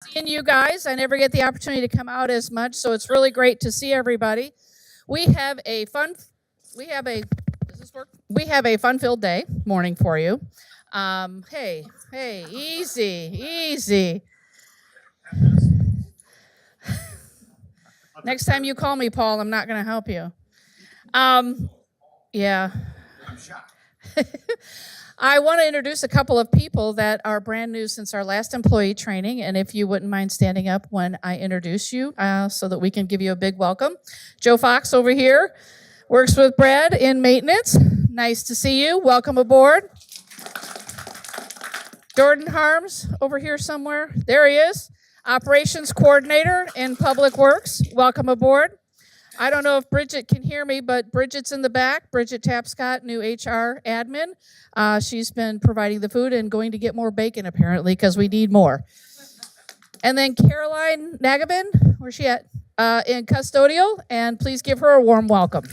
Seeing you guys. I never get the opportunity to come out as much, so it's really great to see everybody. We have a fun we have a does this work? We have a fun-filled day morning for you. Hey, easy. Next time you call me, Paul, I'm not going to help you. Yeah. I'm shocked. I want to introduce a couple of people that are brand new since our last employee training, and if you wouldn't mind standing up when I introduce you so that we can give you a big welcome. Joe Fox over here works with Brad in maintenance. Nice to see you. Welcome aboard. Jordan Harms over here somewhere. There he is. Operations coordinator in Public Works. Welcome aboard. I don't know if Bridget can hear me, but Bridget's in the back. Bridget Tapscott, new HR admin. She's been providing the food and going to get more bacon, apparently, because we need more. And then Caroline Nagabin, where's she at? In custodial, and please give her a warm welcome.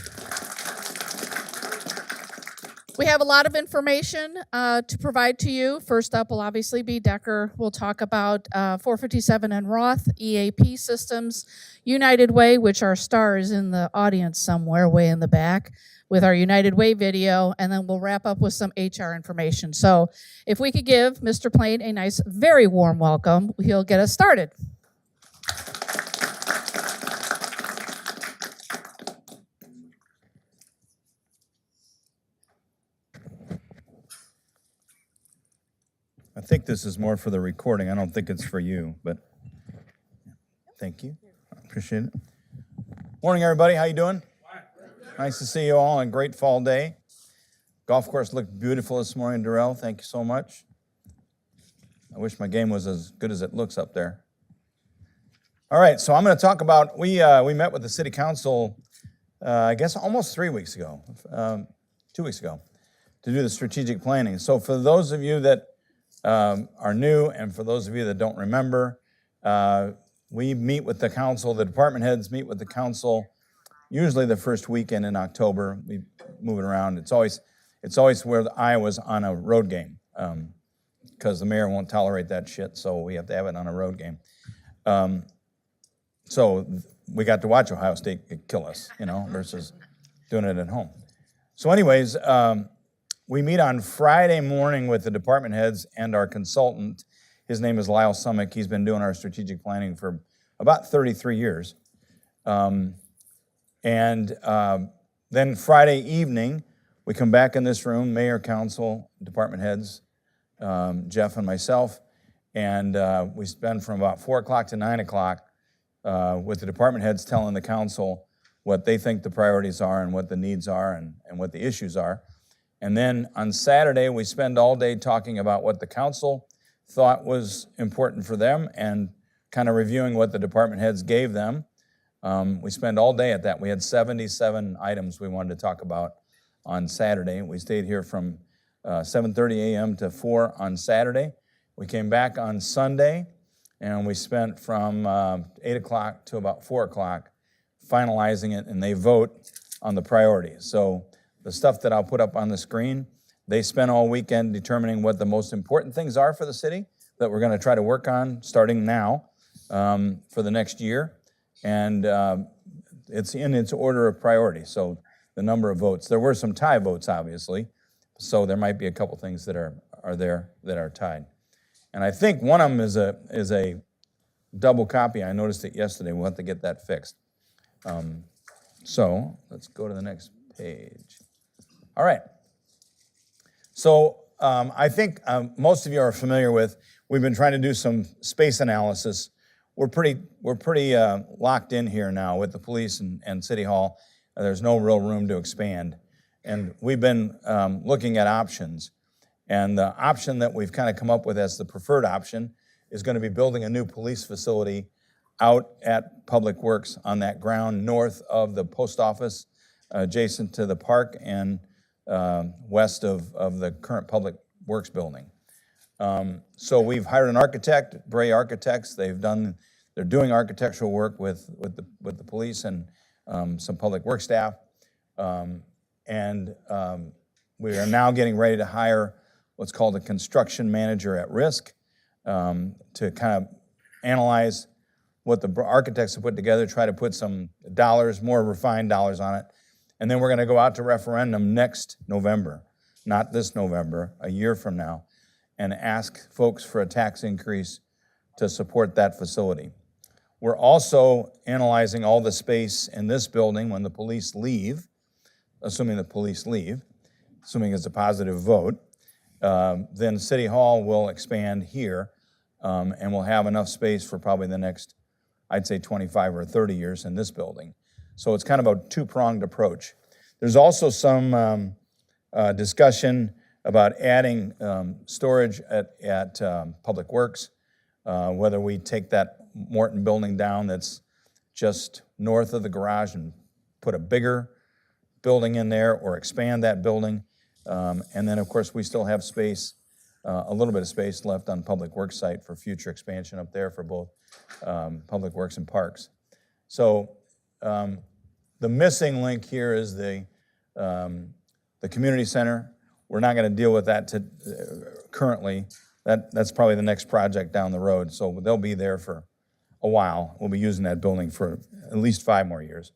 We have a lot of information to provide to you. First up will obviously be Decker. We'll talk about 457 and Roth, EAP systems, United Way, which our star is in the audience somewhere way in the back with our United Way video, and then we'll wrap up with some HR information. So if we could give Mr. Plain a nice, very warm welcome, he'll get us started. I think this is more for the recording. I don't think it's for you, but thank you. I appreciate it. Morning, everybody. How you doing? Nice to see you all on a great fall day. Golf course looked beautiful this morning, Darrell. Thank you so much. I wish my game was as good as it looks up there. All right, so I'm going to talk about, we met with the city council, I guess almost 3 weeks ago, 2 weeks ago, to do the strategic planning. So for those of you that are new, and for those of you that don't remember, we meet with the council, the department heads meet with the council, usually the first weekend in October. We move it around. It's always where Iowa's on a road game, because the mayor won't tolerate that shit, so we have to have it on a road game. So we got to watch Ohio State kill us, versus doing it at home. So anyways, we meet on Friday morning with the department heads and our consultant. His name is Lyle Summick. He's been doing our strategic planning for about 33 years. Then Friday evening, we come back in this room, mayor, council, department heads, Jeff and myself, and we spend from about 4 o'clock to 9 o'clock with the department heads telling the council what they think the priorities are and what the needs are and what the issues are. And then on Saturday, we spend all day talking about what the council thought was important for them and kind of reviewing what the department heads gave them. We spend all day at that. We had 77 items we wanted to talk about on Saturday. We stayed here from 7:30 a.m. to 4 on Saturday. We came back on Sunday, and we spent from 8 o'clock to about 4 o'clock finalizing it, and they vote on the priorities. So the stuff that I'll put up on the screen, they spent all weekend determining what the most important things are for the city that we're going to try to work on starting now for the next year. And it's in its order of priority, so the number of votes. There were some tie votes, obviously, so there might be a couple things that are there that are tied. And I think one of them is a double copy. I noticed it yesterday. We'll have to get that fixed. So let's go to the next page. All right. So I think most of you are familiar with, we've been trying to do some space analysis. We're pretty locked in here now with the police and City Hall. There's no real room to expand. And we've been looking at options. And the option that we've kind of come up with as the preferred option is going to be building a new police facility out at Public Works on that ground north of the post office, adjacent to the park and west of the current Public Works building. So we've hired an architect, Bray Architects. They're doing architectural work with the police and some Public Works staff. We are now getting ready to hire what's called a construction manager at risk to kind of analyze what the architects have put together, try to put some dollars, more refined dollars on it. And then we're going to go out to referendum next November, not this November, a year from now, and ask folks for a tax increase to support that facility. We're also analyzing all the space in this building when the police leave, assuming the police leave, assuming it's a positive vote. Then City Hall will expand here, and we'll have enough space for probably the next, I'd say 25 or 30 years in this building. So it's kind of a two-pronged approach. There's also some discussion about adding storage at Public Works, whether we take that Morton building down that's just north of the garage and put a bigger building in there or expand that building. And then, of course, we still have space, a little bit of space left on Public Works site for future expansion up there for both Public Works and Parks. So the missing link here is the community center. We're not going to deal with that currently. That's probably the next project down the road. So they'll be there for a while. We'll be using that building for at least 5 more years.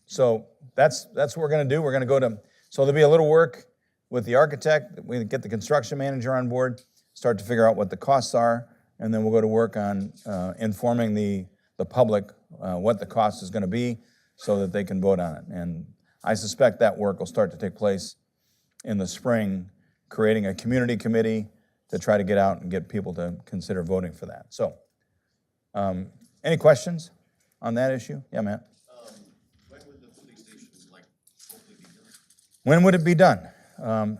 So that's what we're going to do. We're going to go to, so there'll be a little work with the architect. We get the construction manager on board, start to figure out what the costs are, and then we'll go to work on informing the public what the cost is going to be so that they can vote on it. And I suspect that work will start to take place in the spring, creating a community committee to try to get out and get people to consider voting for that. So, any questions on that issue? Yeah, Matt? When would the police station, hopefully be done? When would it be done?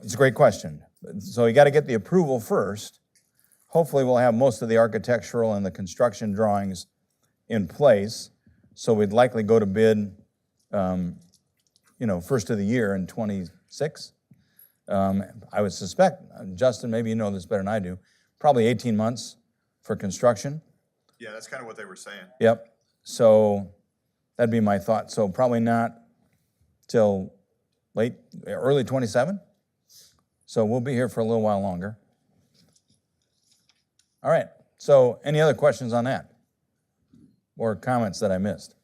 It's a great question. So you got to get the approval first. Hopefully we'll have most of the architectural and the construction drawings in place. So we'd likely go to bid, first of the year in 26. I would suspect, Justin, maybe you know this better than I do, probably 18 months for construction. Yeah, that's kind of what they were saying. Yep. So that'd be my thought. So probably not till early 27. So we'll be here for a little while longer. All right. So any other questions on that? Or comments that I missed?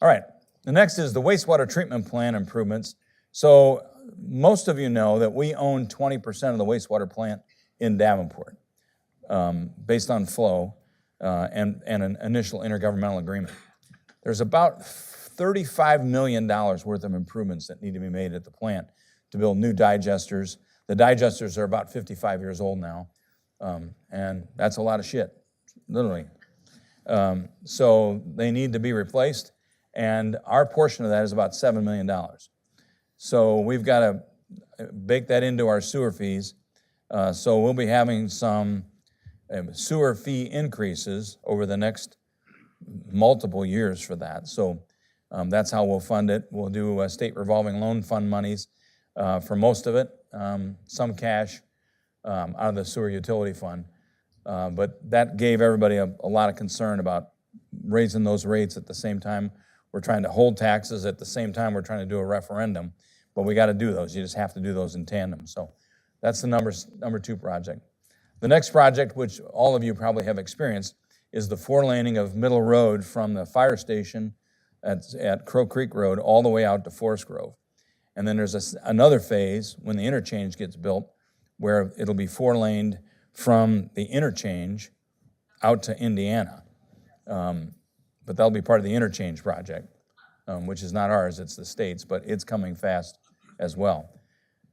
All right. The next is the wastewater treatment plant improvements. So most of you know that we own 20% of the wastewater plant in Davenport, based on flow and an initial intergovernmental agreement. There's about $35 million worth of improvements that need to be made at the plant to build new digesters. The digesters are about 55 years old now, and that's a lot of shit, literally. So they need to be replaced, and our portion of that is about $7 million. So we've got to bake that into our sewer fees. So we'll be having some sewer fee increases over the next multiple years for that. So that's how we'll fund it. We'll do state revolving loan fund monies for most of it, some cash out of the sewer utility fund. But that gave everybody a lot of concern about raising those rates at the same time. We're trying to hold taxes at the same time we're trying to do a referendum. But we got to do those. You just have to do those in tandem. So that's the number 2 project. The next project, which all of you probably have experienced, is the 4-laning of Middle Road from the fire station at Crow Creek Road all the way out to Forest Grove. And then there's another phase when the interchange gets built where it'll be 4-laned from the interchange out to Indiana. But that'll be part of the interchange project, which is not ours, it's the state's, but it's coming fast as well.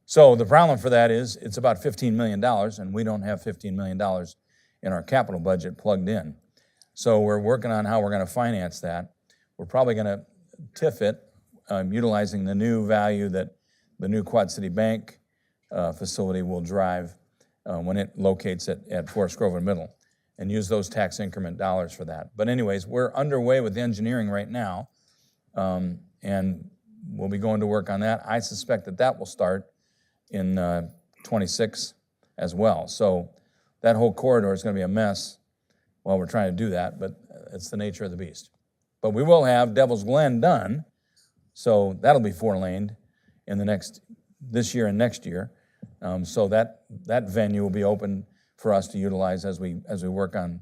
So the problem for that is it's about $15 million, and we don't have $15 million in our capital budget plugged in. So we're working on how we're going to finance that. We're probably going to TIF it, utilizing the new value that the new Quad City Bank facility will drive when it locates at Forest Grove and Middle, and use those tax increment dollars for that. But anyways, we're underway with the engineering right now, and we'll be going to work on that. I suspect that will start in 26 as well. So that whole corridor is going to be a mess while we're trying to do that, but it's the nature of the beast. But we will have Devil's Glen done, so that'll be 4-laned in this year and next year. So that venue will be open for us to utilize as we work on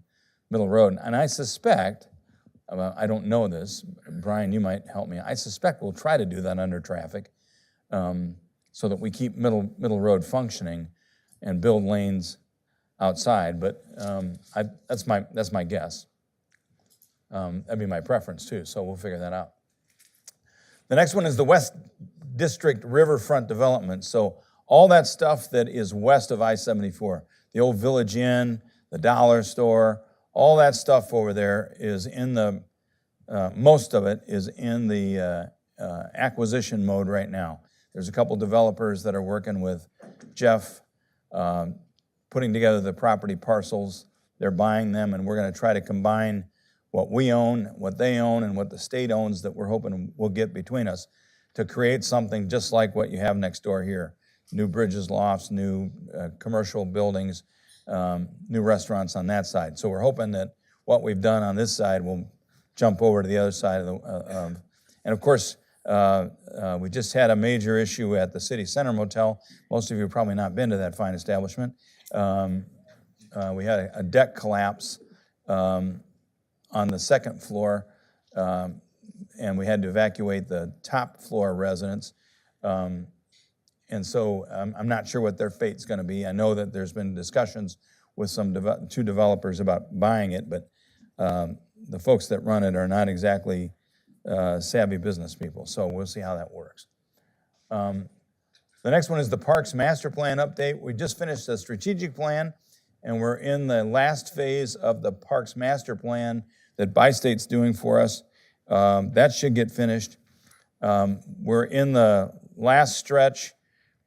Middle Road. And I suspect, I don't know this, Brian, you might help me. I suspect we'll try to do that under traffic so that we keep Middle Road functioning and build lanes outside. But that's my guess. That'd be my preference too, so we'll figure that out. The next one is the West District Riverfront Development. So all that stuff that is west of I-74, the old Village Inn, the dollar store, all that stuff over there is in the, most of it is in the acquisition mode right now. There's a couple developers that are working with Jeff, putting together the property parcels. They're buying them, and we're going to try to combine what we own, what they own, and what the state owns that we're hoping we'll get between us to create something just like what you have next door here. New bridges, lofts, new commercial buildings, new restaurants on that side. So we're hoping that what we've done on this side will jump over to the other side of the, and of course, we just had a major issue at the City Center Motel. Most of you have probably not been to that fine establishment. We had a deck collapse on the second floor, and we had to evacuate the top floor residents. And so I'm not sure what their fate's going to be. I know that there's been discussions with two developers about buying it, but the folks that run it are not exactly savvy business people. So we'll see how that works. The next one is the Parks Master Plan update. We just finished the strategic plan, and we're in the last phase of the Parks Master Plan that Bi-State's doing for us. That should get finished. We're in the last stretch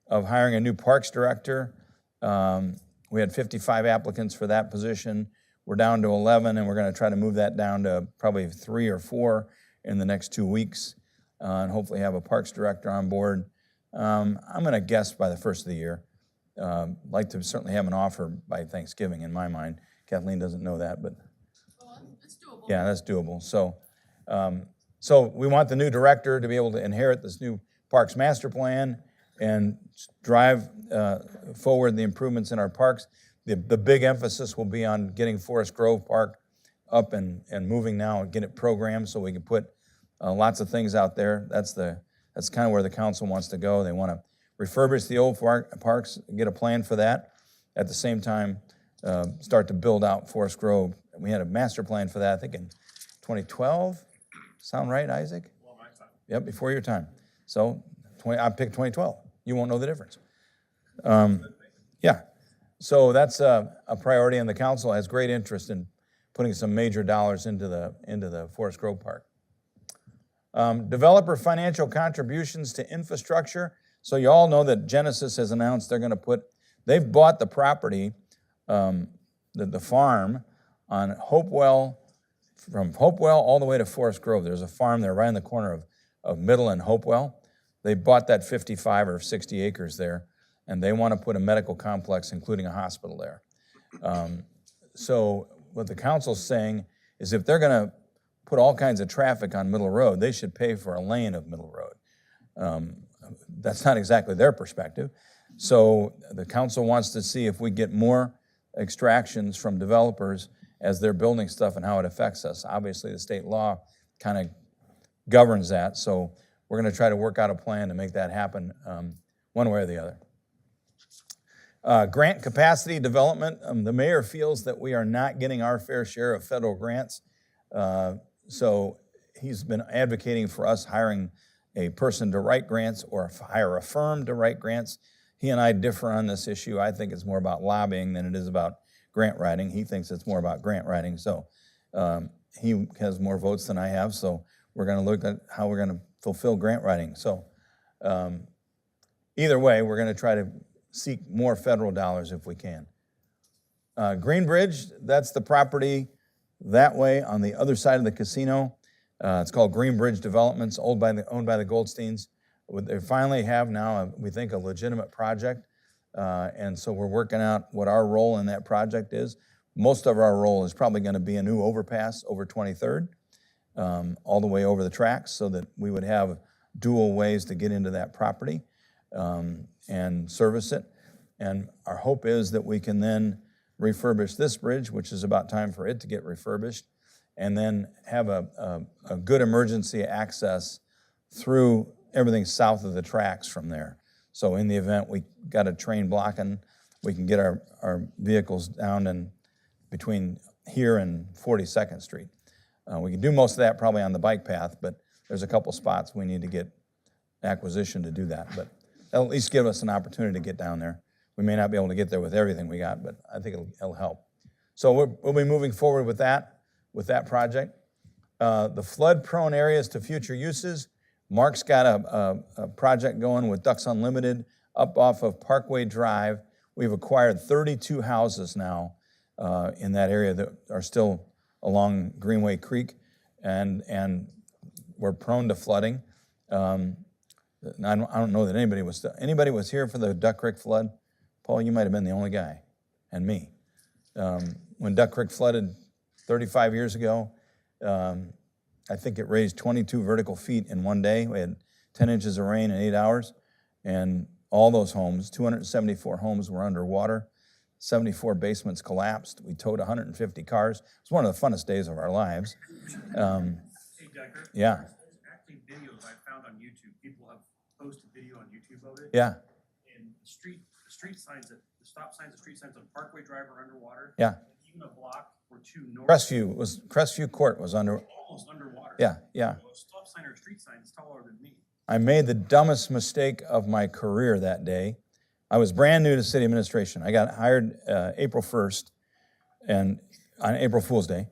of hiring a new parks director. We had 55 applicants for that position. We're down to 11, and we're going to try to move that down to probably 3 or 4 in the next 2 weeks, and hopefully have a parks director on board. I'm going to guess by the first of the year. Like to certainly have an offer by Thanksgiving in my mind. Kathleen doesn't know that, but That's doable. yeah, that's doable. So we want the new director to be able to inherit this new Parks Master Plan and drive forward the improvements in our parks. The big emphasis will be on getting Forest Grove Park up and moving now and get it programmed so we can put lots of things out there. That's kind of where the council wants to go. They want to refurbish the old parks, get a plan for that. At the same time, start to build out Forest Grove. We had a master plan for that, I think in 2012. Sound right, Isaac? Well, my time. Yep, before your time. So I picked 2012. You won't know the difference. Yeah, so that's a priority, and the council has great interest in putting some major dollars into the Forest Grove Park. Developer financial contributions to infrastructure. So you all know that Genesis has announced they've bought the property, the farm on Hopewell, from Hopewell all the way to Forest Grove. There's a farm there right in the corner of Middle and Hopewell. They bought that 55 or 60 acres there, and they want to put a medical complex, including a hospital there. So what the council's saying is if they're going to put all kinds of traffic on Middle Road, they should pay for a lane of Middle Road. That's not exactly their perspective. So the council wants to see if we get more extractions from developers as they're building stuff and how it affects us. Obviously, the state law kind of governs that, so we're going to try to work out a plan to make that happen one way or the other. Grant capacity development. The mayor feels that we are not getting our fair share of federal grants, so he's been advocating for us hiring a person to write grants or hire a firm to write grants. He and I differ on this issue. I think it's more about lobbying than it is about grant writing. He thinks it's more about grant writing, so he has more votes than I have, so we're going to look at how we're going to fulfill grant writing. So either way, we're going to try to seek more federal dollars if we can. Greenbridge, that's the property that way on the other side of the casino. It's called Greenbridge Developments, owned by the Goldsteins. They finally have now, we think, a legitimate project. And so we're working out what our role in that project is. Most of our role is probably going to be a new overpass over 23rd, all the way over the tracks, so that we would have dual ways to get into that property and service it. And our hope is that we can then refurbish this bridge, which is about time for it to get refurbished, and then have a good emergency access through everything south of the tracks from there. So in the event we got a train blocking, we can get our vehicles down in between here and 42nd Street. We can do most of that probably on the bike path, but there's a couple spots we need to get acquisition to do that. But that'll at least give us an opportunity to get down there. We may not be able to get there with everything we got, but I think it'll help. So we'll be moving forward with that project. The flood-prone areas to future uses. Mark's got a project going with Ducks Unlimited up off of Parkway Drive. We've acquired 32 houses now in that area that are still along Greenway Creek, and we're prone to flooding. I don't know that anybody was here for the Duck Creek flood. Paul, you might have been the only guy, and me. When Duck Creek flooded 35 years ago, I think it raised 22 vertical feet in one day. We had 10 inches of rain in 8 hours, and all those homes, 274 homes were underwater. 74 basements collapsed. We towed 150 cars. It was one of the funnest days of our lives. Hey, Decker. Yeah. There's actually videos I found on YouTube. People have posted video on YouTube of it. Yeah. And the street signs, the stop signs, the street signs on Parkway Drive are underwater. Yeah. Even a block or two north. Crestview Court was almost underwater. Yeah. A stop sign or street sign is taller than me. I made the dumbest mistake of my career that day. I was brand new to city administration. I got hired April 1st, and on April Fool's Day.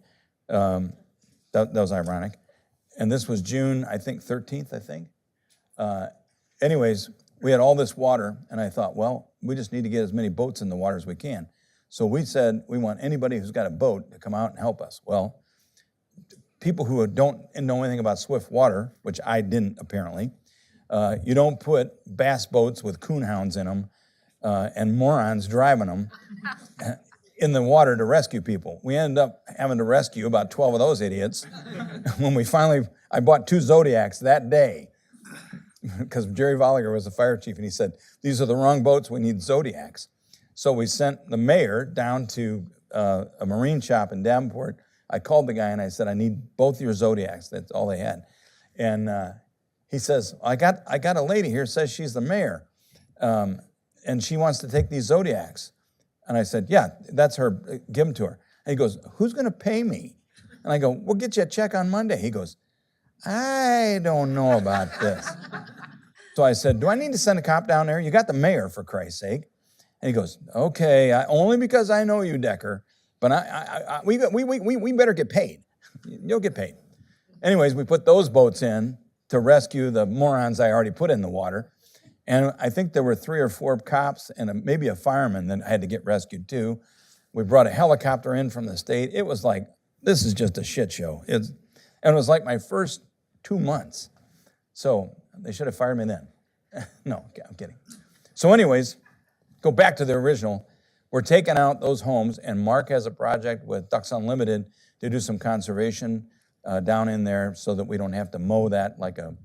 That was ironic. And this was June, I think, 13th, I think. Anyways, we had all this water, and I thought, well, we just need to get as many boats in the water as we can. So we said, we want anybody who's got a boat to come out and help us. Well, people who don't know anything about swift water, which I didn't apparently, you don't put bass boats with coonhounds in them and morons driving them in the water to rescue people. We ended up having to rescue about 12 of those idiots. When I bought 2 Zodiacs that day because Jerry Volliger was the fire chief, and he said, these are the wrong boats, we need Zodiacs. So we sent the mayor down to a marine shop in Davenport. I called the guy and I said, I need both your Zodiacs. That's all they had. And he says, I got a lady here, says she's the mayor. And she wants to take these Zodiacs. And I said, yeah, that's her, give them to her. And he goes, who's gonna pay me? And I go, we'll get you a check on Monday. He goes, I don't know about this. So I said, do I need to send a cop down there? You got the mayor, for Christ's sake. And he goes, okay, only because I know you, Decker, but we better get paid. You'll get paid. Anyways, we put those boats in to rescue the morons I already put in the water. And I think there were 3 or 4 cops and maybe a fireman that had to get rescued too. We brought a helicopter in from the state. It was like, this is just a shit show. And it was like my first 2 months. So they should have fired me then. No, I'm kidding. So anyways, go back to the original. We're taking out those homes, and Mark has a project with Ducks Unlimited to do some conservation down in there so that we don't have to mow that like a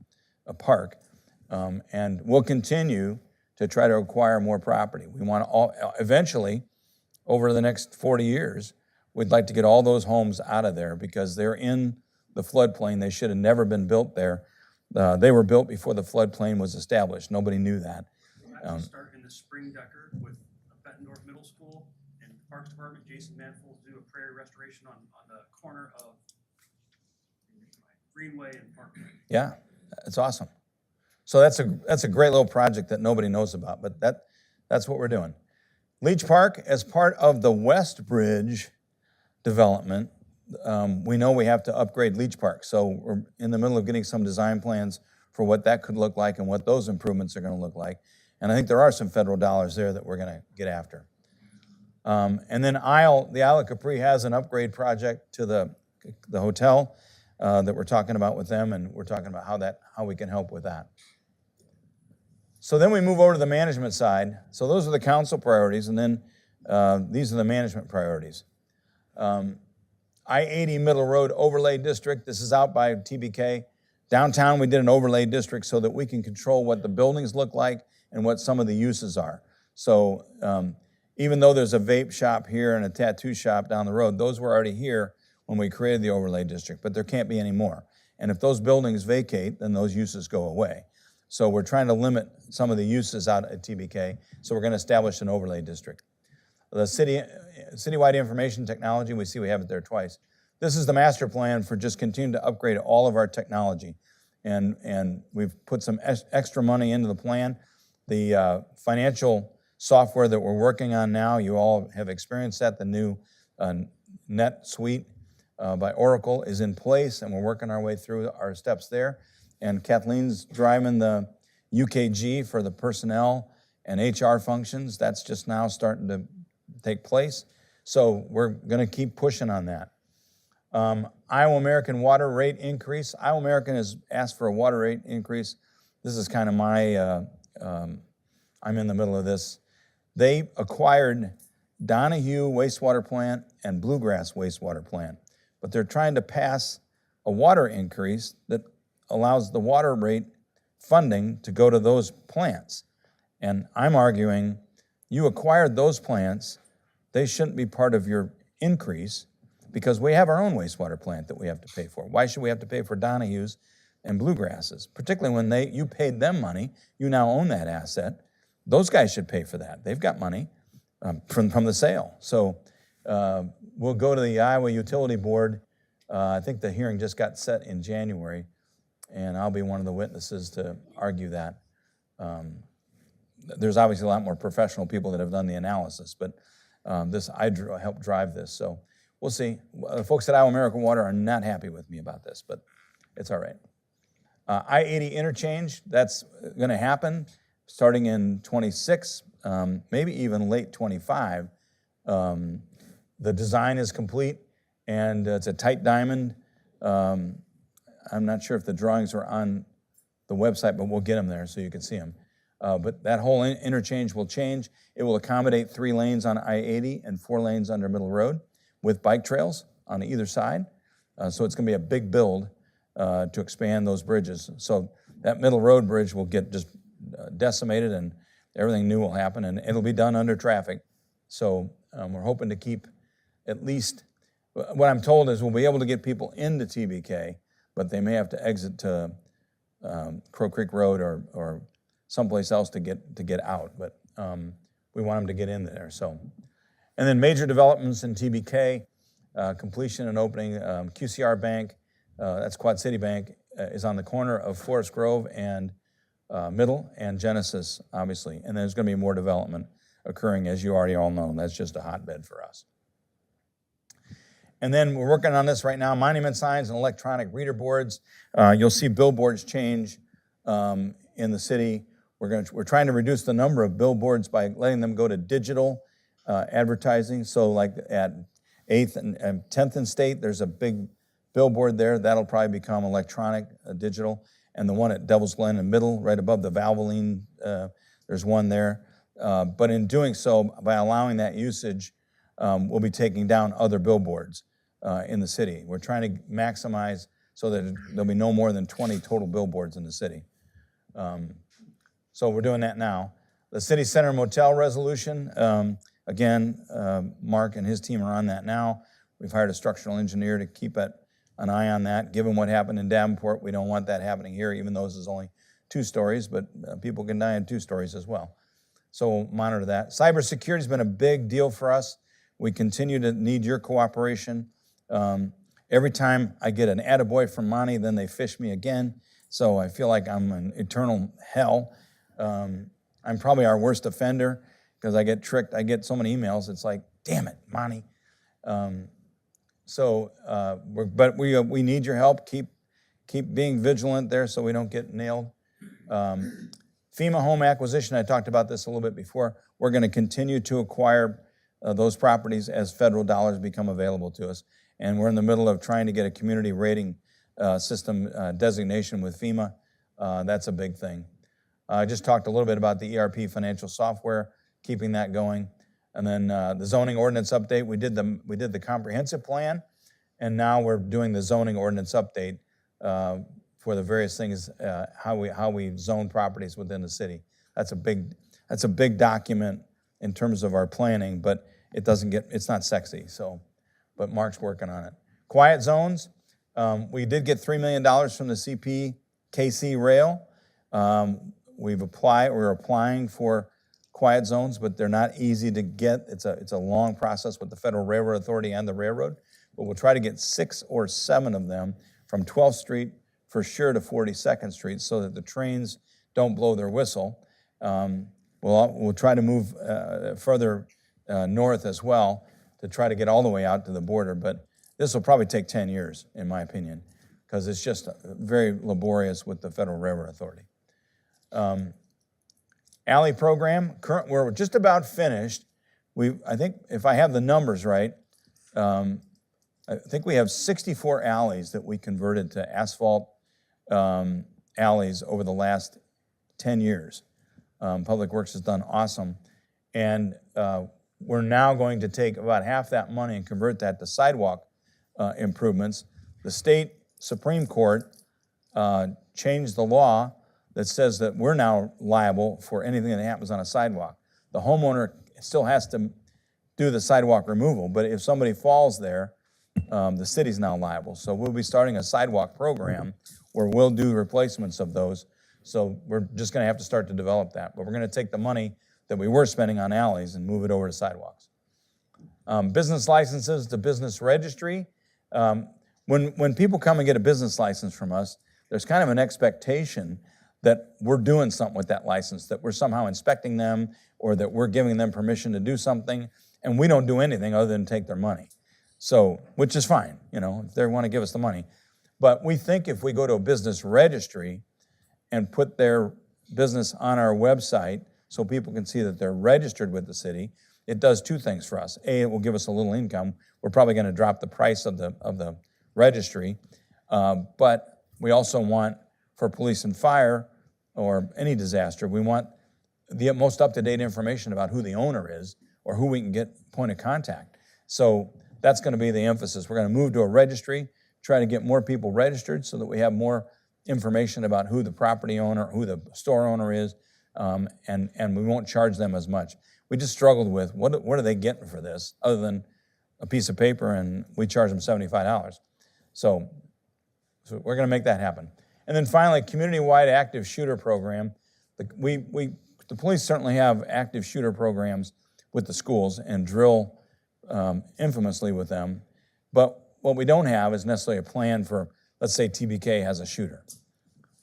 park. And we'll continue to try to acquire more property. We want to eventually, over the next 40 years, we'd like to get all those homes out of there because they're in the floodplain. They should have never been built there. They were built before the floodplain was established. Nobody knew that. We're actually starting in the spring, Decker, with Bettendorf Middle School and the Parks Department. Jason Manfold to do a prairie restoration on the corner of Greenway and Parkway. Yeah, that's awesome. So that's a great little project that nobody knows about, but that's what we're doing. Leach Park, as part of the West Bridge development, we know we have to upgrade Leach Park. So we're in the middle of getting some design plans for what that could look like and what those improvements are going to look like. And I think there are some federal dollars there that we're going to get after. And then the Isle of Capri has an upgrade project to the hotel that we're talking about with them, and we're talking about how we can help with that. So then we move over to the management side. So those are the council priorities, and then these are the management priorities. I-80 Middle Road Overlay District, this is out by TBK. Downtown, we did an overlay district so that we can control what the buildings look like and what some of the uses are. So even though there's a vape shop here and a tattoo shop down the road, those were already here when we created the overlay district, but there can't be any more. And if those buildings vacate, then those uses go away. So we're trying to limit some of the uses out at TBK, so we're gonna establish an overlay district. The citywide information technology, we see we have it there twice. This is the master plan for just continuing to upgrade all of our technology. And we've put some extra money into the plan. The financial software that we're working on now, you all have experienced that, the new NetSuite by Oracle is in place, and we're working our way through our steps there. And Kathleen's driving the UKG for the personnel and HR functions. That's just now starting to take place. So we're gonna keep pushing on that. Iowa American water rate increase. Iowa American has asked for a water rate increase. This is kind of my, I'm in the middle of this. They acquired Donahue wastewater plant and Bluegrass wastewater plant, but they're trying to pass a water increase that allows the water rate funding to go to those plants. And I'm arguing, you acquired those plants, they shouldn't be part of your increase because we have our own wastewater plant that we have to pay for. Why should we have to pay for Donahue's and Bluegrasses? Particularly when you paid them money, you now own that asset. Those guys should pay for that. They've got money from the sale. So we'll go to the Iowa Utility Board. I think the hearing just got set in January, and I'll be one of the witnesses to argue that. There's obviously a lot more professional people that have done the analysis, but I helped drive this, so we'll see. The folks at Iowa American Water are not happy with me about this, but it's all right. I-80 interchange, that's gonna happen starting in 26, maybe even late 25. The design is complete, and it's a tight diamond. I'm not sure if the drawings are on the website, but we'll get them there so you can see them. But that whole interchange will change. It will accommodate 3 lanes on I-80 and 4 lanes under Middle Road with bike trails on either side. So it's gonna be a big build to expand those bridges. So that Middle Road bridge will get just decimated, and everything new will happen, and it'll be done under traffic. So we're hoping to keep at least, what I'm told is we'll be able to get people into TBK, but they may have to exit to Crow Creek Road or someplace else to get out, but we want them to get in there. So, and then major developments in TBK, completion and opening, QCR Bank, that's Quad City Bank, is on the corner of Forest Grove and Middle and Genesis, obviously. And there's gonna be more development occurring, as you already all know. That's just a hotbed for us. And then we're working on this right now, monument signs and electronic reader boards. You'll see billboards change in the city. We're trying to reduce the number of billboards by letting them go to digital advertising. So like at 8th and 10th and State, there's a big billboard there. That'll probably become electronic, digital. And the one at Devil's Glen and Middle, right above the Valvoline, there's one there. But in doing so, by allowing that usage, we'll be taking down other billboards in the city. We're trying to maximize so that there'll be no more than 20 total billboards in the city. So we're doing that now. The City Center Motel resolution, again, Mark and his team are on that now. We've hired a structural engineer to keep an eye on that. Given what happened in Davenport, we don't want that happening here, even though this is only 2 stories, but people can die in 2 stories as well. So we'll monitor that. Cybersecurity has been a big deal for us. We continue to need your cooperation. Every time I get an attaboy from Monty, then they fish me again. So I feel like I'm in eternal hell. I'm probably our worst offender because I get tricked. I get so many emails. It's like, damn it, Monty. But we need your help. Keep being vigilant there so we don't get nailed. FEMA home acquisition, I talked about this a little bit before. We're going to continue to acquire those properties as federal dollars become available to us. And we're in the middle of trying to get a community rating system designation with FEMA. That's a big thing. I just talked a little bit about the ERP financial software, keeping that going. And then the zoning ordinance update, we did the comprehensive plan, and now we're doing the zoning ordinance update for the various things, how we zone properties within the city. That's a big document in terms of our planning, but it's not sexy, so, but Mark's working on it. Quiet zones, we did get $3 million from the CPKC rail. We're applying for quiet zones, but they're not easy to get. It's a long process with the Federal Railroad Authority and the railroad, but we'll try to get 6 or 7 of them from 12th Street for sure to 42nd Street so that the trains don't blow their whistle. We'll try to move further north as well to try to get all the way out to the border, but this will probably take 10 years, in my opinion, because it's just very laborious with the Federal Railroad Authority. Alley program, we're just about finished. I think if I have the numbers right, I think we have 64 alleys that we converted to asphalt alleys over the last 10 years. Public Works has done awesome. And we're now going to take about half that money and convert that to sidewalk improvements. The state Supreme Court changed the law that says that we're now liable for anything that happens on a sidewalk. The homeowner still has to do the sidewalk removal, but if somebody falls there, the city's now liable. So we'll be starting a sidewalk program where we'll do replacements of those. So we're just gonna have to start to develop that. But we're gonna take the money that we were spending on alleys and move it over to sidewalks. Business licenses, the business registry. When people come and get a business license from us, there's kind of an expectation that we're doing something with that license, that we're somehow inspecting them or that we're giving them permission to do something, and we don't do anything other than take their money. So, which is fine, if they want to give us the money. But we think if we go to a business registry and put their business on our website so people can see that they're registered with the city, it does 2 things for us. A, it will give us a little income. We're probably going to drop the price of the registry, but we also want, for police and fire or any disaster, we want the most up-to-date information about who the owner is or who we can get point of contact. So that's going to be the emphasis. We're going to move to a registry, try to get more people registered so that we have more information about who the property owner, who the store owner is, and we won't charge them as much. We just struggled with what are they getting for this other than a piece of paper, and we charge them $75. So we're going to make that happen. And then finally, community-wide active shooter program. The police certainly have active shooter programs with the schools and drill infamously with them. But what we don't have is necessarily a plan for, let's say TBK has a shooter.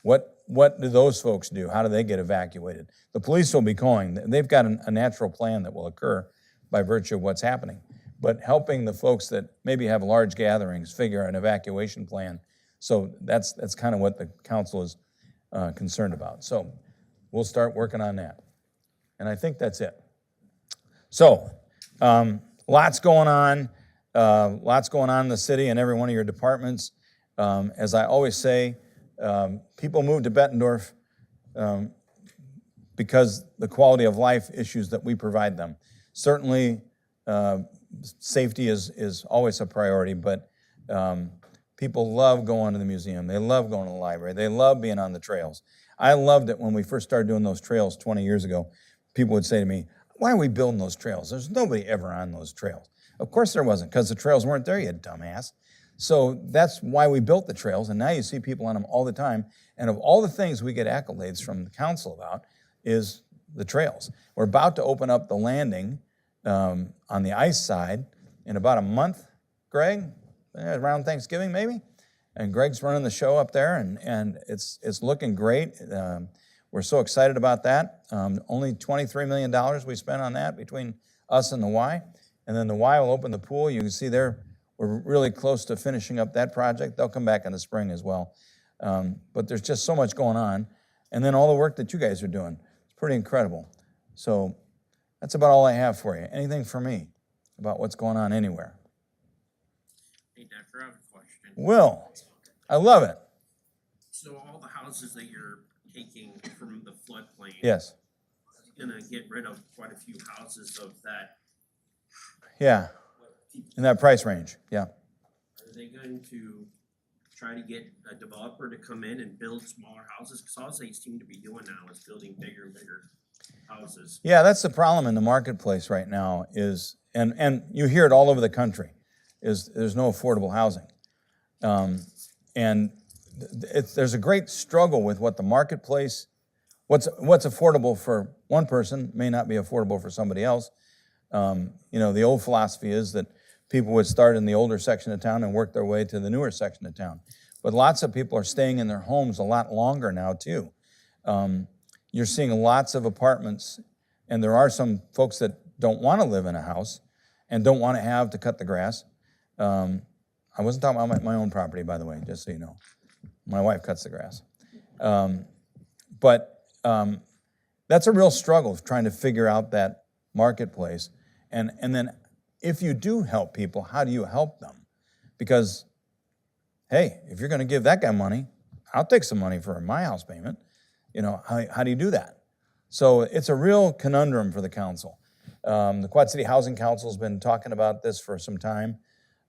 What do those folks do? How do they get evacuated? The police will be calling. They've got a natural plan that will occur by virtue of what's happening. But helping the folks that maybe have large gatherings figure an evacuation plan. So that's kind of what the council is concerned about. So we'll start working on that. And I think that's it. So lots going on in the city and every one of your departments. As I always say, people move to Bettendorf because the quality of life issues that we provide them. Certainly, safety is always a priority, but people love going to the museum. They love going to the library. They love being on the trails. I loved it when we first started doing those trails 20 years ago. People would say to me, why are we building those trails? There's nobody ever on those trails. Of course there wasn't, because the trails weren't there yet, dumbass. So that's why we built the trails, and now you see people on them all the time. And of all the things we get accolades from the council about is the trails. We're about to open up the landing on the ice side in about a month, Greg, around Thanksgiving maybe. And Greg's running the show up there, and it's looking great. We're so excited about that. Only $23 million we spent on that between us and the Y. And then the Y will open the pool. You can see there, we're really close to finishing up that project. They'll come back in the spring as well. But there's just so much going on. And then all the work that you guys are doing. It's pretty incredible. So that's about all I have for you. Anything for me about what's going on anywhere? Hey, Doctor, I have a question. Will, I love it. So all the houses that you're taking from the floodplain, Yes. gonna get rid of quite a few houses of that. Yeah, in that price range, yeah. Are they going to try to get a developer to come in and build smaller houses? Because all they seem to be doing now is building bigger and bigger. houses. Yeah, that's the problem in the marketplace right now is, and you hear it all over the country, is there's no affordable housing. And there's a great struggle with what the marketplace, what's affordable for one person may not be affordable for somebody else. The old philosophy is that people would start in the older section of town and work their way to the newer section of town. But lots of people are staying in their homes a lot longer now too. You're seeing lots of apartments, and there are some folks that don't want to live in a house and don't want to have to cut the grass. I wasn't talking about my own property, by the way, just so you know. My wife cuts the grass. But that's a real struggle, trying to figure out that marketplace. And then if you do help people, how do you help them? Because, hey, if you're going to give that guy money, I'll take some money for my house payment. How do you do that? So it's a real conundrum for the council. The Quad City Housing Council has been talking about this for some time.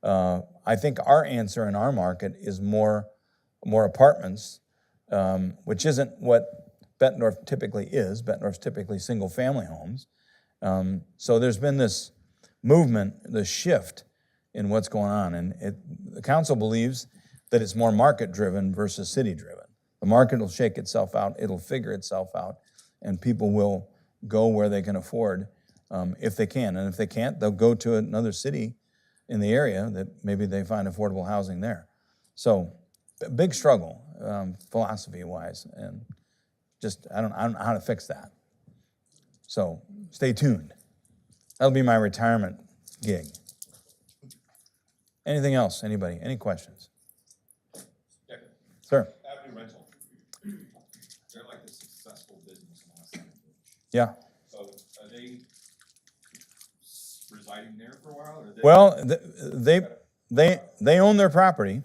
I think our answer in our market is more apartments, which isn't what Bettendorf typically is. Bettendorf's typically single-family homes. So there's been this movement, this shift in what's going on, and the council believes that it's more market-driven versus city-driven. The market will shake itself out, it'll figure itself out, and people will go where they can afford if they can. And if they can't, they'll go to another city in the area that maybe they find affordable housing there. So, big struggle, philosophy-wise, and just I don't know how to fix that. So, stay tuned. That'll be my retirement gig. Anything else? Anybody? Any questions? Yeah. Sir? Avenue Rental. They're like a successful business in Los Angeles. Yeah. So are they residing there for a while? Or Well, they own their property,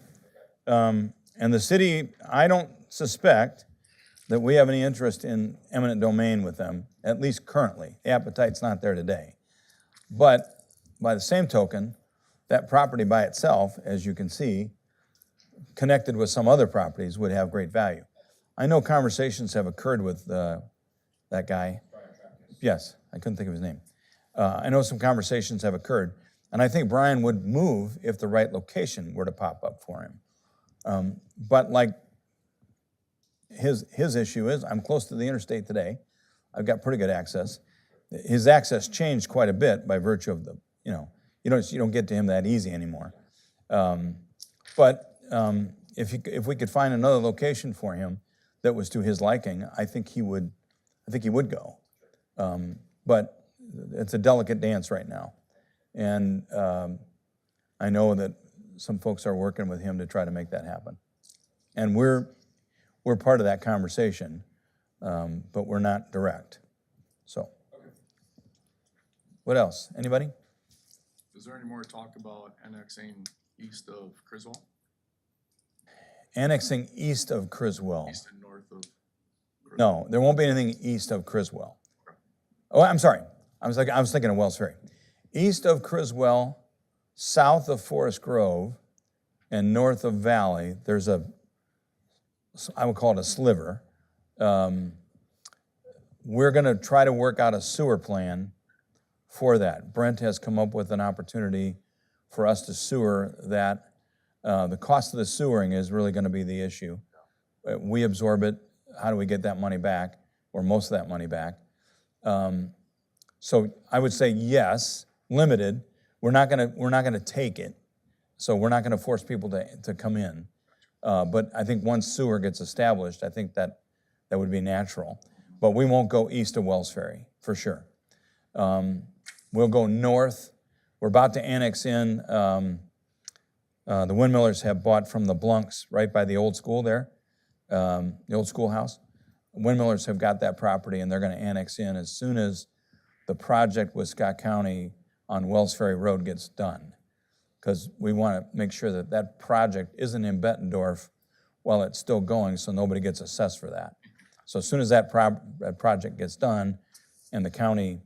and the city, I don't suspect that we have any interest in eminent domain with them, at least currently. The appetite's not there today. But by the same token, that property by itself, as you can see, connected with some other properties would have great value. I know conversations have occurred with that guy. Yes, I couldn't think of his name. I know some conversations have occurred, and I think Brian would move if the right location were to pop up for him. But like his issue is, I'm close to the interstate today. I've got pretty good access. His access changed quite a bit by virtue of you don't get to him that easy anymore. But if we could find another location for him that was to his liking, I think he would go. But it's a delicate dance right now, and I know that some folks are working with him to try to make that happen, and we're part of that conversation, but we're not direct. So, what else? Anybody? Is there any more talk about annexing east of Criswell? Annexing east of Criswell. East and north of Criswell? No, there won't be anything east of Criswell. Oh, I'm sorry. I was thinking of Wells Ferry. East of Criswell, south of Forest Grove, and north of Valley, there's I would call it a sliver. We're going to try to work out a sewer plan for that. Brent has come up with an opportunity for us to sewer that. The cost of the sewering is really going to be the issue. We absorb it. How do we get that money back, or most of that money back? So I would say yes, limited. We're not going to take it, so we're not going to force people to come in. But I think once sewer gets established, I think that would be natural. But we won't go east of Wells Ferry for sure. We'll go north. We're about to annex in. The Windmillers have bought from the Blunks right by the old school there, the old schoolhouse. Windmillers have got that property, and they're going to annex in as soon as the project with Scott County on Wells Ferry Road gets done, because we want to make sure that that project isn't in Bettendorf while it's still going, so nobody gets assessed for that. So as soon as that project gets done and the county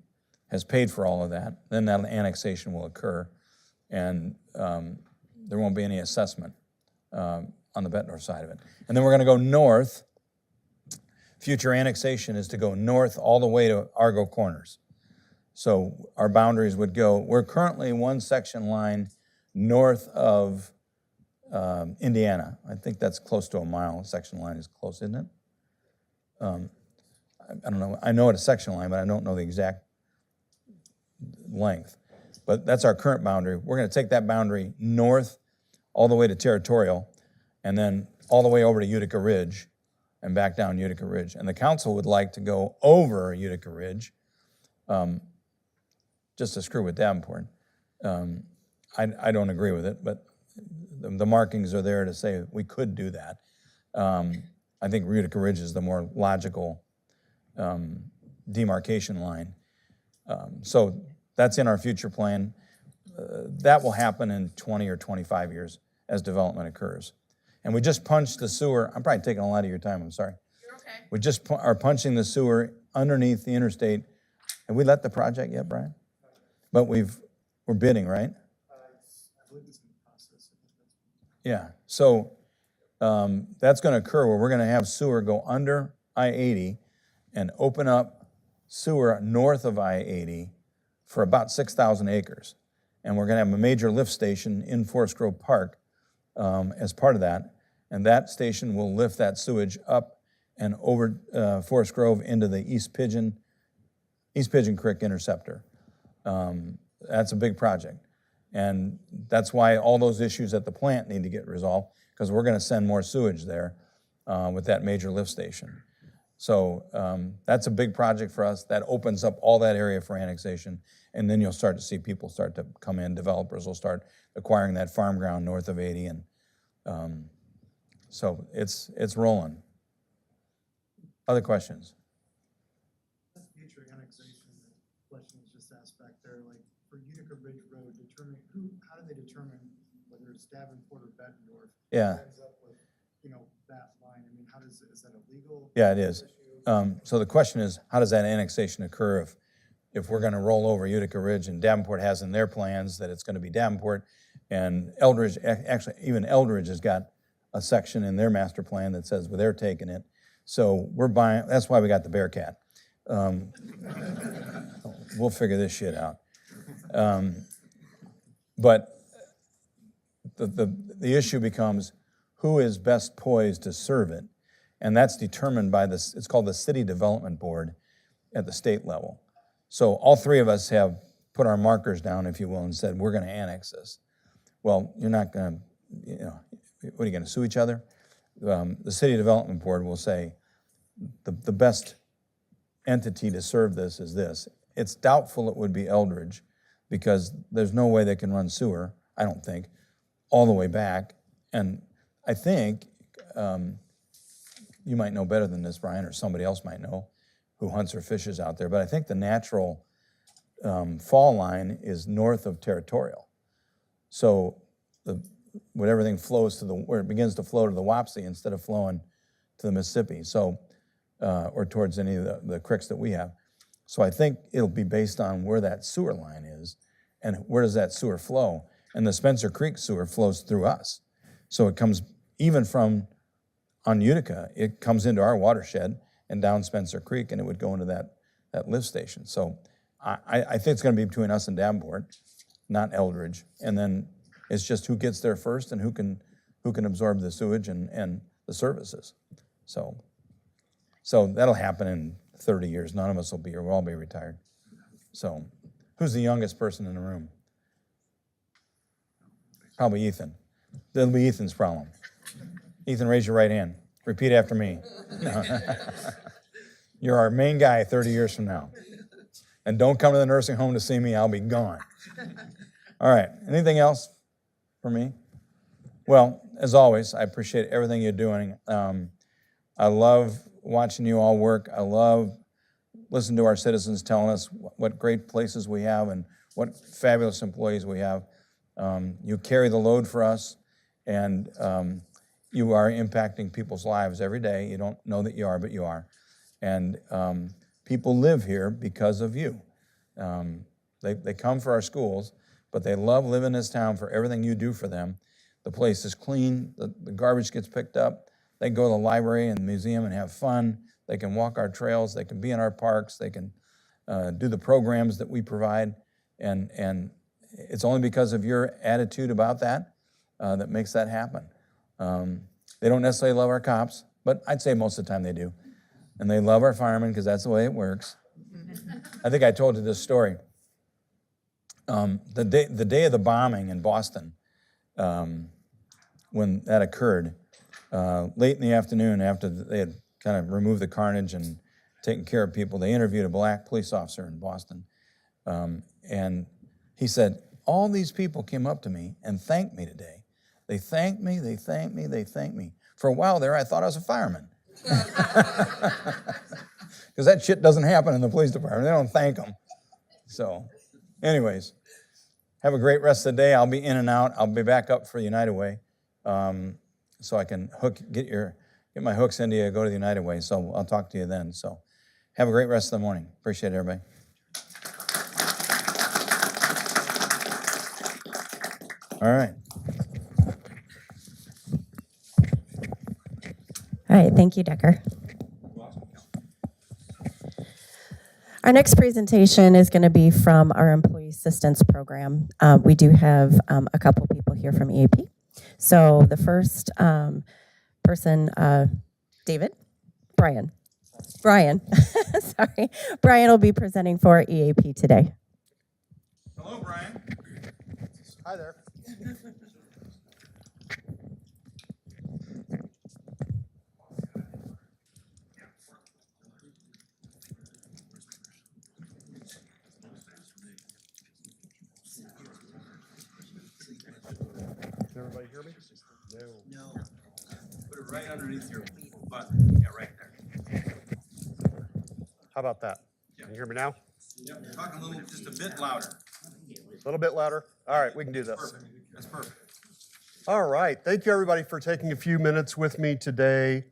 has paid for all of that, then that annexation will occur, and there won't be any assessment on the Bettendorf side of it. And then we're going to go north future annexation is to go north all the way to Argo Corners. So our boundaries would go, we're currently one section line north of Indiana. I think that's close to a mile. Section line is close, isn't it? I don't know. I know it's a section line, but I don't know the exact length. But that's our current boundary. We're going to take that boundary north all the way to Territorial, and then all the way over to Utica Ridge and back down Utica Ridge. And the council would like to go over Utica Ridge, just to screw with Davenport. I don't agree with it, but the markings are there to say we could do that. I think Utica Ridge is the more logical demarcation line. So that's in our future plan. That will happen in 20 or 25 years as development occurs. And we just punched the sewer. I'm probably taking a lot of your time, I'm sorry. You're okay. We just are punching the sewer underneath the interstate. Have we let the project yet, Brian? But we're bidding, right? I believe it's in the process. Yeah, so that's going to occur where we're going to have sewer go under I-80 and open up sewer north of I-80 for about 6,000 acres. And we're going to have a major lift station in Forest Grove Park as part of that. And that station will lift that sewage up and over Forest Grove into the East Pigeon Creek Interceptor. That's a big project. And that's why all those issues at the plant need to get resolved, because we're going to send more sewage there with that major lift station. So that's a big project for us. That opens up all that area for annexation. And then you'll start to see people start to come in. Developers will start acquiring that farm ground north of 80. And so it's rolling. Other questions? Future annexation, the question was just asked back there, like for Utica Ridge Road, how do they determine whether it's Davenport or Bettendorf? Yeah. Who ends up with, that line? I mean, is that illegal? Yeah, it is. issue? So the question is, how does that annexation occur if we're going to roll over Utica Ridge, and Davenport has in their plans that it's going to be Davenport, and Eldridge, actually even Eldridge has got a section in their master plan that says well, they're taking it. So we're buying, that's why we got the Bearcat. We'll figure this shit out. But the issue becomes who is best poised to serve it. And that's determined by this, it's called the City Development Board at the state level. So all three of us have put our markers down, if you will, and said, we're going to annex this. Well, you're not going to, what are you going to sue each other? The City Development Board will say, the best entity to serve this is this. It's doubtful it would be Eldridge because there's no way they can run sewer, I don't think, all the way back. And I think, you might know better than this, Brian, or somebody else might know who hunts or fishes out there, but I think the natural fall line is north of Territorial. So when everything flows to where it begins to flow to the Wapsie instead of flowing to the Mississippi, so or towards any of the creeks that we have. So I think it'll be based on where that sewer line is and where does that sewer flow. And the Spencer Creek sewer flows through us. So it comes even from on Utica, it comes into our watershed and down Spencer Creek, and it would go into that lift station. So I think it's going to be between us and Davenport, not Eldridge. And then it's just who gets there first and who can absorb the sewage and the services. So that'll happen in 30 years. None of us will be here. We'll all be retired. So who's the youngest person in the room? Probably Ethan. That'll be Ethan's problem. Ethan, raise your right hand. Repeat after me. You're our main guy 30 years from now. And don't come to the nursing home to see me. I'll be gone. All right. Anything else for me? Well, as always, I appreciate everything you're doing. I love watching you all work. I love listening to our citizens telling us what great places we have and what fabulous employees we have. You carry the load for us, and you are impacting people's lives every day. You don't know that you are, but you are. And people live here because of you. They come for our schools, but they love living in this town for everything you do for them. The place is clean. The garbage gets picked up. They go to the library and the museum and have fun. they can walk our trails, they can be in our parks, they can do the programs that we provide. And it's only because of your attitude about that that makes that happen. They don't necessarily love our cops, but I'd say most of the time they do. And they love our firemen because that's the way it works. I think I told you this story. The day of the bombing in Boston, when that occurred, late in the afternoon after they had kind of removed the carnage and taken care of people, they interviewed a black police officer in Boston. And he said, all these people came up to me and thanked me today. They thanked me, they thanked me, they thanked me. For a while there, I thought I was a fireman. Because that shit doesn't happen in the police department. They don't thank them. So, anyways, have a great rest of the day. I'll be in and out. I'll be back up for United Way, so I can get my hooks into you, go to the United Way. So I'll talk to you then. So have a great rest of the morning. Appreciate it, everybody. All right. All right, thank you, Decker. Our next presentation is going to be from our Employee Assistance Program. We do have a couple people here from EAP. So the first person, Brian, sorry. Brian will be presenting for EAP today. Hello, Brian. Hi there. Can everybody hear me? No. Put it right underneath your button. Yeah, right there. How about that? Can you hear me now? Yep, talk a little, just a bit louder. A little bit louder? All right, we can do this. Perfect. That's perfect. All right, thank you everybody for taking a few minutes with me today.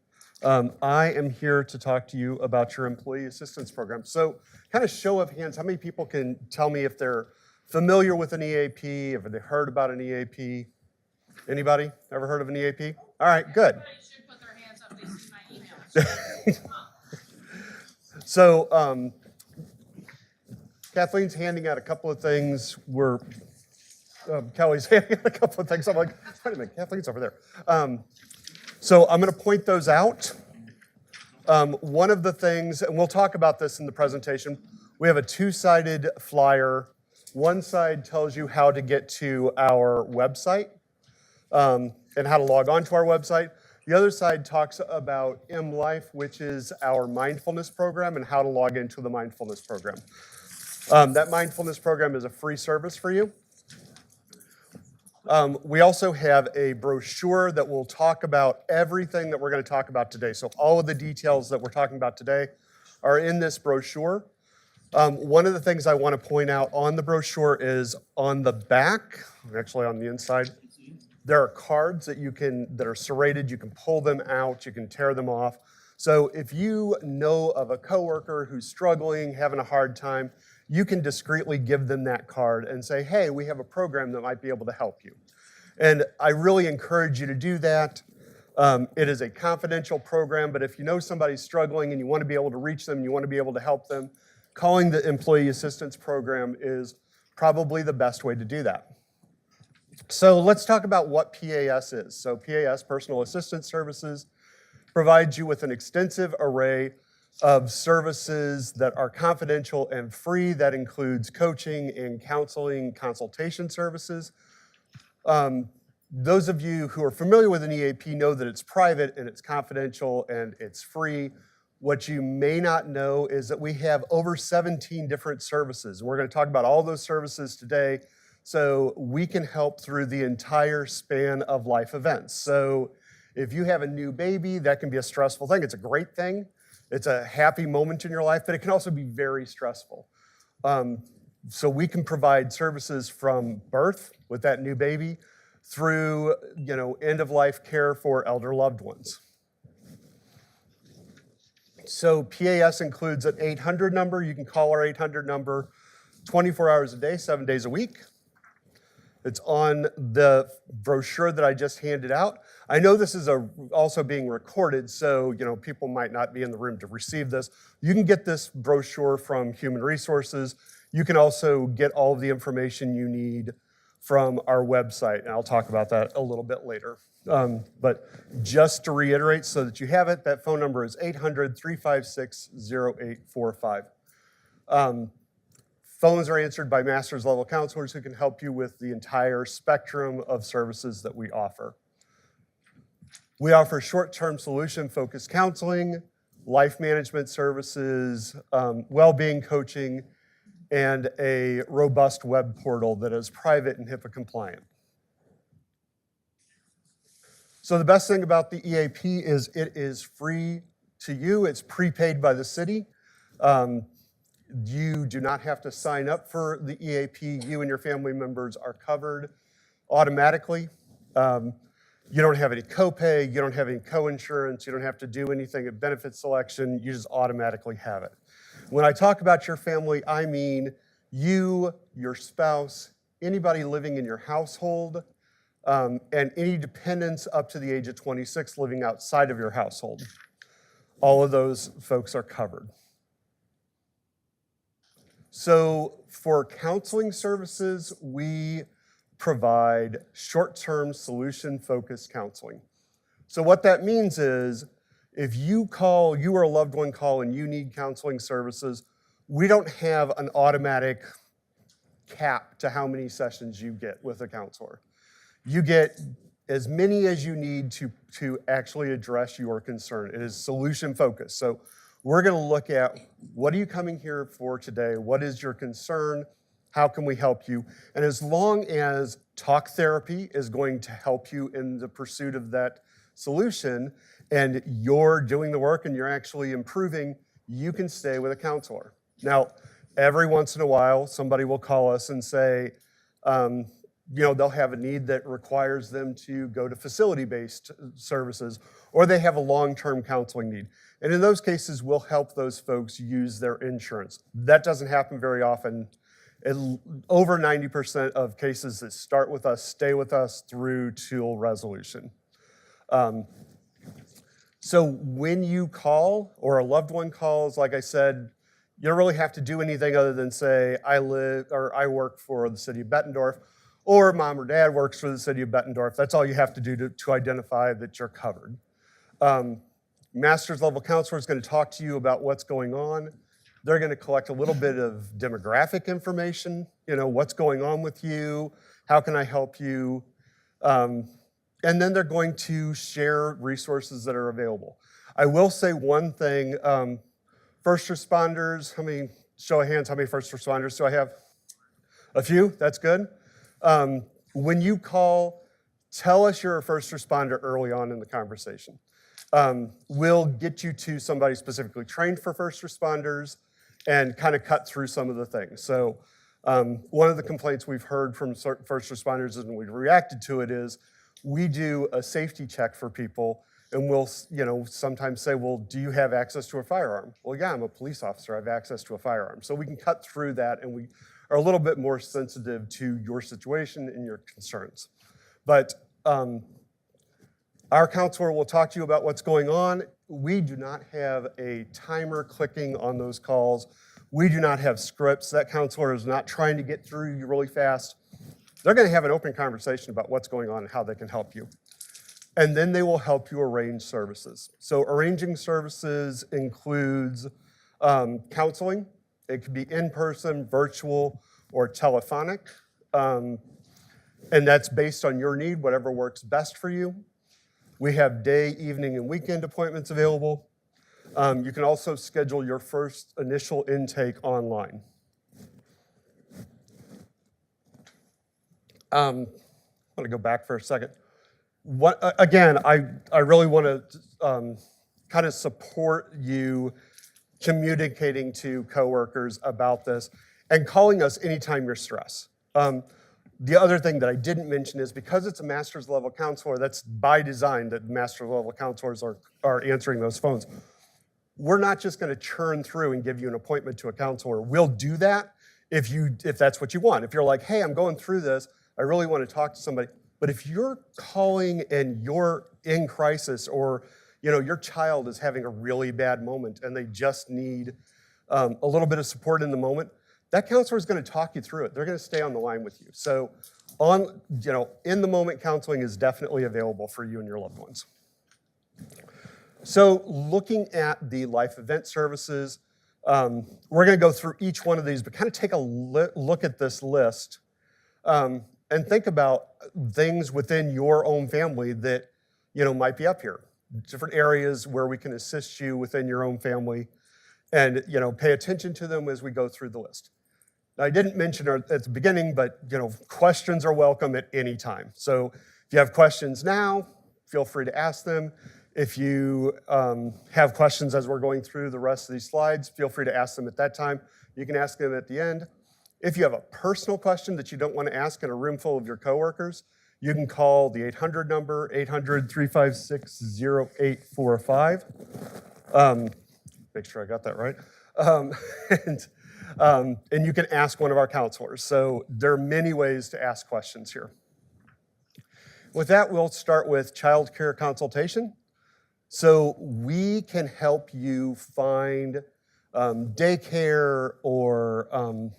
I am here to talk to you about your Employee Assistance Program. So kind of show of hands, how many people can tell me if they're familiar with an EAP, if they heard about an EAP? Anybody ever heard of an EAP? All right, good. Everybody should put their hands up. They see my emails. So Kathleen's handing out a couple of things. Kelly's handing out a couple of things. I'm like, wait a minute, Kathleen's over there. So I'm going to point those out. One of the things, and we'll talk about this in the presentation, we have a two-sided flyer. One side tells you how to get to our website and how to log on to our website. The other side talks about MLife, which is our mindfulness program, and how to log into the mindfulness program. That mindfulness program is a free service for you. We also have a brochure that will talk about everything that we're going to talk about today. So all of the details that we're talking about today are in this brochure. One of the things I want to point out on the brochure is on the back, actually on the inside, there are cards that are serrated. You can pull them out, you can tear them off. So if you know of a coworker who's struggling, having a hard time, you can discreetly give them that card and say, hey, we have a program that might be able to help you. And I really encourage you to do that. It is a confidential program, but if you know somebody's struggling and you want to be able to reach them, you want to be able to help them, calling the Employee Assistance Program is probably the best way to do that. So let's talk about what PAS is. So PAS, Personal Assistance Services, provides you with an extensive array of services that are confidential and free. That includes coaching and counseling, consultation services. Those of you who are familiar with an EAP know that it's private and it's confidential and it's free. What you may not know is that we have over 17 different services. We're going to talk about all those services today, so we can help through the entire span of life events. So if you have a new baby, that can be a stressful thing. It's a great thing. It's a happy moment in your life, but it can also be very stressful. So we can provide services from birth with that new baby through, end-of-life care for elder loved ones. So PAS includes an 800 number. You can call our 800 number 24 hours a day, 7 days a week. It's on the brochure that I just handed out. I know this is also being recorded, so people might not be in the room to receive this. You can get this brochure from Human Resources. You can also get all of the information you need from our website, and I'll talk about that a little bit later. But just to reiterate so that you have it, that phone number is 800-356-0845. Phones are answered by master's level counselors who can help you with the entire spectrum of services that we offer. We offer short-term solution-focused counseling, life management services, well-being coaching, and a robust web portal that is private and HIPAA compliant. So the best thing about the EAP is it is free to you. It's prepaid by the city. You do not have to sign up for the EAP. You and your family members are covered automatically. You don't have any copay, you don't have any co-insurance, you don't have to do anything at benefit selection, you just automatically have it. When I talk about your family, I mean you, your spouse, anybody living in your household, and any dependents up to the age of 26 living outside of your household. All of those folks are covered. So for counseling services, we provide short-term solution-focused counseling. So what that means is if you or a loved one call and you need counseling services, we don't have an automatic cap to how many sessions you get with a counselor. You get as many as you need to actually address your concern. It is solution-focused. So we're going to look at what are you coming here for today? What is your concern? How can we help you? And as long as talk therapy is going to help you in the pursuit of that solution and you're doing the work and you're actually improving, you can stay with a counselor. Now, every once in a while, somebody will call us and say, they'll have a need that requires them to go to facility-based services, or they have a long-term counseling need. And in those cases, we'll help those folks use their insurance. That doesn't happen very often. Over 90% of cases that start with us stay with us through till resolution. So when you call or a loved one calls, like I said, you don't really have to do anything other than say, I work for the city of Bettendorf, or mom or dad works for the city of Bettendorf. That's all you have to do to identify that you're covered. Master's level counselor is going to talk to you about what's going on. They're going to collect a little bit of demographic information, what's going on with you, how can I help you? And then they're going to share resources that are available. I will say one thing, first responders, show of hands, how many first responders do I have? A few, that's good. When you call, tell us you're a first responder early on in the conversation. We'll get you to somebody specifically trained for first responders and kind of cut through some of the things. So one of the complaints we've heard from first responders and we reacted to it is we do a safety check for people and we'll sometimes say, well, do you have access to a firearm? Well, yeah, I'm a police officer, I have access to a firearm. So we can cut through that and we are a little bit more sensitive to your situation and your concerns. But our counselor will talk to you about what's going on. We do not have a timer clicking on those calls. We do not have scripts. That counselor is not trying to get through you really fast. They're going to have an open conversation about what's going on and how they can help you. And then they will help you arrange services. So arranging services includes counseling. It could be in-person, virtual, or telephonic. And that's based on your need, whatever works best for you. We have day, evening, and weekend appointments available. You can also schedule your first initial intake online. I want to go back for a second. Again, I really want to kind of support you communicating to coworkers about this and calling us anytime you're stressed. The other thing that I didn't mention is because it's a master's level counselor, that's by design that master's level counselors are answering those phones. We're not just going to churn through and give you an appointment to a counselor. We'll do that if that's what you want. If you're like, hey, I'm going through this, I really want to talk to somebody, But if you're calling and you're in crisis, or your child is having a really bad moment and they just need a little bit of support in the moment, that counselor is going to talk you through it. They're going to stay on the line with you. So in the moment counseling is definitely available for you and your loved ones. So looking at the life event services, we're going to go through each one of these, but kind of take a look at this list and think about things within your own family that might be up here. Different areas where we can assist you within your own family, and pay attention to them as we go through the list. Now, I didn't mention at the beginning, but questions are welcome at any time. So if you have questions now, feel free to ask them. If you have questions as we're going through the rest of these slides, feel free to ask them at that time. You can ask them at the end. If you have a personal question that you don't want to ask in a room full of your coworkers, you can call the 800 number, 800-356-0845. Make sure I got that right. And you can ask one of our counselors. So there are many ways to ask questions here. With that, we'll start with child care consultation. So we can help you find daycare or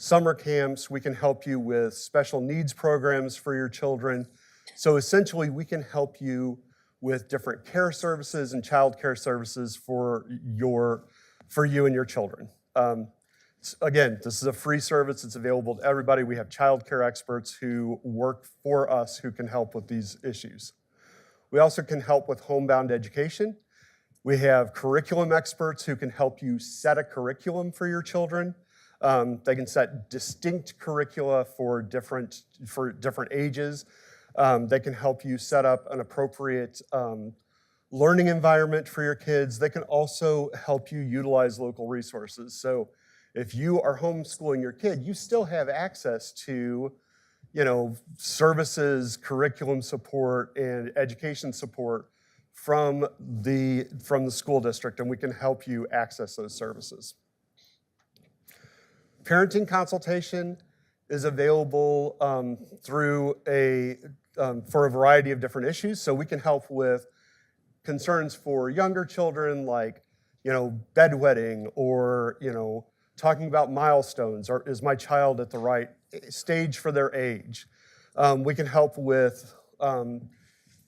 summer camps. We can help you with special needs programs for your children. So essentially, we can help you with different care services and child care services for you and your children. Again, this is a free service. It's available to everybody. We have child care experts who work for us who can help with these issues. We also can help with homebound education. We have curriculum experts who can help you set a curriculum for your children. They can set distinct curricula for different ages. They can help you set up an appropriate learning environment for your kids. They can also help you utilize local resources. So if you are homeschooling your kid, you still have access to services, curriculum support, and education support from the school district, and we can help you access those services. Parenting consultation is available for a variety of different issues. So we can help with concerns for younger children, like bedwetting, or talking about milestones, or is my child at the right stage for their age. We can help with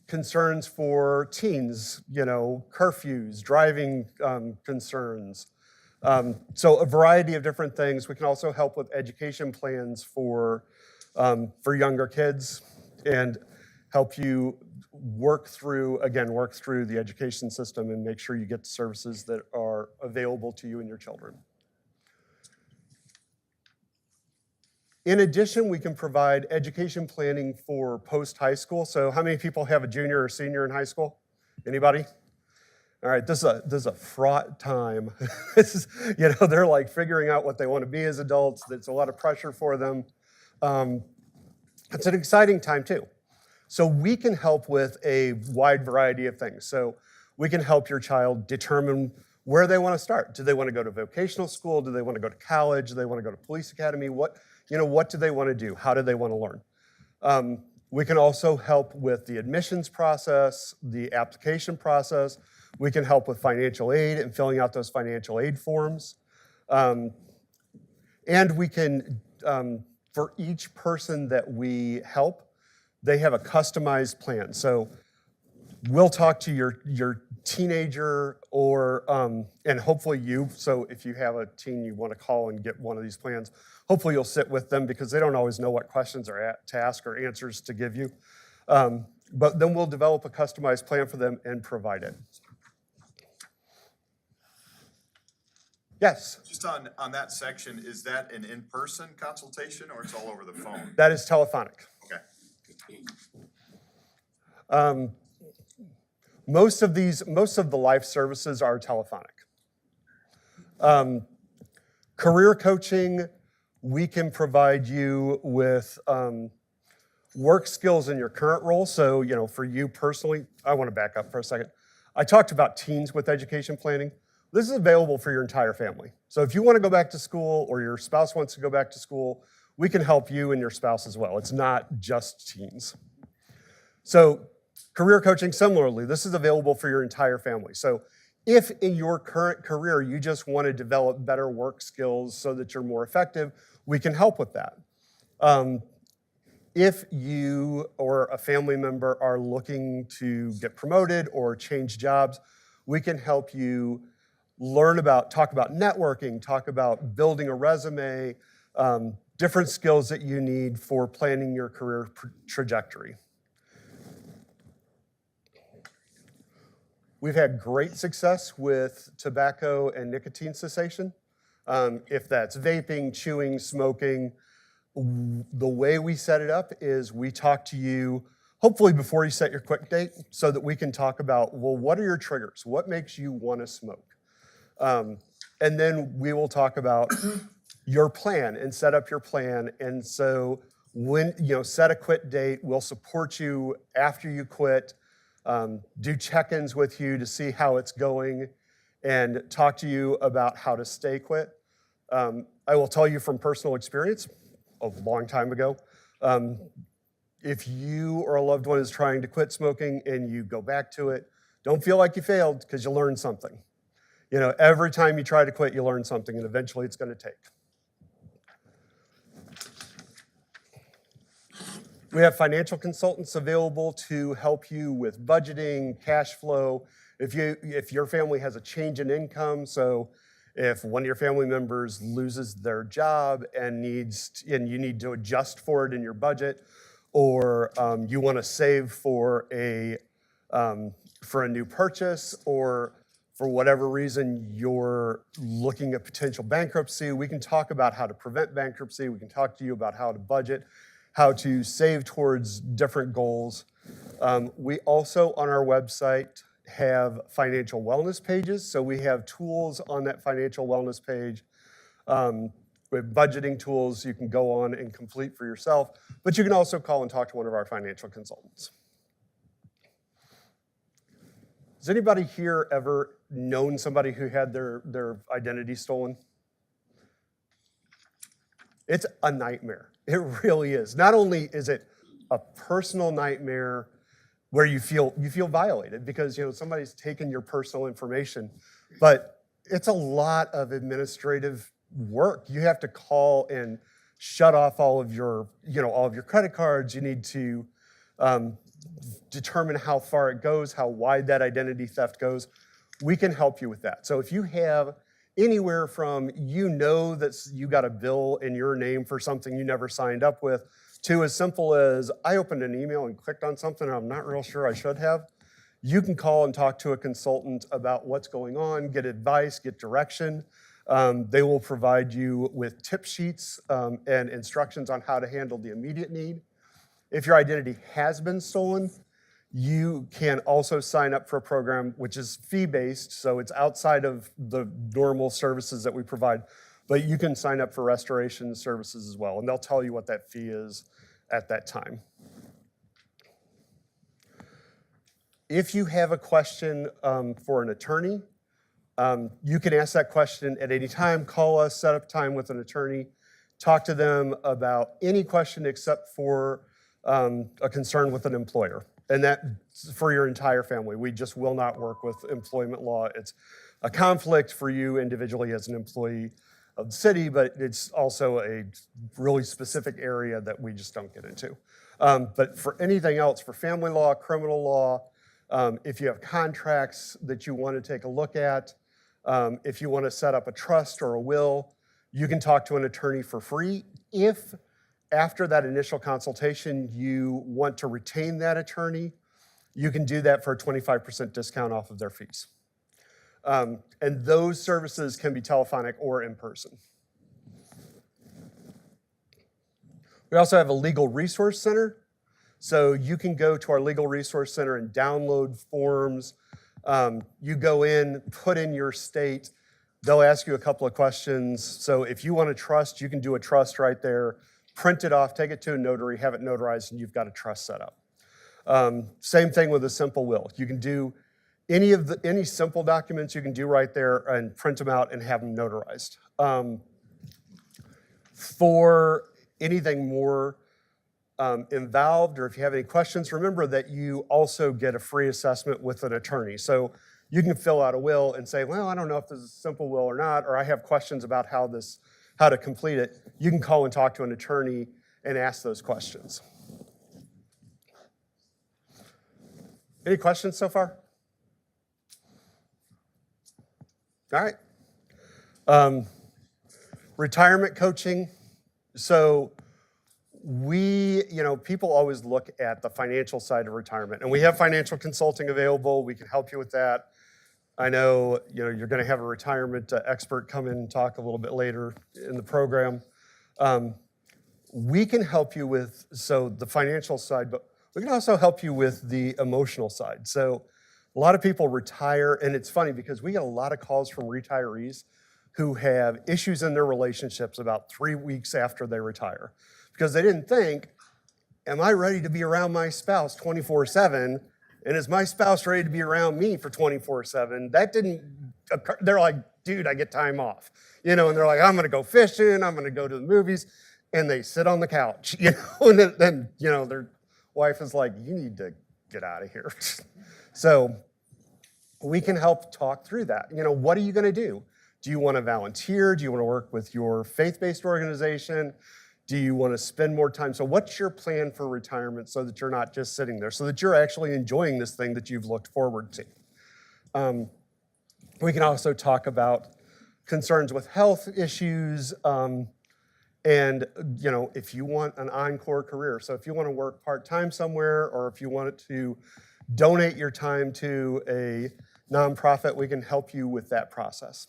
concerns for teens, curfews, driving concerns. So a variety of different things. We can also help with education plans for younger kids, and help you work through the education system and make sure you get the services that are available to you and your children. In addition, we can provide education planning for post-high school. So how many people have a junior or senior in high school? Anybody? All right, this is a fraught time. They're like figuring out what they want to be as adults. It's a lot of pressure for them. It's an exciting time too. So we can help with a wide variety of things. So we can help your child determine where they want to start. Do they want to go to vocational school? Do they want to go to college? Do they want to go to police academy? What do they want to do? How do they want to learn? We can also help with the admissions process, the application process. We can help with financial aid and filling out those financial aid forms. And we can, for each person that we help, they have a customized plan. So we'll talk to your teenager, or and hopefully you. So if you have a teen you want to call and get one of these plans, hopefully you'll sit with them, because they don't always know what questions are to ask or answers to give you. But then we'll develop a customized plan for them and provide it. Yes? Just on that section, is that an in-person consultation or it's all over the phone? That is telephonic. Okay. Most of the life services are telephonic. Career coaching, we can provide you with work skills in your current role. So, for you personally, I want to back up for a second. I talked about teens with education planning. This is available for your entire family. So if you want to go back to school, or your spouse wants to go back to school, we can help you and your spouse as well. It's not just teens. So career coaching, similarly, this is available for your entire family. So if in your current career you just want to develop better work skills so that you're more effective, we can help with that. If you or a family member are looking to get promoted or change jobs, we can help you talk about networking, talk about building a resume, different skills that you need for planning your career trajectory. We've had great success with tobacco and nicotine cessation. If that's vaping, chewing, smoking, the way we set it up is we talk to you hopefully before you set your quit date so that we can talk about, well, what are your triggers? What makes you want to smoke? And then we will talk about your plan and set up your plan. And so when, set a quit date, we'll support you after you quit, do check-ins with you to see how it's going, and talk to you about how to stay quit. I will tell you from personal experience, a long time ago, if you or a loved one is trying to quit smoking and you go back to it, don't feel like you failed because you learned something. Every time you try to quit, you learn something, and eventually it's going to take. We have financial consultants available to help you with budgeting, cash flow. If your family has a change in income, so if one of your family members loses their job and you need to adjust for it in your budget, or you want to save for a new purchase, or for whatever reason you're looking at potential bankruptcy, we can talk about how to prevent bankruptcy. We can talk to you about how to budget, how to save towards different goals. We also, on our website, have financial wellness pages. So we have tools on that financial wellness page. With budgeting tools you can go on and complete for yourself, but you can also call and talk to one of our financial consultants. Has anybody here ever known somebody who had their identity stolen? It's a nightmare. It really is. Not only is it a personal nightmare where you feel violated because somebody's taken your personal information, but it's a lot of administrative work. You have to call and shut off all of your credit cards. You need to determine how far it goes, how wide that identity theft goes. We can help you with that. So if you have anywhere from that you got a bill in your name for something you never signed up with, to as simple as I opened an email and clicked on something and I'm not real sure I should have, you can call and talk to a consultant about what's going on, get advice, get direction. They will provide you with tip sheets and instructions on how to handle the immediate need. If your identity has been stolen, you can also sign up for a program which is fee-based, so it's outside of the normal services that we provide, but you can sign up for restoration services as well, and they'll tell you what that fee is at that time. If you have a question for an attorney, you can ask that question at any time. Call us, set up time with an attorney, talk to them about any question except for a concern with an employer. And that's for your entire family. We just will not work with employment law. It's a conflict for you individually as an employee of the city, but it's also a really specific area that we just don't get into. But for anything else, for family law, criminal law, if you have contracts that you want to take a look at, if you want to set up a trust or a will, you can talk to an attorney for free. If after that initial consultation you want to retain that attorney, you can do that for a 25% discount off of their fees. And those services can be telephonic or in person. We also have a legal resource center. So you can go to our legal resource center and download forms. You go in, put in your state. They'll ask you a couple of questions. So if you want a trust, you can do a trust right there. Print it off, take it to a notary, have it notarized, and you've got a trust set up. Same thing with a simple will. You can do any simple documents you can do right there and print them out and have them notarized. For anything more involved, or if you have any questions, remember that you also get a free assessment with an attorney. So you can fill out a will and say, well, I don't know if this is a simple will or not, or I have questions about how to complete it. You can call and talk to an attorney and ask those questions. Any questions so far? All right. Retirement coaching. So people always look at the financial side of retirement, and we have financial consulting available. We can help you with that. I know, you're going to have a retirement expert come in and talk a little bit later in the program. We can help you with the financial side, but we can also help you with the emotional side. So a lot of people retire, and it's funny because we get a lot of calls from retirees who have issues in their relationships about 3 weeks after they retire because they didn't think, am I ready to be around my spouse 24/7? And is my spouse ready to be around me for 24/7? That didn't occur. They're like, dude, I get time off. And they're like, I'm going to go fishing. I'm going to go to the movies. And they sit on the couch, and then their wife is like, you need to get out of here. So we can help talk through that. What are you going to do? Do you want to volunteer? Do you want to work with your faith-based organization? Do you want to spend more time? So what's your plan for retirement so that you're not just sitting there, so that you're actually enjoying this thing that you've looked forward to? We can also talk about concerns with health issues, and if you want an encore career. So if you want to work part-time somewhere, or if you want to donate your time to a nonprofit, we can help you with that process.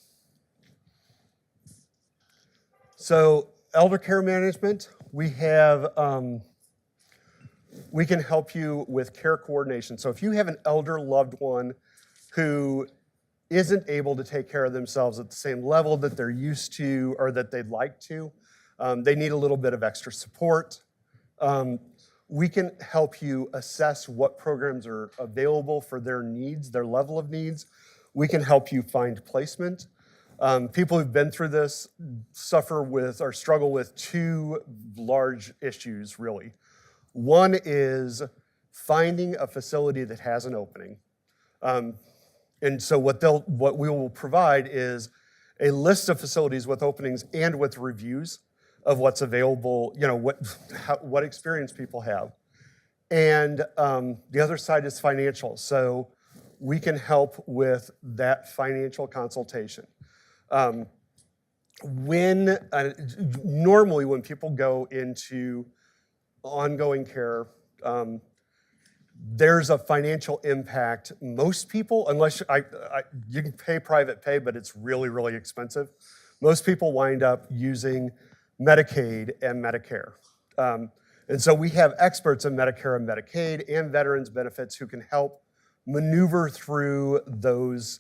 So elder care management, we can help you with care coordination. So if you have an elder loved one who isn't able to take care of themselves at the same level that they're used to or that they'd like to, they need a little bit of extra support, we can help you assess what programs are available for their needs, their level of needs. We can help you find placement. People who've been through this suffer with or struggle with two large issues, really. One is finding a facility that has an opening. And so what we will provide is a list of facilities with openings and with reviews of what's available, what experience people have. And the other side is financial. So we can help with that financial consultation. Normally when people go into ongoing care, there's a financial impact. Most people, unless you can pay private pay, but it's really, really expensive. Most people wind up using Medicaid and Medicare. And so we have experts in Medicare and Medicaid and veterans benefits who can help maneuver through those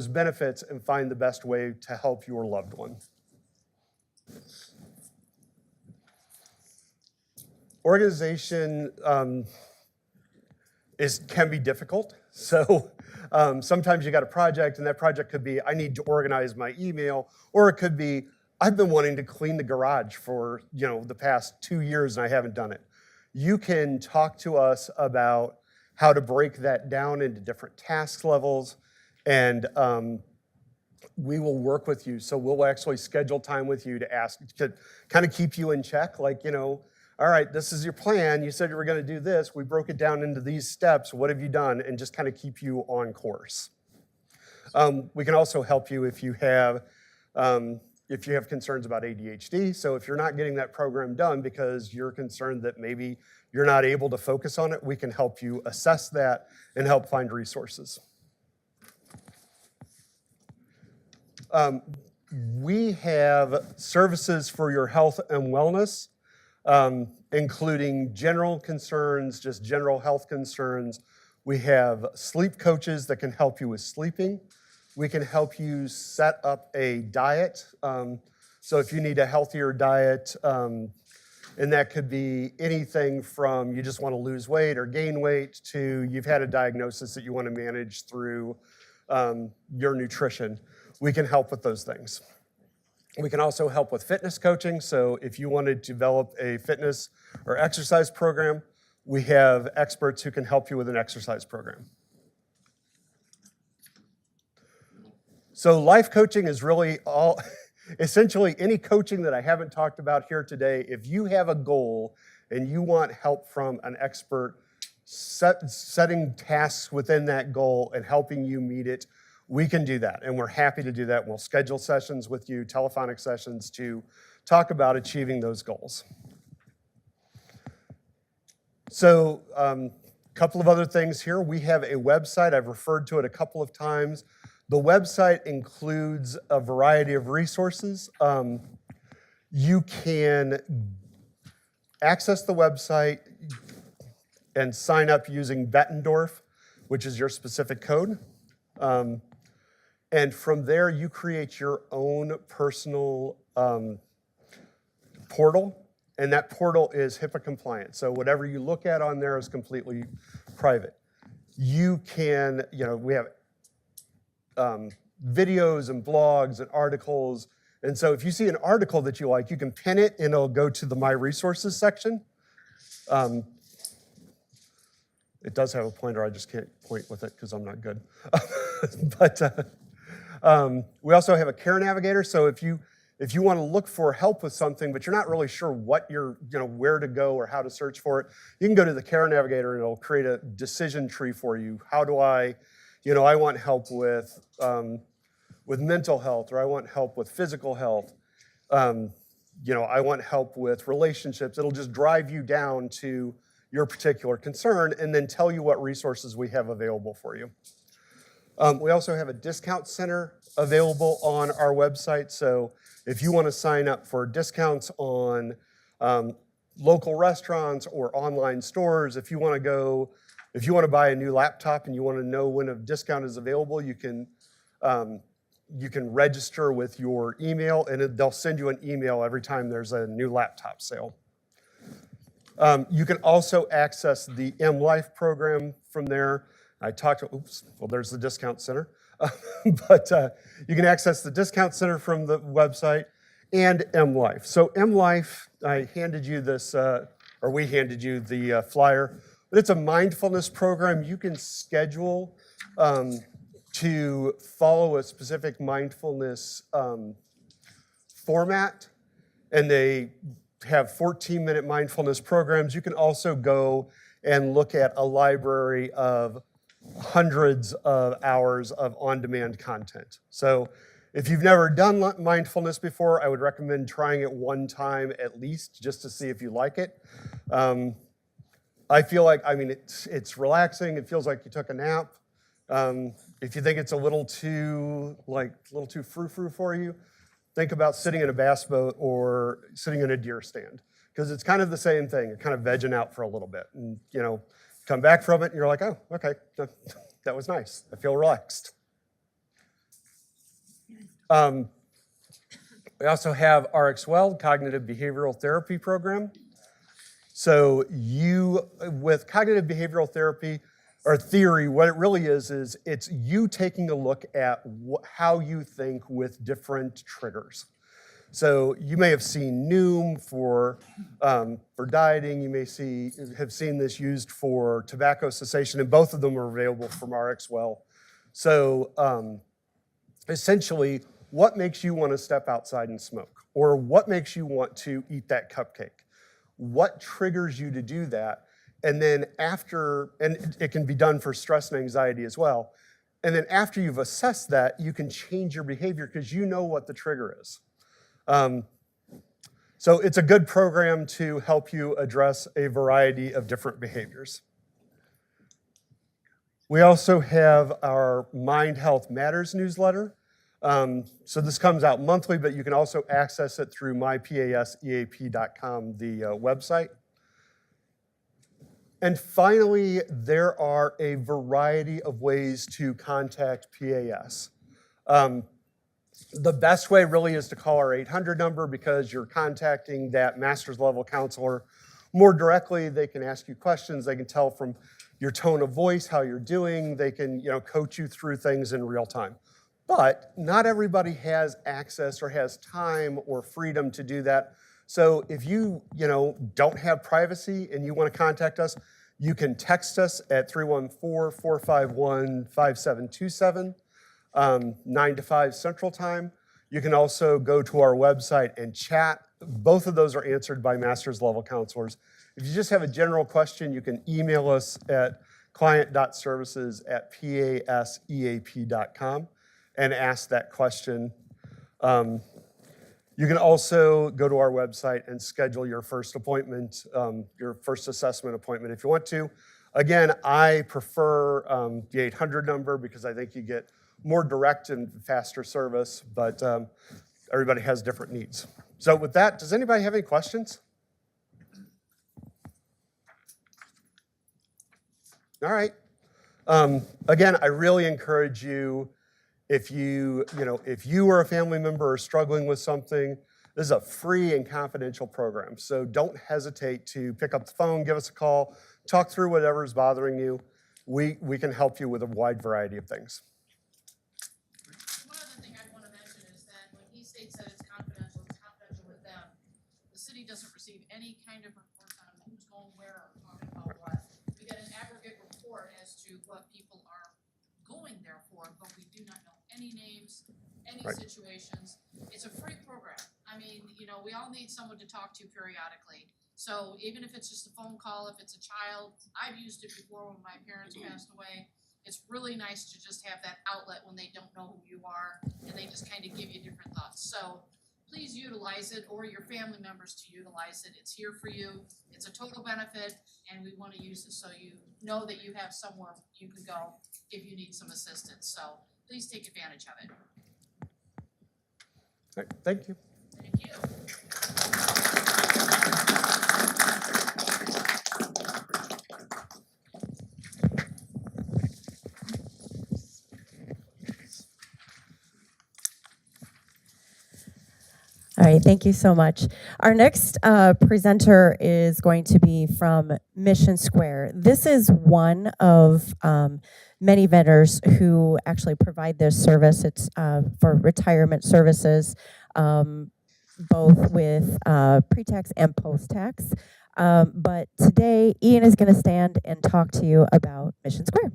benefits and find the best way to help your loved one. Organization can be difficult. So sometimes you got a project, and that project could be, I need to organize my email, or it could be, I've been wanting to clean the garage for the past 2 years and I haven't done it. You can talk to us about how to break that down into different task levels, and we will work with you. So we'll actually schedule time with you to kind of keep you in check. Like, all right, this is your plan. You said you were going to do this. We broke it down into these steps. What have you done? And just kind of keep you on course. We can also help you if you have concerns about ADHD. So if you're not getting that program done because you're concerned that maybe you're not able to focus on it, we can help you assess that and help find resources. We have services for your health and wellness, including general concerns, just general health concerns. We have sleep coaches that can help you with sleeping. We can help you set up a diet. So if you need a healthier diet, and that could be anything from you just want to lose weight or gain weight to you've had a diagnosis that you want to manage through your nutrition, we can help with those things. We can also help with fitness coaching. So if you want to develop a fitness or exercise program, we have experts who can help you with an exercise program. So life coaching is really all, essentially any coaching that I haven't talked about here today. If you have a goal and you want help from an expert setting tasks within that goal and helping you meet it, we can do that, and we're happy to do that. We'll schedule sessions with you, telephonic sessions, to talk about achieving those goals. So a couple of other things here. We have a website. I've referred to it a couple of times. The website includes a variety of resources. You can access the website and sign up using Bettendorf, which is your specific code. And from there, you create your own personal portal, and that portal is HIPAA compliant. So whatever you look at on there is completely private. You can, we have videos and blogs and articles. And so if you see an article that you like, you can pin it and it'll go to the My Resources section. It does have a pointer, I just can't point with it because I'm not good. But we also have a care navigator. So if you want to look for help with something, but you're not really sure what where to go or how to search for it, you can go to the care navigator and it'll create a decision tree for you. How do I want help with mental health, or I want help with physical health. I want help with relationships. It'll just drive you down to your particular concern and then tell you what resources we have available for you. We also have a discount center available on our website. So if you want to sign up for discounts on local restaurants or online stores, if you want to buy a new laptop and you want to know when a discount is available, you can register with your email, and they'll send you an email every time there's a new laptop sale. You can also access the M-Life program from there. There's the discount center. But you can access the discount center from the website and M-Life. So M-Life, I handed you this, we handed you the flyer, but it's a mindfulness program. You can schedule to follow a specific mindfulness format, and they have 14-minute mindfulness programs. You can also go and look at a library of hundreds of hours of on-demand content. So if you've never done mindfulness before, I would recommend trying it one time at least, just to see if you like it. I feel like, it's relaxing. It feels like you took a nap. If you think it's a little too frou-frou for you, think about sitting in a bass boat or sitting in a deer stand, because it's kind of the same thing. You're kind of vegging out for a little bit, and come back from it, and you're like, oh, okay, that was nice. I feel relaxed. We also have RxWell, Cognitive Behavioral Therapy Program. So with cognitive behavioral therapy, or theory, what it really is it's you taking a look at how you think with different triggers. So you may have seen Noom for dieting. You may have seen this used for tobacco cessation, and both of them are available from RxWell. So essentially, what makes you want to step outside and smoke? Or what makes you want to eat that cupcake? What triggers you to do that? And then and it can be done for stress and anxiety as well. And then after you've assessed that, you can change your behavior because you know what the trigger is. So it's a good program to help you address a variety of different behaviors. We also have our Mind Health Matters newsletter. So this comes out monthly, but you can also access it through mypaseap.com, the website. And finally, there are a variety of ways to contact PAS. The best way really is to call our 800 number, because you're contacting that master's level counselor more directly. They can ask you questions. They can tell from your tone of voice how you're doing. They can coach you through things in real time. But not everybody has access or has time or freedom to do that. So if you don't have privacy and you want to contact us, you can text us at 314-451-5727, 9 to 5 Central Time. You can also go to our website and chat. Both of those are answered by master's level counselors. If you just have a general question, you can email us at client.services@paseap.com and ask that question. You can also go to our website and schedule your first appointment, your first assessment appointment if you want to. Again, I prefer the 800 number because I think you get more direct and faster service, but everybody has different needs. So with that, does anybody have any questions? All right. Again, I really encourage you, if you or a family member are struggling with something, this is a free and confidential program. So don't hesitate to pick up the phone, give us a call, talk through whatever is bothering you. We can help you with a wide variety of things. One other thing I want to mention is that when he states that it's confidential with them. The city doesn't receive any kind of report on who's going where or talking about what. We get an aggregate report as to what people are going there for, but we do not know any names, any Right. situations. It's a free program. I mean, we all need someone to talk to periodically. So even if it's just a phone call, if it's a child, I've used it before when my parents passed away. It's really nice to just have that outlet when they don't know who you are and they just kind of give you different thoughts. So please utilize it, or your family members to utilize it. It's here for you. It's a total benefit, and we want to use it so you know that you have somewhere you can go if you need some assistance. So please take advantage of it. All right, thank you. Thank you. All right, thank you so much. Our next presenter is going to be from Mission Square. This is one of many vendors who actually provide this service. It's for retirement services, both with pre-tax and post-tax. But today, Ian is going to stand and talk to you about Mission Square.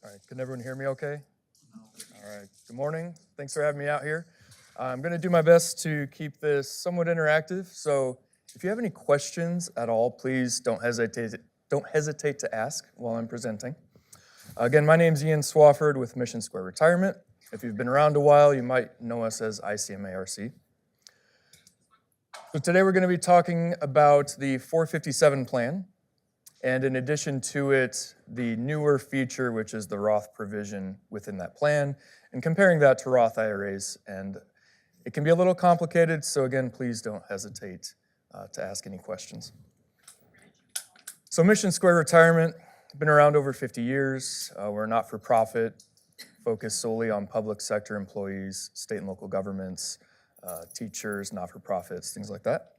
All right, can everyone hear me okay? All right, good morning. Thanks for having me out here. I'm gonna do my best to keep this somewhat interactive, so if you have any questions at all, please don't hesitate to ask while I'm presenting. Again, my name's Ian Swafford with Mission Square Retirement. If you've been around a while, you might know us as ICMARC. So today we're gonna be talking about the 457 plan, and in addition to it, the newer feature, which is the Roth provision within that plan, and comparing that to Roth IRAs. And it can be a little complicated, so again, please don't hesitate to ask any questions. So Mission Square Retirement, been around over 50 years. We're a not-for-profit, focused solely on public sector employees, state and local governments, teachers, not-for-profits, things like that.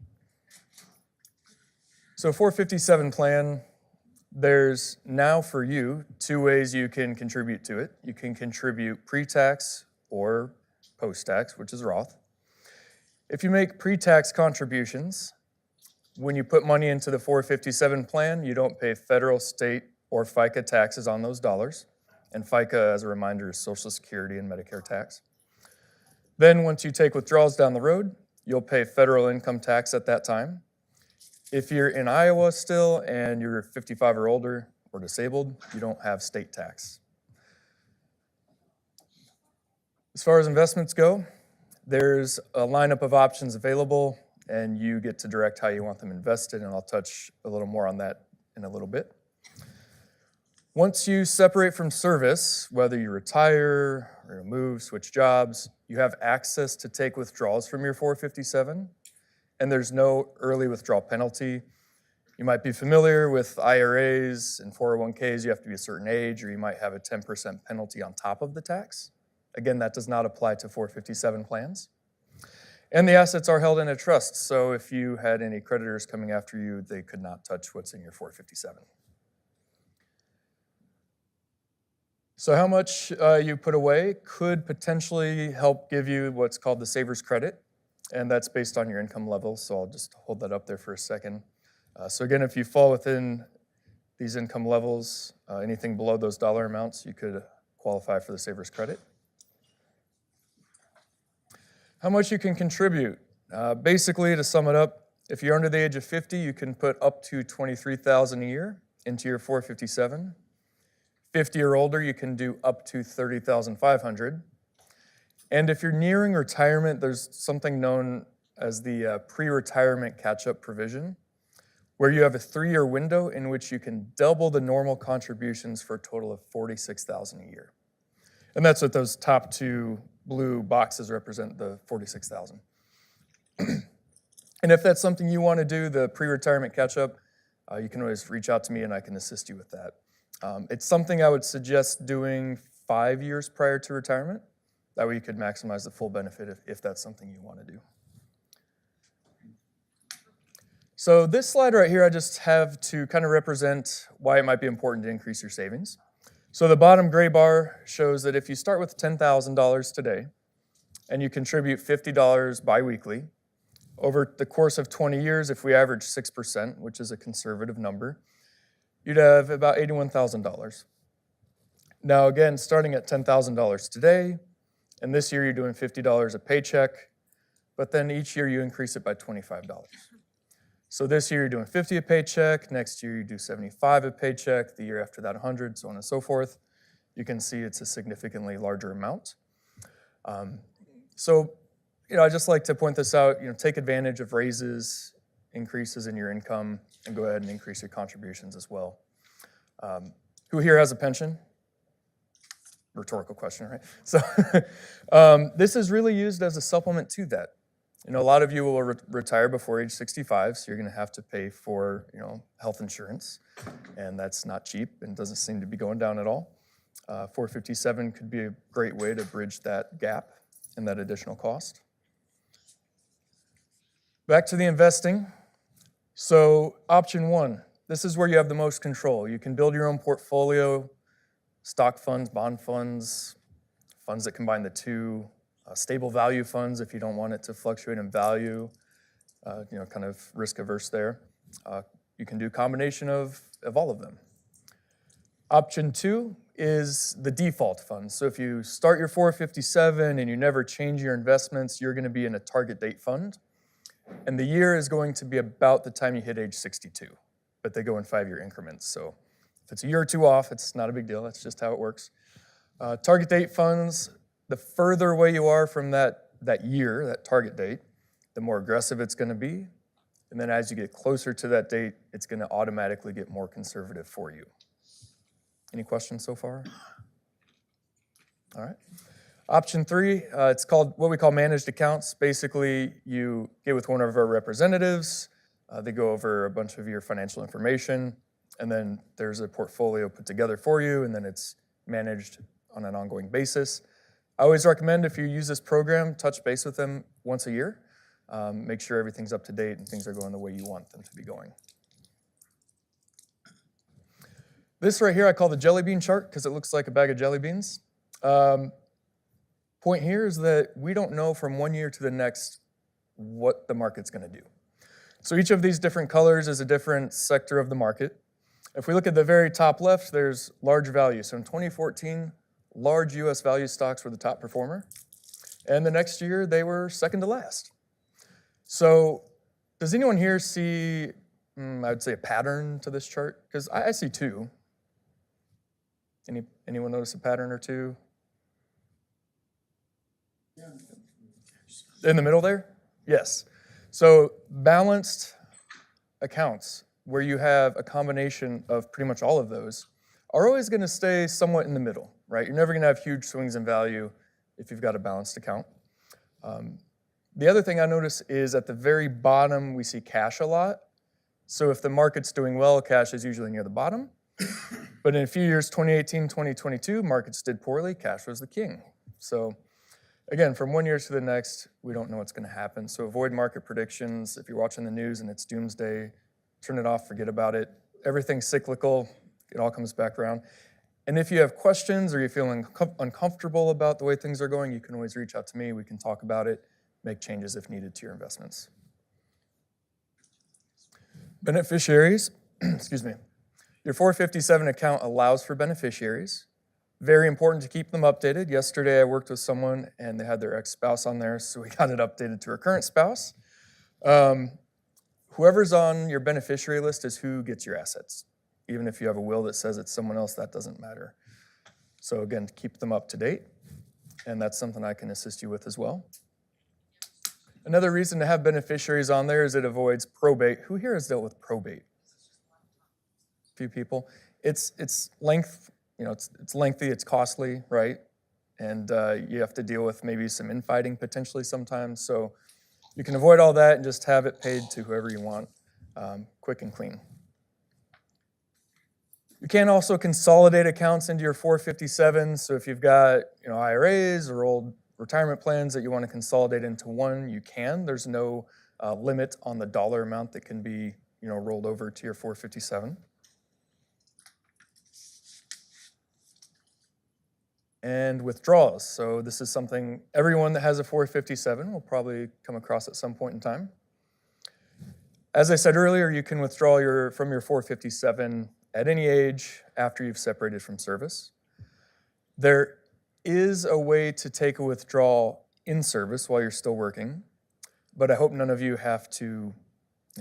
So 457 plan, there's now for you 2 ways you can contribute to it. You can contribute pre-tax or post-tax, which is Roth. If you make pre-tax contributions, when you put money into the 457 plan, you don't pay federal, state, or FICA taxes on those dollars. And FICA, as a reminder, is Social Security and Medicare tax. Then once you take withdrawals down the road, you'll pay federal income tax at that time. If you're in Iowa still and you're 55 or older or disabled, you don't have state tax. As far as investments go, there's a lineup of options available and you get to direct how you want them invested, and I'll touch a little more on that in a little bit. Once you separate from service, whether you retire or move, switch jobs, you have access to take withdrawals from your 457. And there's no early withdrawal penalty. You might be familiar with IRAs and 401ks, you have to be a certain age, or you might have a 10% penalty on top of the tax. Again, that does not apply to 457 plans. And the assets are held in a trust, so if you had any creditors coming after you, they could not touch what's in your 457. So how much you put away could potentially help give you what's called the saver's credit, and that's based on your income level, so I'll just hold that up there for a second. So again, if you fall within these income levels, anything below those dollar amounts, you could qualify for the saver's credit. How much you can contribute? Basically, to sum it up, if you're under the age of 50, you can put up to $23,000 a year into your 457. 50 or older, you can do up to $30,500. And if you're nearing retirement, there's something known as the pre-retirement catch-up provision, where you have a 3-year window in which you can double the normal contributions for a total of $46,000 a year. And that's what those top two blue boxes represent, the $46,000. And if that's something you want to do, the pre-retirement catch-up, you can always reach out to me and I can assist you with that. It's something I would suggest doing 5 years prior to retirement. That way you could maximize the full benefit if that's something you want to do. So this slide right here, I just have to kind of represent why it might be important to increase your savings. So the bottom gray bar shows that if you start with $10,000 today and you contribute $50 biweekly, over the course of 20 years, if we average 6%, which is a conservative number, you'd have about $81,000. Now again, starting at $10,000 today, and this year you're doing $50 a paycheck, but then each year you increase it by $25. So this year you're doing $50 a paycheck, next year you do $75 a paycheck, the year after that $100, so on and so forth. You can see it's a significantly larger amount. So, I just like to point this out, take advantage of raises, increases in your income, and go ahead and increase your contributions as well. Who here has a pension? Rhetorical question, right? So this is really used as a supplement to that. A lot of you will retire before age 65, so you're going to have to pay for, health insurance, and that's not cheap and doesn't seem to be going down at all. 457 could be a great way to bridge that gap and that additional cost. Back to the investing. So option 1, this is where you have the most control. You can build your own portfolio, stock funds, bond funds, funds that combine the two, stable value funds if you don't want it to fluctuate in value, kind of risk averse there. You can do a combination of all of them. Option 2 is the default fund. So if you start your 457 and you never change your investments, you're going to be in a target date fund. And the year is going to be about the time you hit age 62, but they go in 5-year increments. So if it's a year or two off, it's not a big deal. That's just how it works. Target date funds, the further away you are from that year, that target date, the more aggressive it's going to be. And then as you get closer to that date, it's going to automatically get more conservative for you. Any questions so far? All right. Option 3, it's called what we call managed accounts. Basically, you get with one of our representatives. They go over a bunch of your financial information, and then there's a portfolio put together for you, and then it's managed on an ongoing basis. I always recommend if you use this program, touch base with them once a year. Make sure everything's up to date and things are going the way you want them to be going. This right here I call the jelly bean chart because it looks like a bag of jelly beans. Point here is that we don't know from one year to the next what the market's going to do. So each of these different colors is a different sector of the market. If we look at the very top left, there's large value. So in 2014, large US value stocks were the top performer. And the next year, they were second to last. So does anyone here see, I would say, a pattern to this chart? Because I see two. Anyone notice a pattern or two? In the middle there? Yes. So balanced accounts, where you have a combination of pretty much all of those, are always going to stay somewhat in the middle, right? You're never going to have huge swings in value if you've got a balanced account. The other thing I notice is at the very bottom, we see cash a lot. So if the market's doing well, cash is usually near the bottom. But in a few years, 2018, 2022, markets did poorly, cash was the king. So Again, from one year to the next, we don't know what's going to happen. So avoid market predictions. If you're watching the news and it's doomsday, turn it off, forget about it. Everything's cyclical. It all comes back around. And if you have questions or you're feeling uncomfortable about the way things are going, you can always reach out to me. We can talk about it, make changes if needed to your investments. Beneficiaries, excuse me. Your 457 account allows for beneficiaries. Very important to keep them updated. Yesterday I worked with someone and they had their ex-spouse on there, so we got it updated to her current spouse. Whoever's on your beneficiary list is who gets your assets. Even if you have a will that says it's someone else, that doesn't matter. So again, keep them up to date, and that's something I can assist you with as well. Another reason to have beneficiaries on there is it avoids probate. Who here has dealt with probate? A few people. It's lengthy, it's costly, right? And you have to deal with maybe some infighting potentially sometimes. So you can avoid all that and just have it paid to whoever you want, quick and clean. You can also consolidate accounts into your 457. So if you've got IRAs or old retirement plans that you want to consolidate into one, you can. There's no limit on the dollar amount that can be rolled over to your 457. And withdrawals. So this is something everyone that has a 457 will probably come across at some point in time. As I said earlier, you can withdraw from your 457 at any age after you've separated from service. There is a way to take a withdrawal in service while you're still working, but I hope none of you have to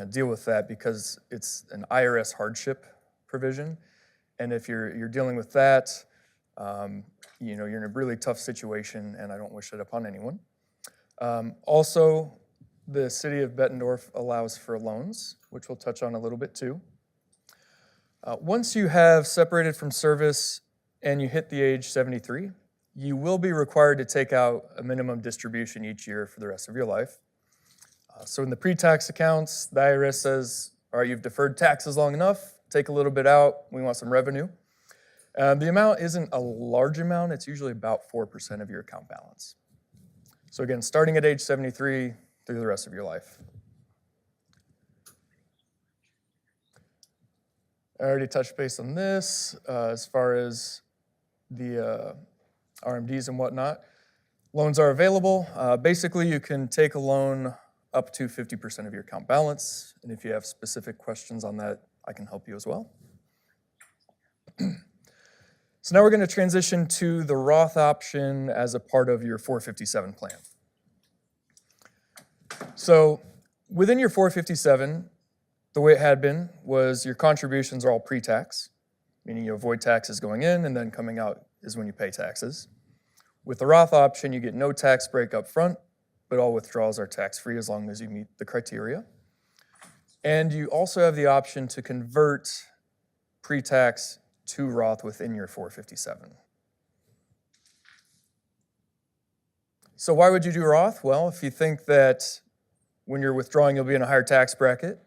deal with that because it's an IRS hardship provision. And if you're dealing with that, you're in a really tough situation, and I don't wish it upon anyone. Also, the city of Bettendorf allows for loans, which we'll touch on a little bit too. Once you have separated from service and you hit the age 73, you will be required to take out a minimum distribution each year for the rest of your life. So in the pre-tax accounts, the IRS says, all right, you've deferred taxes long enough, take a little bit out, we want some revenue. The amount isn't a large amount, it's usually about 4% of your account balance. So again, starting at age 73 through the rest of your life. I already touched base on this as far as the RMDs and whatnot. Loans are available. Basically, you can take a loan up to 50% of your account balance, and if you have specific questions on that, I can help you as well. So now we're going to transition to the Roth option as a part of your 457 plan. So within your 457, the way it had been was your contributions are all pre-tax, meaning you avoid taxes going in and then coming out is when you pay taxes. With the Roth option, you get no tax break up front, but all withdrawals are tax-free as long as you meet the criteria. And you also have the option to convert pre-tax to Roth within your 457. So why would you do Roth? Well, if you think that when you're withdrawing, you'll be in a higher tax bracket.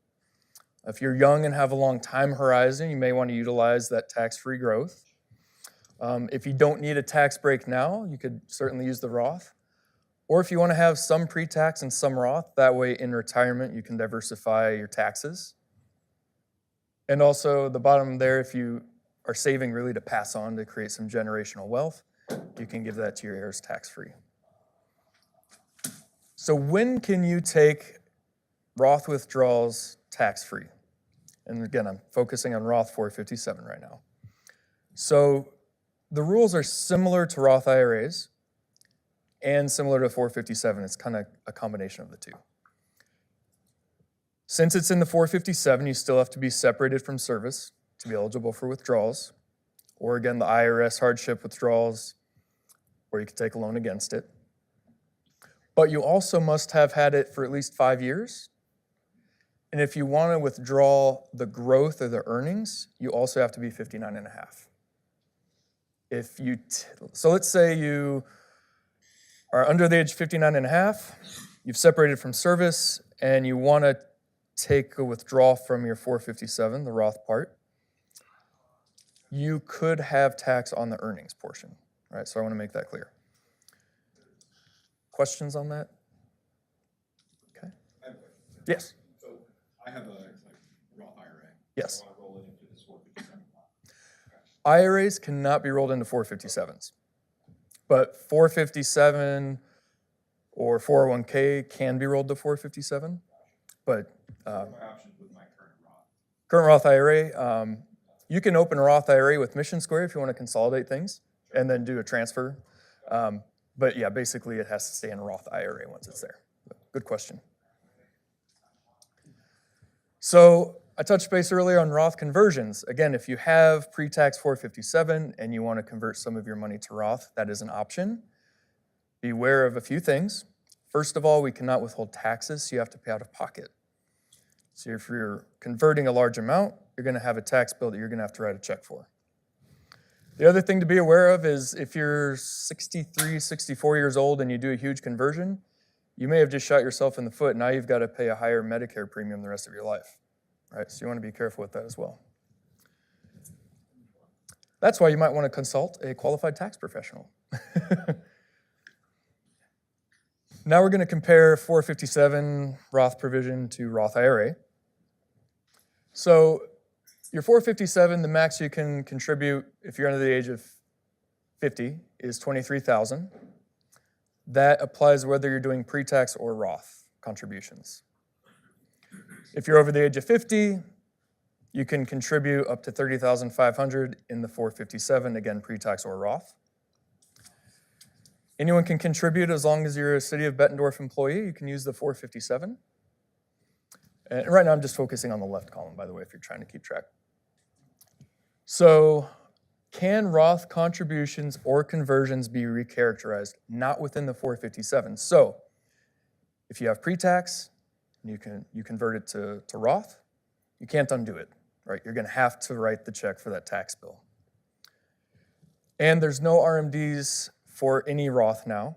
If you're young and have a long time horizon, you may want to utilize that tax-free growth. If you don't need a tax break now, you could certainly use the Roth. Or if you want to have some pre-tax and some Roth, that way in retirement you can diversify your taxes. And also the bottom there, if you are saving really to pass on to create some generational wealth, you can give that to your heirs tax-free. So when can you take Roth withdrawals tax-free? And again, I'm focusing on Roth 457 right now. So the rules are similar to Roth IRAs and similar to 457. It's kind of a combination of the two. Since it's in the 457, you still have to be separated from service to be eligible for withdrawals, or again, the IRS hardship withdrawals, or you could take a loan against it. But you also must have had it for at least 5 years. And if you want to withdraw the growth of the earnings, you also have to be 59 and a half. So let's say you are under the age of 59 and a half, you've separated from service, and you want to take a withdrawal from your 457, the Roth part, you could have tax on the earnings portion, right? So I want to make that clear. questions on that? Okay. I have a question. Yes. So I have a Roth IRA. Yes. I want to roll it into this 457 block. IRAs cannot be rolled into 457s, but 457 or 401k can be rolled to 457. But What are my options with my current Roth? current Roth IRA, you can open a Roth IRA with Mission Square if you want to consolidate things and then do a transfer. But yeah, basically it has to stay in a Roth IRA once it's there. Good question. So I touched base earlier on Roth conversions. Again, if you have pre-tax 457 and you want to convert some of your money to Roth, that is an option. Beware of a few things. First of all, we cannot withhold taxes, so you have to pay out of pocket. So if you're converting a large amount, you're going to have a tax bill that you're going to have to write a check for. The other thing to be aware of is if you're 63, 64 years old and you do a huge conversion, you may have just shot yourself in the foot. Now you've got to pay a higher Medicare premium the rest of your life. Right? So you want to be careful with that as well. That's why you might want to consult a qualified tax professional. Now we're going to compare 457 Roth provision to Roth IRA. So your 457, the max you can contribute if you're under the age of 50 is $23,000. That applies whether you're doing pre-tax or Roth contributions. If you're over the age of 50, you can contribute up to $30,500 in the 457, again, pre-tax or Roth. Anyone can contribute as long as you're a City of Bettendorf employee. You can use the 457. And right now I'm just focusing on the left column, by the way, if you're trying to keep track. So can Roth contributions or conversions be recharacterized? Not within the 457. So if you have pre-tax, you convert it to Roth, you can't undo it, right? You're going to have to write the check for that tax bill. And there's no RMDs for any Roth now.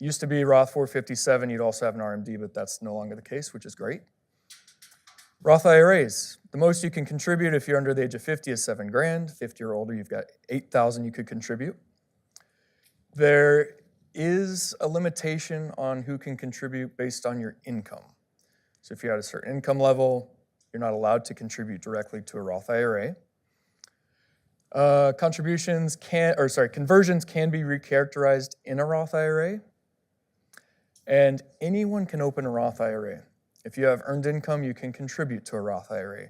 Used to be Roth 457, you'd also have an RMD, but that's no longer the case, which is great. Roth IRAs, the most you can contribute if you're under the age of 50 is $7,000. 50 or older, you've got $8,000 you could contribute. There is a limitation on who can contribute based on your income. So if you're at a certain income level, you're not allowed to contribute directly to a Roth IRA. Conversions can be recharacterized in a Roth IRA, and anyone can open a Roth IRA. If you have earned income, you can contribute to a Roth IRA.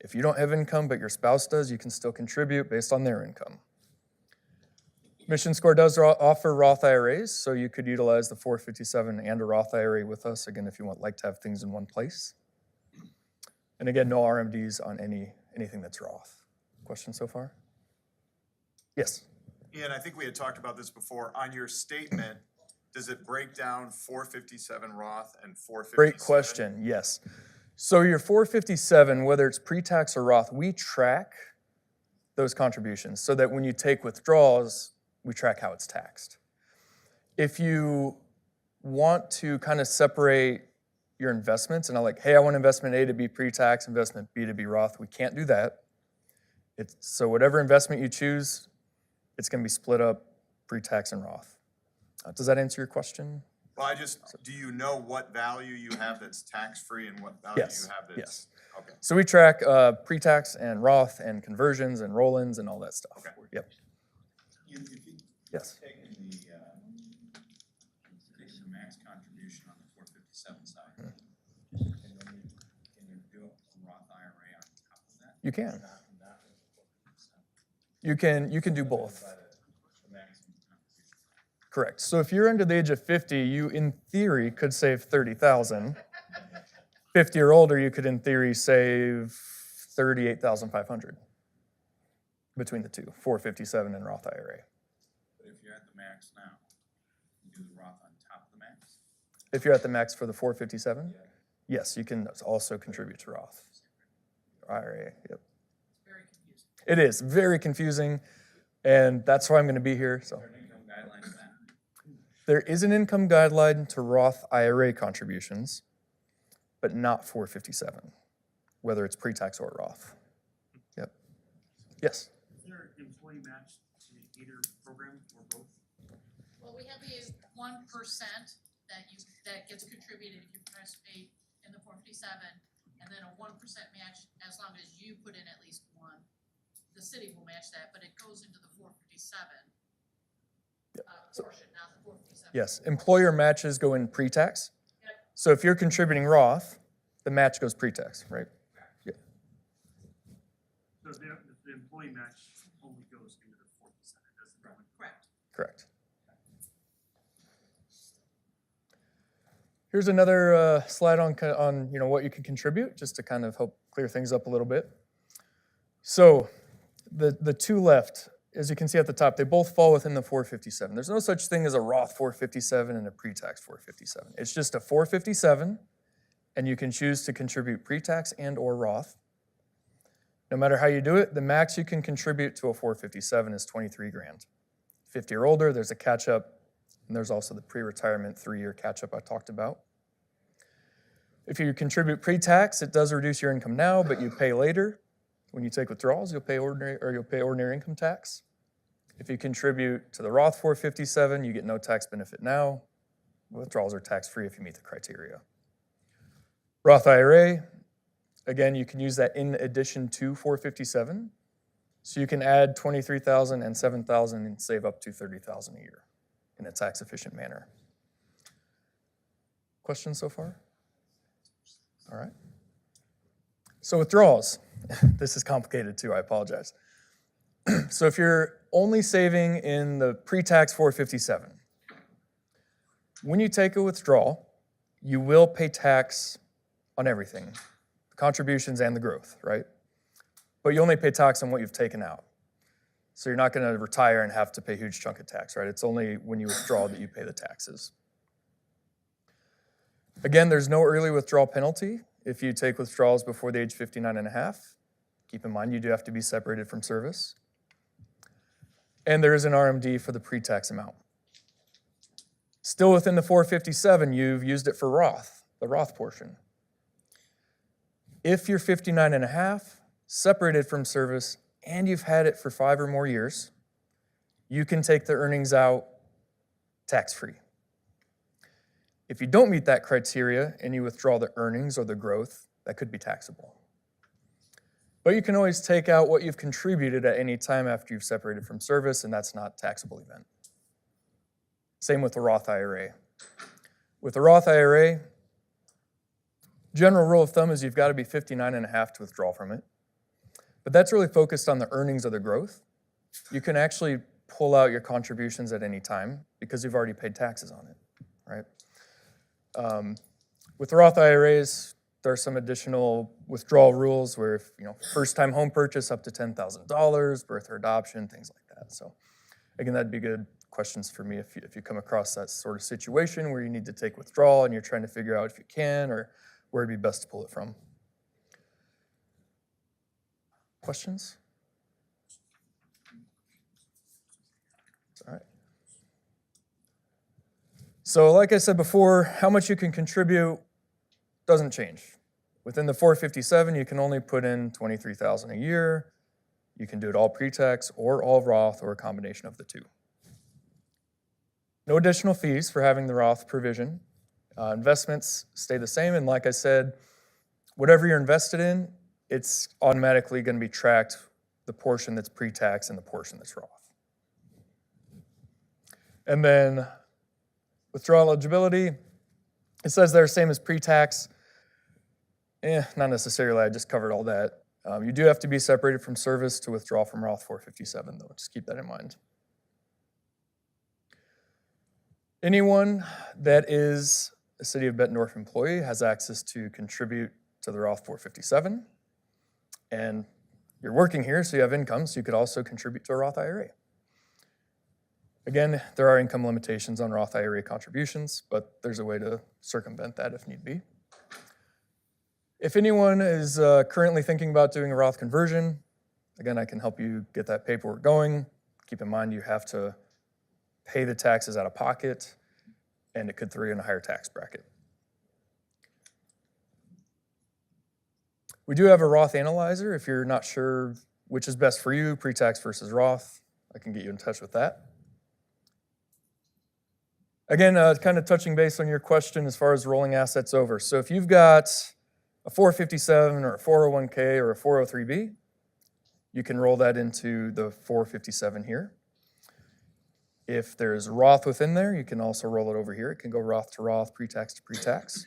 If you don't have income but your spouse does, you can still contribute based on their income. Mission Square does offer Roth IRAs, so you could utilize the 457 and a Roth IRA with us, again, if you like to have things in one place. And again, no RMDs on anything that's Roth. Questions so far? Yes. Ian, I think we had talked about this before. On your statement, does it break down 457 Roth and 457? Great question, yes. So your 457, whether it's pre-tax or Roth, we track those contributions so that when you take withdrawals, we track how it's taxed. If you want to kind of separate your investments and hey, I want investment A to be pre-tax, investment B to be Roth, we can't do that. So whatever investment you choose, it's going to be split up pre-tax and Roth. Does that answer your question? Well, do you know what value you have that's tax-free and what value you have that's? Yes. Okay. So we track pre-tax and Roth and conversions and roll-ins and all that stuff. Okay. Yep. If you Yes. taken the max contribution on the 457 side, can you do a Roth IRA on top of that? You can. Not the 457. You can do both. By the maximum contribution. Correct. So if you're under the age of 50, you in theory could save $30,000. 50 or older, you could in theory save $38,500 between the two, 457 and Roth IRA. But if you're at the max now, you do the Roth on top of the max? If you're at the max for the 457, yes, you can also contribute to Roth IRA. Yep. It is very confusing, and that's why I'm going to be here. So there is an income guideline to Roth IRA contributions, but not 457, whether it's pre-tax or Roth. Yep. Yes. Is there an employee match to either program or both? Well, we have the 1% that gets contributed if you participate in the 457, and then a 1% match as long as you put in at least one. The city will match that, but it goes into the 457 portion, not the 457. Yes, employer matches go in pre-tax. Yep. So if you're contributing Roth, the match goes pre-tax, right? Yeah. So the employee match only goes into the 4%, it doesn't go in. Correct. Correct. Here's another slide on what you can contribute, just to kind of help clear things up a little bit. So the two left, as you can see at the top, they both fall within the 457. There's no such thing as a Roth 457 and a pre-tax 457. It's just a 457, and you can choose to contribute pre-tax and or Roth. No matter how you do it, the max you can contribute to a 457 is 23 grand. 50 or older, there's a catch-up, and there's also the pre-retirement 3-year catch-up I talked about. If you contribute pre-tax, it does reduce your income now, but you pay later. When you take withdrawals, you'll pay ordinary income tax. If you contribute to the Roth 457, you get no tax benefit now. Withdrawals are tax-free if you meet the criteria. Roth IRA, again, you can use that in addition to 457. So you can add $23,000 and $7,000 and save up to $30,000 a year in a tax-efficient manner. Questions so far? All right. So withdrawals. This is complicated too, I apologize. So if you're only saving in the pre-tax 457, when you take a withdrawal, you will pay tax on everything, the contributions and the growth, right? But you only pay tax on what you've taken out. So you're not going to retire and have to pay a huge chunk of tax, right? It's only when you withdraw that you pay the taxes. Again, there's no early withdrawal penalty if you take withdrawals before the age 59 and a half. Keep in mind, you do have to be separated from service. And there is an RMD for the pre-tax amount. Still within the 457, you've used it for Roth, the Roth portion. If you're 59 and a half, separated from service, and you've had it for 5 or more years, you can take the earnings out tax-free. If you don't meet that criteria and you withdraw the earnings or the growth, that could be taxable. But you can always take out what you've contributed at any time after you've separated from service, and that's not a taxable event. Same with the Roth IRA. With the Roth IRA, general rule of thumb is you've got to be 59 and a half to withdraw from it. But that's really focused on the earnings or the growth. You can actually pull out your contributions at any time because you've already paid taxes on it, right? With the Roth IRAs, there are some additional withdrawal rules where if, first-time home purchase up to $10,000, birth or adoption, things like that. So again, that'd be good questions for me if you come across that sort of situation where you need to take withdrawal and you're trying to figure out if you can or where it'd be best to pull it from. Questions? All right. So like I said before, how much you can contribute doesn't change. Within the 457, you can only put in $23,000 a year. You can do it all pre-tax or all Roth or a combination of the two. No additional fees for having the Roth provision. Investments stay the same, and like I said, whatever you're invested in, it's automatically going to be tracked, the portion that's pre-tax and the portion that's Roth. And then withdrawal eligibility, it says they're same as pre-tax. Not necessarily, I just covered all that. You do have to be separated from service to withdraw from Roth 457, though. Just keep that in mind. Anyone that is a City of Bettendorf employee has access to contribute to the Roth 457. And you're working here, so you have income, so you could also contribute to a Roth IRA. Again, there are income limitations on Roth IRA contributions, but there's a way to circumvent that if need be. If anyone is currently thinking about doing a Roth conversion, again, I can help you get that paperwork going. Keep in mind you have to pay the taxes out of pocket, and it could throw you in a higher tax bracket. We do have a Roth analyzer. If you're not sure which is best for you, pre-tax versus Roth, I can get you in touch with that. Again, kind of touching base on your question as far as rolling assets over. So if you've got a 457 or a 401k or a 403b, you can roll that into the 457 here. If there's Roth within there, you can also roll it over here. It can go Roth to Roth, pre-tax to pre-tax.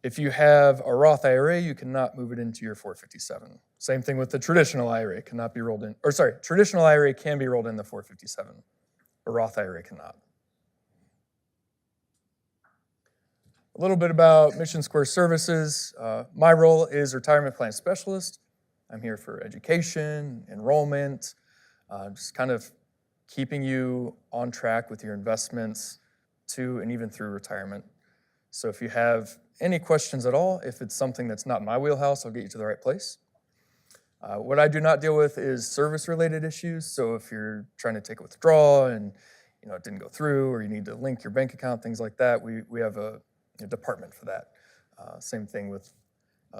If you have a Roth IRA, you cannot move it into your 457. Same thing with the traditional IRA. It cannot be rolled in, or sorry, traditional IRA can be rolled in the 457. A Roth IRA cannot. A little bit about Mission Square Services. My role is retirement plan specialist. I'm here for education, enrollment, just kind of keeping you on track with your investments to and even through retirement. So if you have any questions at all, if it's something that's not my wheelhouse, I'll get you to the right place. What I do not deal with is service-related issues. So if you're trying to take a withdrawal and it didn't go through, or you need to link your bank account, things like that, we have a department for that. Same thing with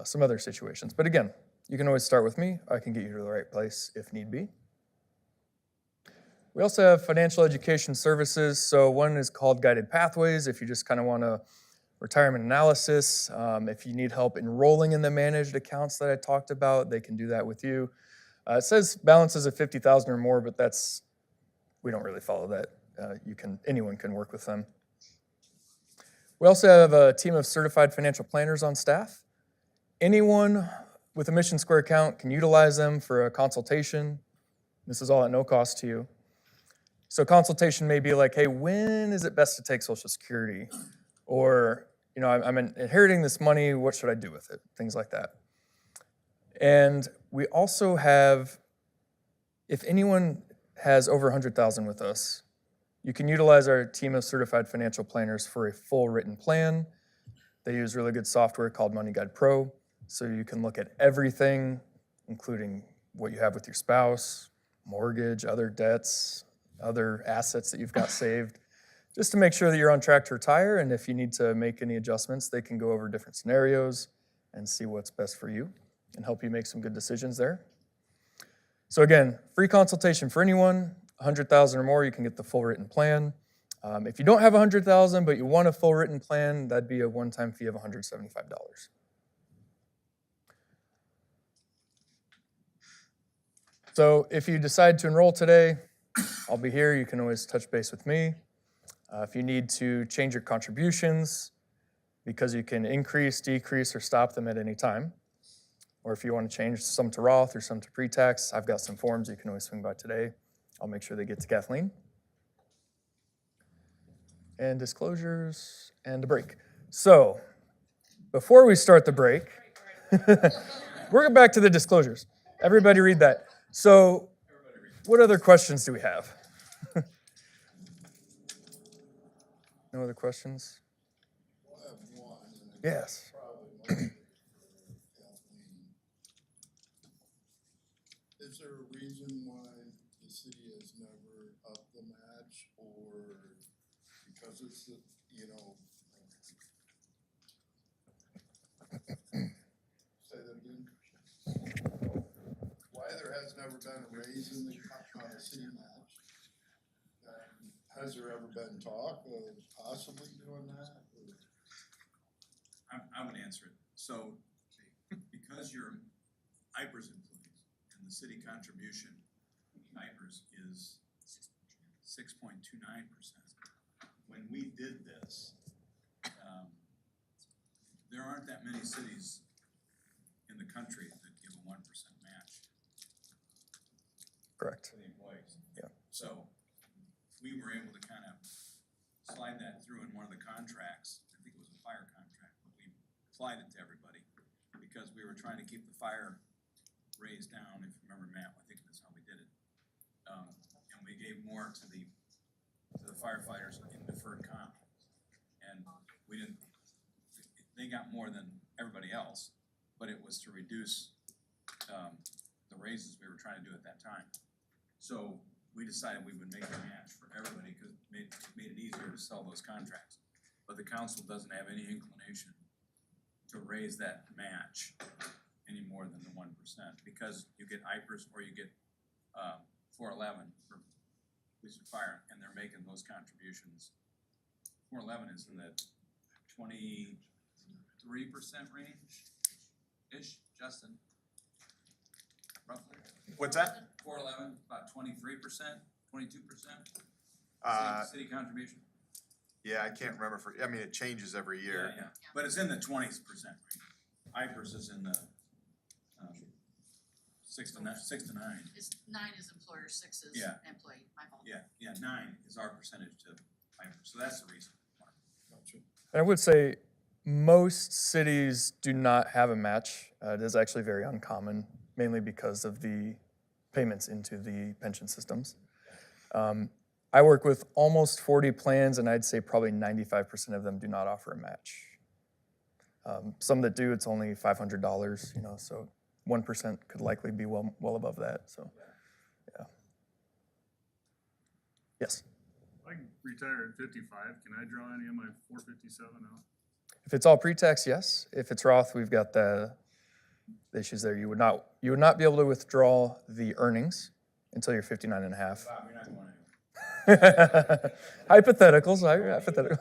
some other situations. But again, you can always start with me. I can get you to the right place if need be. We also have financial education services. So one is called Guided Pathways. If you just kind of want a retirement analysis, if you need help enrolling in the managed accounts that I talked about, they can do that with you. It says balances of $50,000 or more, but we don't really follow that. Anyone can work with them. We also have a team of certified financial planners on staff. Anyone with a Mission Square account can utilize them for a consultation. This is all at no cost to you. So consultation may be like, hey, when is it best to take Social Security? Or, I'm inheriting this money, what should I do with it? Things like that. And we also have, if anyone has over $100,000 with us, you can utilize our team of certified financial planners for a full written plan. They use really good software called Money Guide Pro, so you can look at everything, including what you have with your spouse, mortgage, other debts, other assets that you've got saved, just to make sure that you're on track to retire. And if you need to make any adjustments, they can go over different scenarios and see what's best for you and help you make some good decisions there. So again, free consultation for anyone, $100,000 or more, you can get the full written plan. If you don't have $100,000 but you want a full written plan, that'd be a one-time fee of $175. So if you decide to enroll today, I'll be here. You can always touch base with me. If you need to change your contributions, because you can increase, decrease, or stop them at any time, or if you want to change some to Roth or some to pre-tax, I've got some forms you can always swing by today. I'll make sure they get to Kathleen. And disclosures and a break. So before we start the break, we're going back to the disclosures. Everybody read that. So what other questions do we have? No other questions? I have one. Yes. Is there a reason why the city has never upped the match, or because it's, say that again? Why there has never been a raise in the city match? Has there ever been talk of possibly doing that? I would answer it. So, because you're IPERS employees and the city contribution, IPERS is 6.29%. When we did this, there aren't that many cities in the country that give a 1% match. Correct. For the employees. Yeah. So we were able to kind of slide that through in one of the contracts. I think it was a fire contract, but we applied it to everybody because we were trying to keep the fire raised down. If you remember, Matt, I think that's how we did it. And we gave more to the firefighters in deferred comp. And they got more than everybody else, but it was to reduce the raises we were trying to do at that time. So we decided we would make a match for everybody because it made it easier to sell those contracts. But the council doesn't have any inclination to raise that match any more than the 1% because you get IPERS or you get 411 for police and fire, and they're making those contributions 411 is in the 23% range-ish, Justin? Roughly. What's that? 411, about 23%, 22%? Uh, City contribution? yeah, I can't remember I mean, it changes every year. Yeah, but it's in the 20% range. IPERS is in the 6 to 9. Is 9 is employer, 6 is Yeah. employee, my fault. Yeah, 9 is our percentage to IPERS, so that's the reason. And I would say most cities do not have a match. It is actually very uncommon, mainly because of the payments into the pension systems. I work with almost 40 plans, and I'd say probably 95% of them do not offer a match. Some that do, it's only $500, you know, so 1% could likely be well above that, so, yeah. Yes? I can retire at 55, can I draw any of my 457 out? If it's all pre-tax, yes. If it's Roth, we've got the issues there. You would not be able to withdraw the earnings until you're 59 and a half. Bob, you're not going anywhere. Hypotheticals, hypothetical.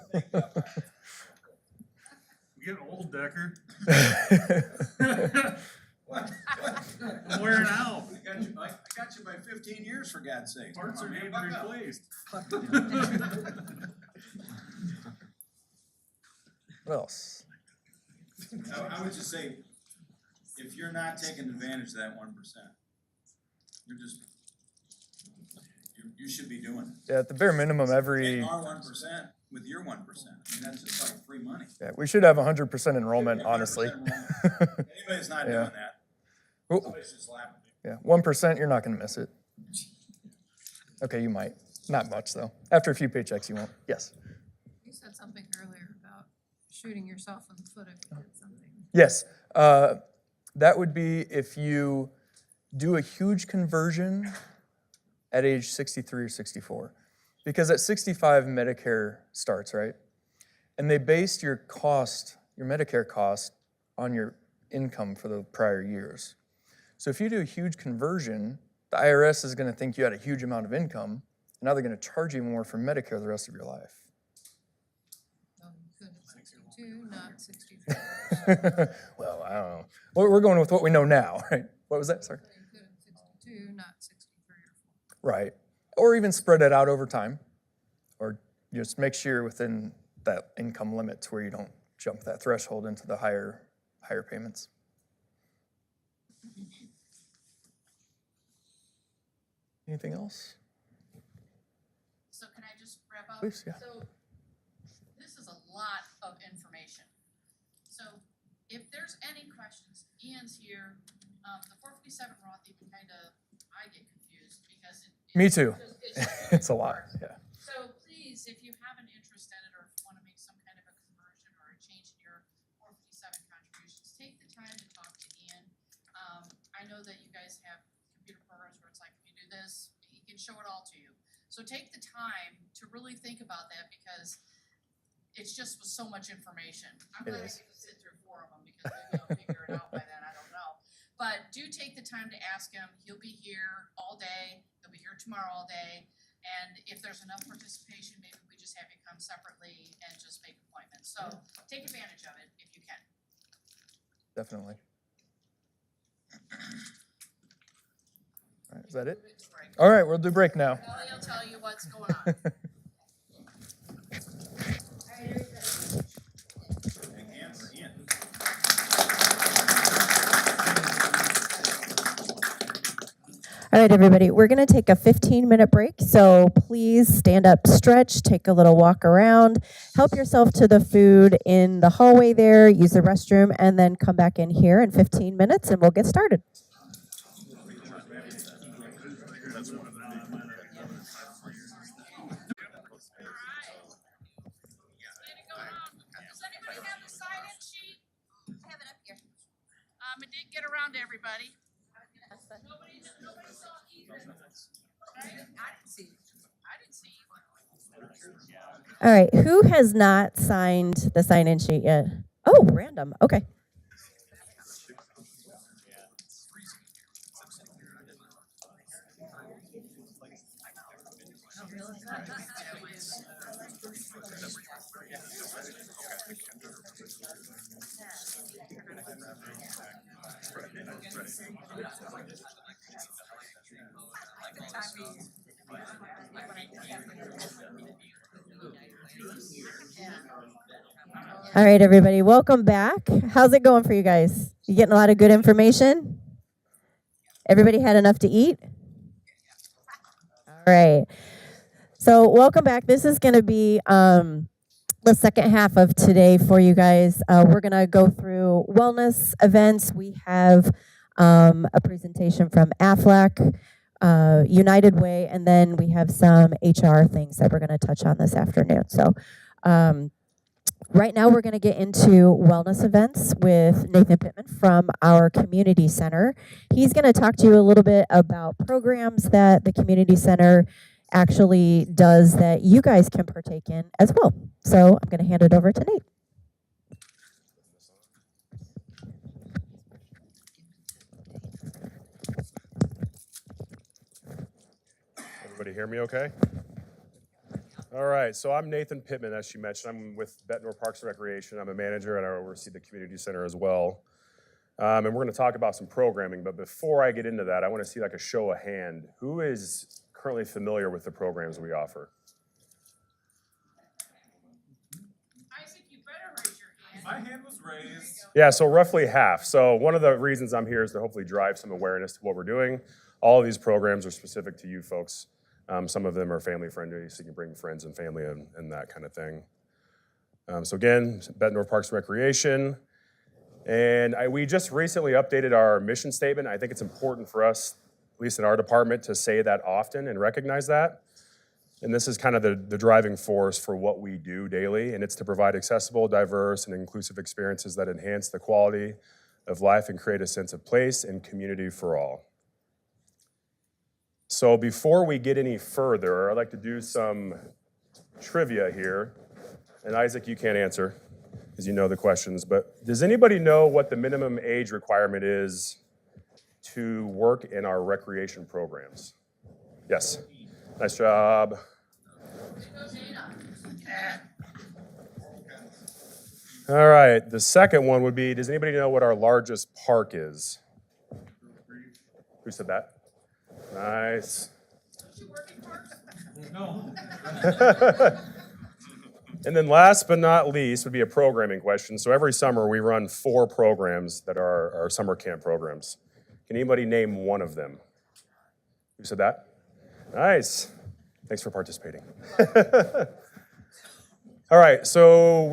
You get old, Decker. What? I'm wearing out. I got you by 15 years, for God's sake. Parts are being Buck up. replaced. What else? I would just say, if you're not taking advantage of that 1%, you should be doing it. Yeah, at the bare minimum, Take our 1% with your 1%. I mean, that's just like free money. Yeah, we should have 100% enrollment, honestly. 100% enrollment. Anybody's not Yeah. doing that. Well, Somebody's just laughing. yeah, 1%, you're not going to miss it. Okay, you might. Not much, though. After a few paychecks, you won't. Yes. You said something earlier about shooting yourself in the foot if you did something. Yes. That would be if you do a huge conversion at age 63 or 64. Because at 65, Medicare starts, right? And they based your cost, your Medicare cost, on your income for the prior years. So if you do a huge conversion, the IRS is going to think you had a huge amount of income, and now they're going to charge you more for Medicare the rest of your life. No, you could at 62, not 64. Well, I don't know. We're going with what we know now, right? What was that? Sorry. You could at 62, not 63 or 4. Right. Or even spread it out over time. Or just make sure you're within that income limit to where you don't jump that threshold into the higher payments. Anything else? So can I just wrap up? Please, yeah. So this is a lot of information. So if there's any questions, Ian's here. The 457 Roth, you can kind of, I get confused because Me too. just It's a lot, yeah. So please, if you have an interest in it or if you want to make some kind of a conversion or a change in your 457 contributions, take the time to talk to Ian. I know that you guys have computer programs where it's like, if you do this, he can show it all to you. So take the time to really think about that because it's just with so much information. I'm It glad I is. get to sit through 4 of them because maybe I'll figure it out by then, I don't know. But do take the time to ask him. He'll be here all day. He'll be here tomorrow all day. And if there's enough participation, maybe we just have you come separately and just make appointments. So take advantage of it if you can. Definitely. All right, is that it? Move into break. All right, we'll do break now. Ellie will tell you what's going on. All right, everybody, we're going to take a 15-minute break, so please stand up, stretch, take a little walk around, help yourself to the food in the hallway there, use the restroom, and then come back in here in 15 minutes, and we'll get started. Does anybody have the sign-in sheet? I have it up here. It did get around to everybody. Nobody saw either. Right? I didn't see one. All right, who has not signed the sign-in sheet yet? Oh, random, okay. All right, everybody, welcome back. How's it going for you guys? You getting a lot of good information? Everybody had enough to eat? All right. So welcome back. This is going to be the second half of today for you guys. We're going to go through wellness events. We have a presentation from AFLAC, United Way, and then we have some HR things that we're going to touch on this afternoon. So right now we're going to get into wellness events with Nathan Pittman from our community center. He's going to talk to you a little bit about programs that the community center actually does that you guys can partake in as well. So I'm going to hand it over to Nate. Everybody hear me okay? All right, so I'm Nathan Pittman, as she mentioned. I'm with Bettendorf Parks and Recreation. I'm a manager and I oversee the community center as well. And we're going to talk about some programming, but before I get into that, I want to see like a show of hand. Who is currently familiar with the programs we offer? Isaac, you better raise your hand. My hand was raised. Yeah, so roughly half. So one of the reasons I'm here is to hopefully drive some awareness to what we're doing. All of these programs are specific to you folks. Some of them are family friendly, so you can bring friends and family and that kind of thing. So again, Bettendorf Parks and Recreation. And we just recently updated our mission statement. I think it's important for us, at least in our department, to say that often and recognize that. And this is kind of the driving force for what we do daily, and it's to provide accessible, diverse, and inclusive experiences that enhance the quality of life and create a sense of place and community for all. So before we get any further, I'd like to do some trivia here. And Isaac, you can't answer, because you know the questions, but does anybody know what the minimum age requirement is to work in our recreation programs? Yes. Nice job. All right, the second one would be, does anybody know what our largest park is? Who said that? Nice. No. And then last but not least would be a programming question. So every summer we run 4 programs that are our summer camp programs. Can anybody name one of them? Who said that? Nice. Thanks for participating. All right, so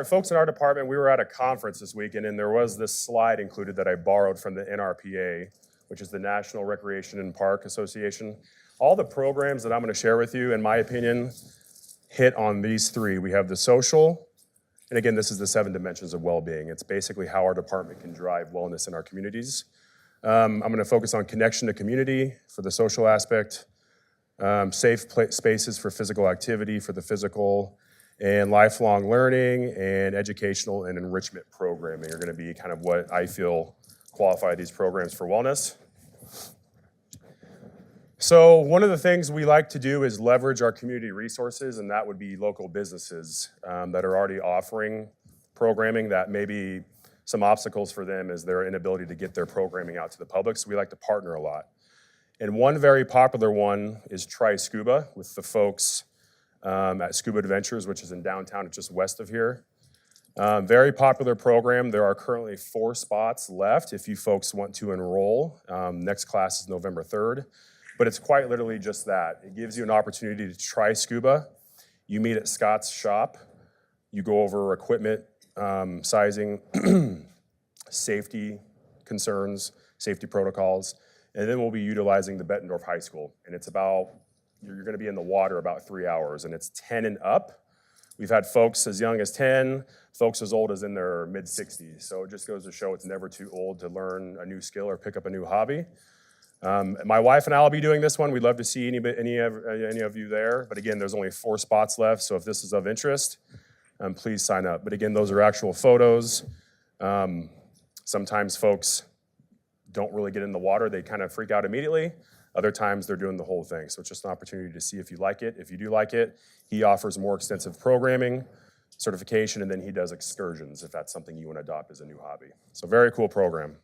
folks in our department, we were at a conference this weekend, and there was this slide included that I borrowed from the NRPA, which is the National Recreation and Park Association. All the programs that I'm going to share with you, in my opinion, hit on these 3. We have the social, and again, this is the 7 dimensions of well-being. It's basically how our department can drive wellness in our communities. I'm going to focus on connection to community for the social aspect, safe spaces for physical activity for the physical, and lifelong learning and educational and enrichment programming are going to be kind of what I feel qualify these programs for wellness. So one of the things we like to do is leverage our community resources, and that would be local businesses that are already offering programming that maybe some obstacles for them is their inability to get their programming out to the public, so we like to partner a lot. And one very popular one is Try Scuba with the folks at Scuba Adventures, which is in downtown, it's just west of here. Very popular program. There are currently 4 spots left if you folks want to enroll. Next class is November 3rd. But it's quite literally just that. It gives you an opportunity to try scuba. You meet at Scott's shop. You go over equipment, sizing, safety concerns, safety protocols, and then we'll be utilizing the Bettendorf High School. And it's you're gonna be in the water about 3 hours, and it's 10 and up. We've had folks as young as 10, folks as old as in their mid-60s. So it just goes to show it's never too old to learn a new skill or pick up a new hobby. My wife and I will be doing this one. We'd love to see any of you there. But again, there's only 4 spots left, so if this is of interest, please sign up. But again, those are actual photos. Sometimes folks don't really get in the water. They kind of freak out immediately. Other times they're doing the whole thing. So it's just an opportunity to see if you like it. If you do like it, he offers more extensive programming. certification, and then he does excursions if that's something you want to adopt as a new hobby. So very cool program.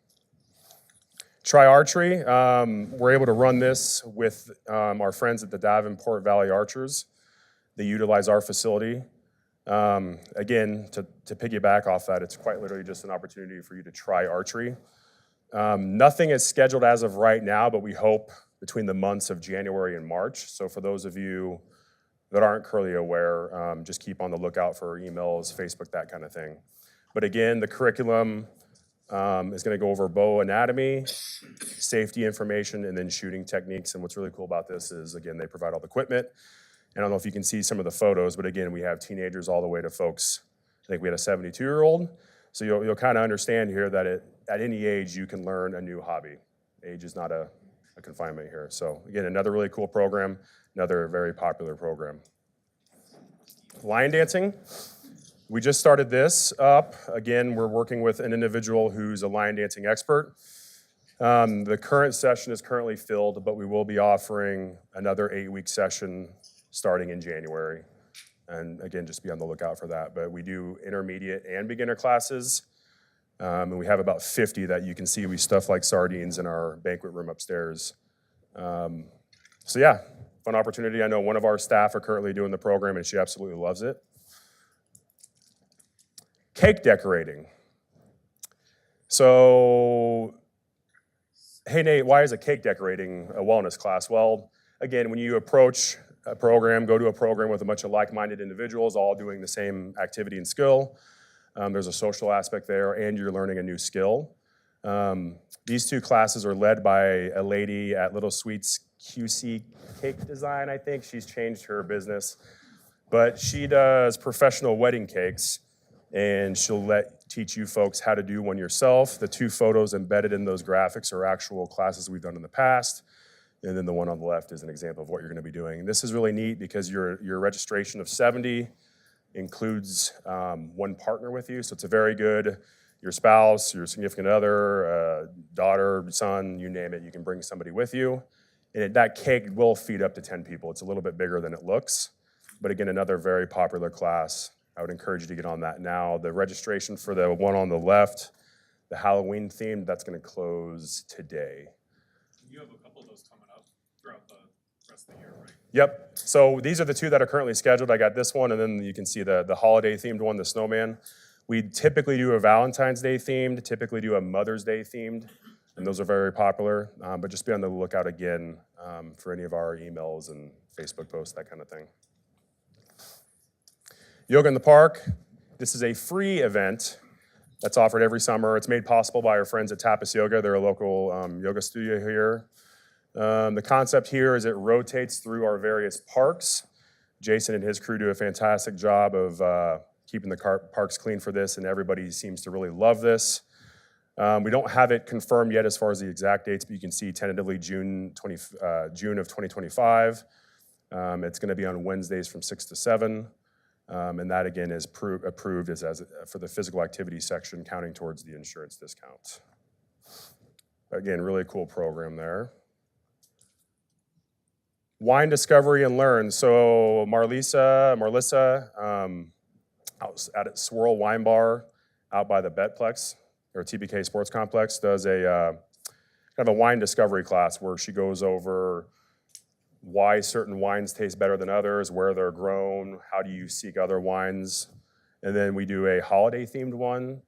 Try Archery. We're able to run this with our friends at the Davenport Valley Archers. They utilize our facility. Again, to piggyback off that, it's quite literally just an opportunity for you to try archery. Nothing is scheduled as of right now, but we hope between the months of January and March. So for those of you that aren't currently aware, just keep on the lookout for emails, Facebook, that kind of thing. But again, the curriculum is going to go over bow anatomy, safety information, and then shooting techniques. And what's really cool about this is, again, they provide all the equipment. And I don't know if you can see some of the photos, but again, we have teenagers all the way to folks. I think we had a 72-year-old. So you'll kind of understand here that at any age, you can learn a new hobby. Age is not a confinement here. So again, another really cool program, another very popular program. Line dancing. We just started this up. Again, we're working with an individual who's a line dancing expert. The current session is currently filled, but we will be offering another 8-week session starting in January. And again, just be on the lookout for that. But we do intermediate and beginner classes. And we have about 50 that you can see we stuff like sardines in our banquet room upstairs. So yeah, fun opportunity. I know one of our staff are currently doing the program and she absolutely loves it. Cake decorating. So, hey Nate, why is a cake decorating a wellness class? Well, again, when you approach a program, go to a program with a bunch of like-minded individuals all doing the same activity and skill. There's a social aspect there, and you're learning a new skill. These two classes are led by a lady at Little Sweets QC Cake Design, I think. She's changed her business. But she does professional wedding cakes, and she'll teach you folks how to do one yourself. The 2 photos embedded in those graphics are actual classes we've done in the past. And then the one on the left is an example of what you're going to be doing. And this is really neat because your registration of 70 includes one partner with you. So it's a very good, your spouse, your significant other, daughter, son, you name it, you can bring somebody with you. And that cake will feed up to 10 people. It's a little bit bigger than it looks. But again, another very popular class. I would encourage you to get on that now. The registration for the one on the left, the Halloween themed, that's going to close today. You have a couple of those coming up throughout the rest of the year, right? Yep. So these are the 2 that are currently scheduled. I got this one, and then you can see the holiday themed one, the snowman. We typically do a Valentine's Day themed, typically do a Mother's Day themed, and those are very popular. But just be on the lookout again for any of our emails and Facebook posts, that kind of thing. Yoga in the Park. This is a free event that's offered every summer. It's made possible by our friends at Tapas Yoga. They're a local yoga studio here. The concept here is it rotates through our various parks. Jason and his crew do a fantastic job of keeping the parks clean for this, and everybody seems to really love this. We don't have it confirmed yet as far as the exact dates, but you can see tentatively June of 2025. It's going to be on Wednesdays from 6 to 7. And that, again, is approved as for the physical activity section, counting towards the insurance discount. Again, really cool program there. Wine Discovery and Learn. So Marlissa, out at Swirl Wine Bar out by the Betplex, or TBK Sports Complex, does a kind of a wine discovery class where she goes over why certain wines taste better than others, where they're grown, how do you seek other wines. And then we do a holiday-themed one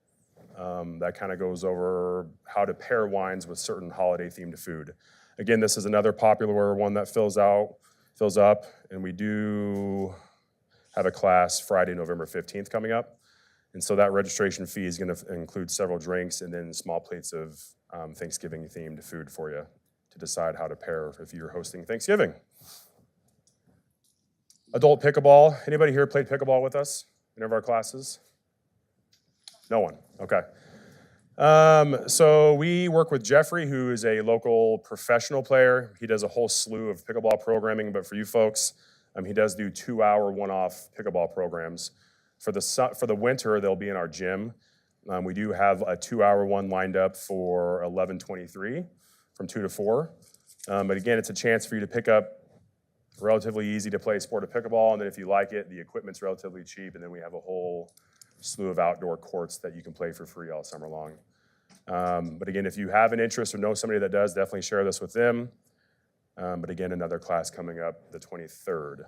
that kind of goes over how to pair wines with certain holiday-themed food. Again, this is another popular one that fills up, and we do have a class Friday, November 15th coming up. And so that registration fee is going to include several drinks and then small plates of Thanksgiving-themed food for you to decide how to pair if you're hosting Thanksgiving. Adult pickleball. Anybody here played pickleball with us in any of our classes? No one. Okay. So we work with Jeffrey, who is a local professional player. He does a whole slew of pickleball programming, but for you folks, he does do 2-hour one-off pickleball programs. For the winter, they'll be in our gym. We do have a 2-hour one lined up for 11/23 from 2 to 4. But again, it's a chance for you to pick up relatively easy to play sport of pickleball, and then if you like it, the equipment's relatively cheap, and then we have a whole slew of outdoor courts that you can play for free all summer long. But again, if you have an interest or know somebody that does, definitely share this with them. But again, another class coming up the 23rd.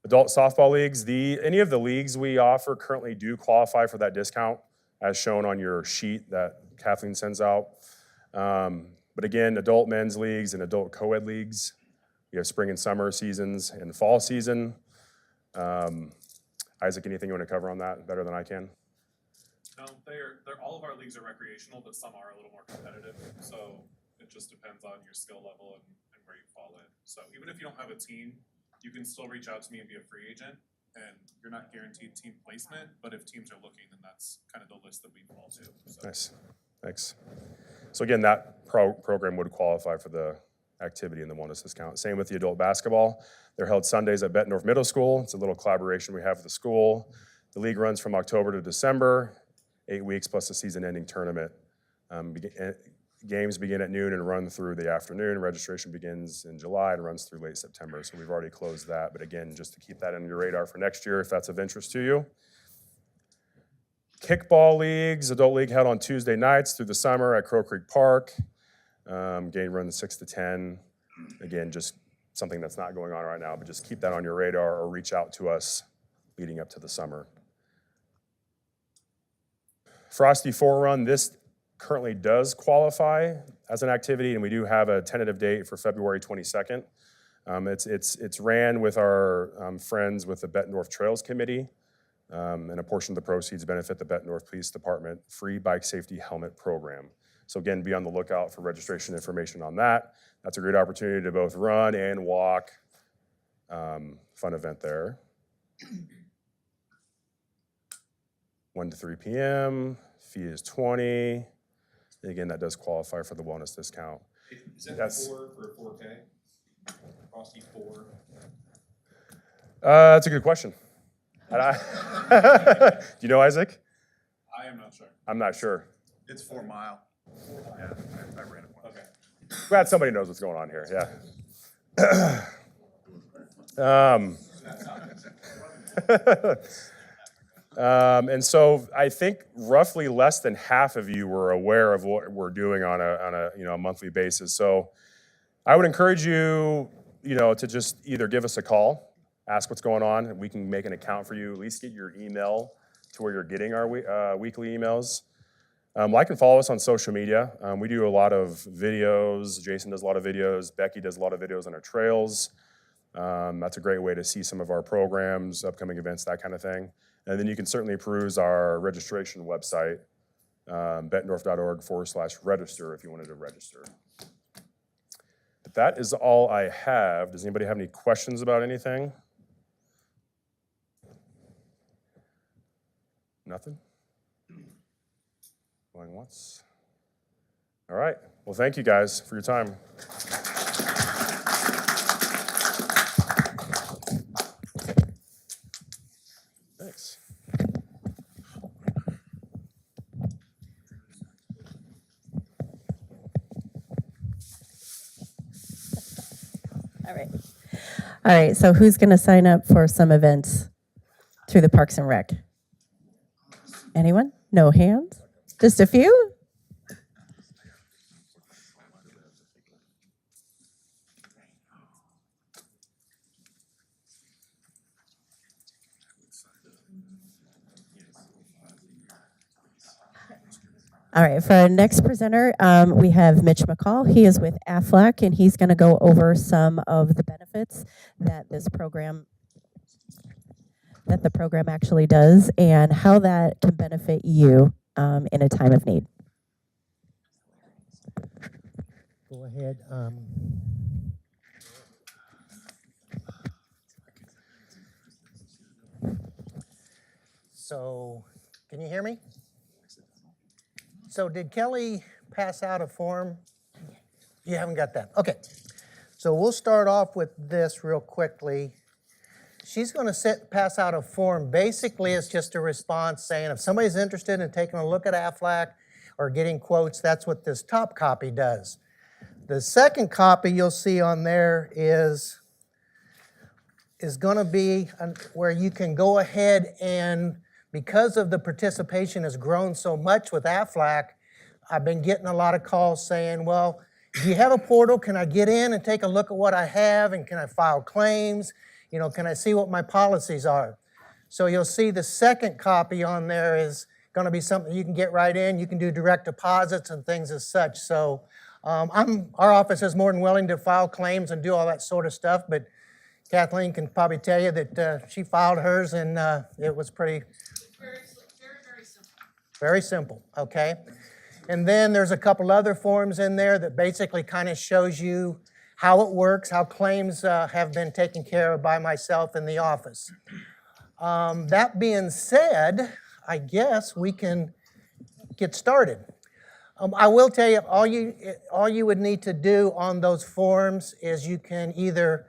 Adult softball leagues, any of the leagues we offer currently do qualify for that discount as shown on your sheet that Kathleen sends out. But again, adult men's leagues and adult co-ed leagues, we have spring and summer seasons and fall season. Isaac, anything you want to cover on that better than I can? No, they're all of our leagues are recreational, but some are a little more competitive. So it just depends on your skill level and where you fall in. So even if you don't have a team, you can still reach out to me and be a free agent. And you're not guaranteed team placement, but if teams are looking, then that's kind of the list that we fall to. So. Nice, thanks. So again, that program would qualify for the activity and the wellness discount. Same with the adult basketball. They're held Sundays at Bettendorf Middle School. It's a little collaboration we have with the school. The league runs from October to December, 8 weeks plus a season-ending tournament. Games begin at noon and run through the afternoon. Registration begins in July and runs through late September. So we've already closed that. But again, just to keep that on your radar for next year if that's of interest to you. Kickball leagues, adult league held on Tuesday nights through the summer at Crow Creek Park. Game runs 6 to 10. Again, just something that's not going on right now, but just keep that on your radar or reach out to us leading up to the summer. Frosty 4 Run, this currently does qualify as an activity, and we do have a tentative date for February 22nd. It's ran with our friends with the Bettendorf Trails Committee, and a portion of the proceeds benefit the Bettendorf Police Department Free Bike Safety Helmet Program. So again, be on the lookout for registration information on that. That's a great opportunity to both run and walk. Fun event there. 1 to 3 p.m., fee is $20. And again, that does qualify for the wellness discount. Is that 4 for 4K? Frosty 4? That's a good question. Do you know, Isaac? I am not sure. I'm not sure. It's 4 mile. Yeah, I ran it once. Okay. Glad somebody knows what's going on here, yeah. And so I think roughly less than half of you were aware of what we're doing on a monthly basis. So I would encourage you, to just either give us a call, ask what's going on, and we can make an account for you, at least get your email to where you're getting our weekly emails. Like and follow us on social media. We do a lot of videos. Jason does a lot of videos. Becky does a lot of videos on our trails. That's a great way to see some of our programs, upcoming events, that kind of thing. And then you can certainly peruse our registration website, bettendorf.org/register if you wanted to register. But that is all I have. Does anybody have any questions about anything? Nothing? Going once? All right. Well, thank you guys for your time. Thanks. All right, so who's going to sign up for some events through the Parks and Rec? Anyone? No hands? Just a few? All right, for our next presenter, we have Mitch McCall. He is with AFLAC, and he's going to go over some of the benefits that the program actually does and how that can benefit you in a time of need. Go ahead. So, can you hear me? So did Kelly pass out a form? You haven't got that. Okay. So we'll start off with this real quickly. She's going to pass out a form. Basically, it's just a response saying if somebody's interested in taking a look at AFLAC or getting quotes, that's what this top copy does. The second copy you'll see on there is going to be where you can go ahead and, because of the participation has grown so much with AFLAC, I've been getting a lot of calls saying, well, do you have a portal? Can I get in and take a look at what I have? And can I file claims? You know, can I see what my policies are? So you'll see the second copy on there is going to be something you can get right in. You can do direct deposits and things as such. So our office is more than willing to file claims and do all that sort of stuff, but Kathleen can probably tell you that she filed hers and it was pretty... Very simple. Very simple, okay? And then there's a couple other forms in there that basically kind of shows you how it works, how claims have been taken care of by myself in the office. That being said, I guess we can get started. I will tell you, all you would need to do on those forms is you can either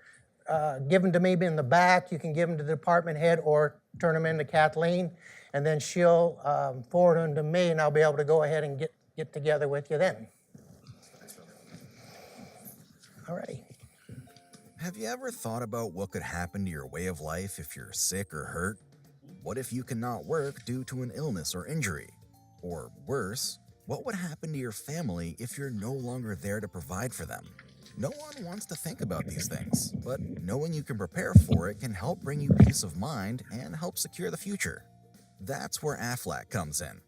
give them to me in the back, you can give them to the department head, or turn them in to Kathleen, and then she'll forward them to me, and I'll be able to go ahead and get together with you then. All right. Have you ever thought about what could happen to your way of life if you're sick or hurt? What if you cannot work due to an illness or injury? Or worse, what would happen to your family if you're no longer there to provide for them? No one wants to think about these things, but knowing you can prepare for it can help bring you peace of mind and help secure the future. That's where AFLAC comes in.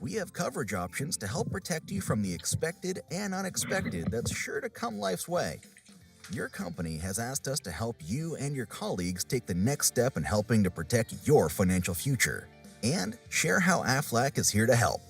We have coverage options to help protect you from the expected and unexpected that's sure to come life's way. Your company has asked us to help you and your colleagues take the next step in helping to protect your financial future and share how AFLAC is here to help.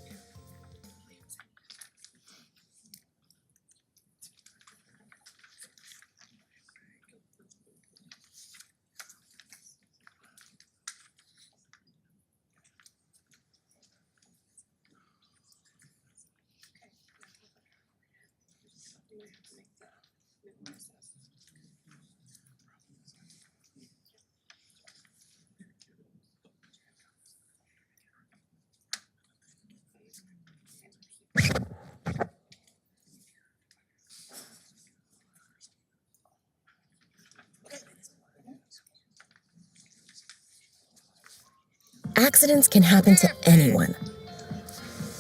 Accidents can happen to anyone.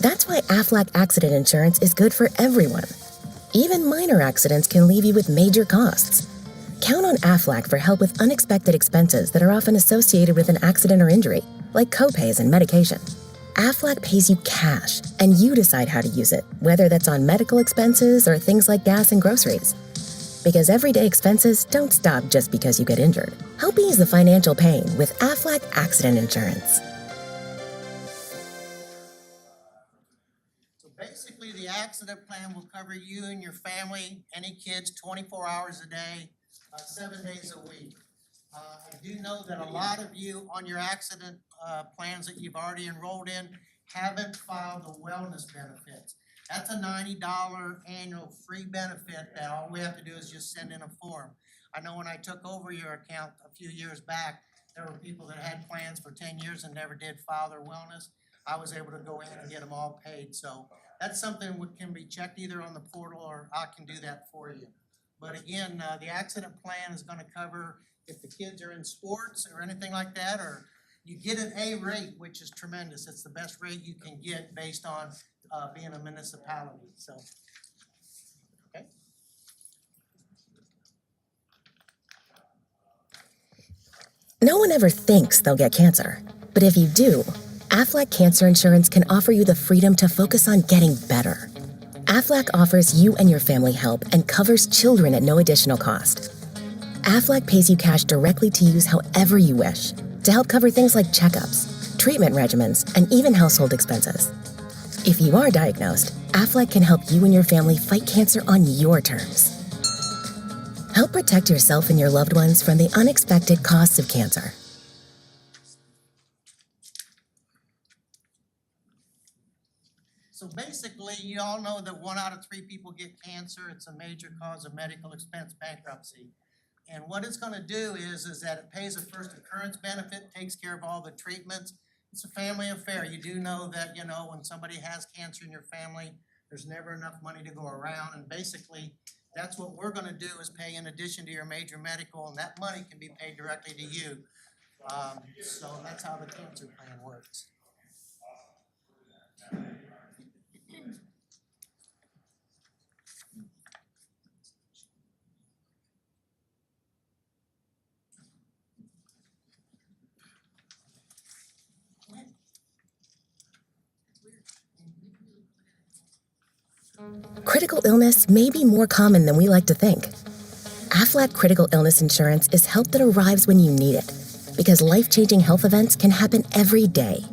That's why AFLAC accident insurance is good for everyone. Even minor accidents can leave you with major costs. Count on AFLAC for help with unexpected expenses that are often associated with an accident or injury, like copays and medication. AFLAC pays you cash, and you decide how to use it, whether that's on medical expenses or things like gas and groceries. Because everyday expenses don't stop just because you get injured. Help ease the financial pain with AFLAC accident insurance. So basically, the accident plan will cover you and your family, any kids, 24 hours a day, 7 days a week. I do know that a lot of you on your accident plans that you've already enrolled in haven't filed the wellness benefits. That's a $90 annual free benefit that all we have to do is just send in a form. I know when I took over your account a few years back, there were people that had plans for 10 years and never did file their wellness. I was able to go in and get them all paid. So that's something that can be checked either on the portal or I can do that for you. But again, the accident plan is going to cover if the kids are in sports or anything like that, or you get an A rate, which is tremendous. It's the best rate you can get based on being a municipality. So, okay. No one ever thinks they'll get cancer, but if you do, AFLAC Cancer Insurance can offer you the freedom to focus on getting better. AFLAC offers you and your family help and covers children at no additional cost. AFLAC pays you cash directly to use however you wish to help cover things like checkups, treatment regimens, and even household expenses. If you are diagnosed, AFLAC can help you and your family fight cancer on your terms. Help protect yourself and your loved ones from the unexpected costs of cancer. So basically, you all know that 1 out of 3 people get cancer. It's a major cause of medical expense bankruptcy. And what it's going to do is that it pays a first occurrence benefit, takes care of all the treatments. It's a family affair. You do know that, when somebody has cancer in your family, there's never enough money to go around. And basically, That's what we're gonna do, is pay in addition to your major medical, and that money can be paid directly to you. So that's how the cancer plan works. Critical illness may be more common than we like to think. Aflac Critical Illness Insurance is help that arrives when you need it, because life-changing health events can happen every day.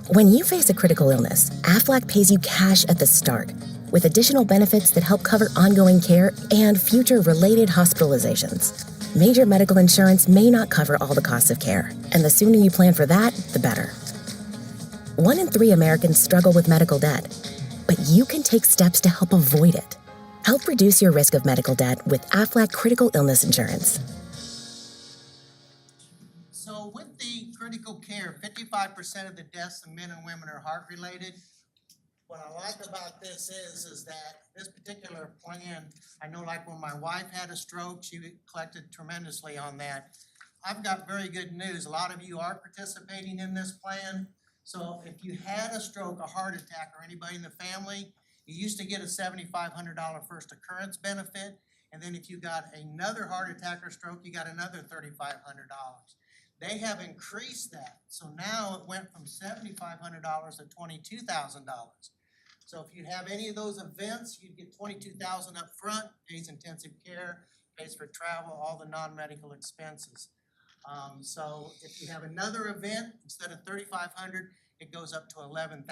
When you face a critical illness, Aflac pays you cash at the start, with additional benefits that help cover ongoing care and future related hospitalizations. Major medical insurance may not cover all the costs of care, and the sooner you plan for that, the better. 1 in 3 Americans struggle with medical debt, but you can take steps to help avoid it. Help reduce your risk of medical debt with Aflac Critical Illness Insurance. So with the critical care, 55% of the deaths in men and women are heart-related. What I like about this is that this particular plan, I know like when my wife had a stroke, she collected tremendously on that. I've got very good news. A lot of you are participating in this plan. So if you had a stroke, a heart attack, or anybody in the family, you used to get a $7,500 first occurrence benefit. And then if you got another heart attack or stroke, you got another $3,500. They have increased that. So now it went from $7,500 to $22,000. So if you have any of those events, you get $22,000 up front, pays intensive care, pays for travel, all the non-medical expenses. So if you have another event, instead of $3,500, it goes up to $11,000.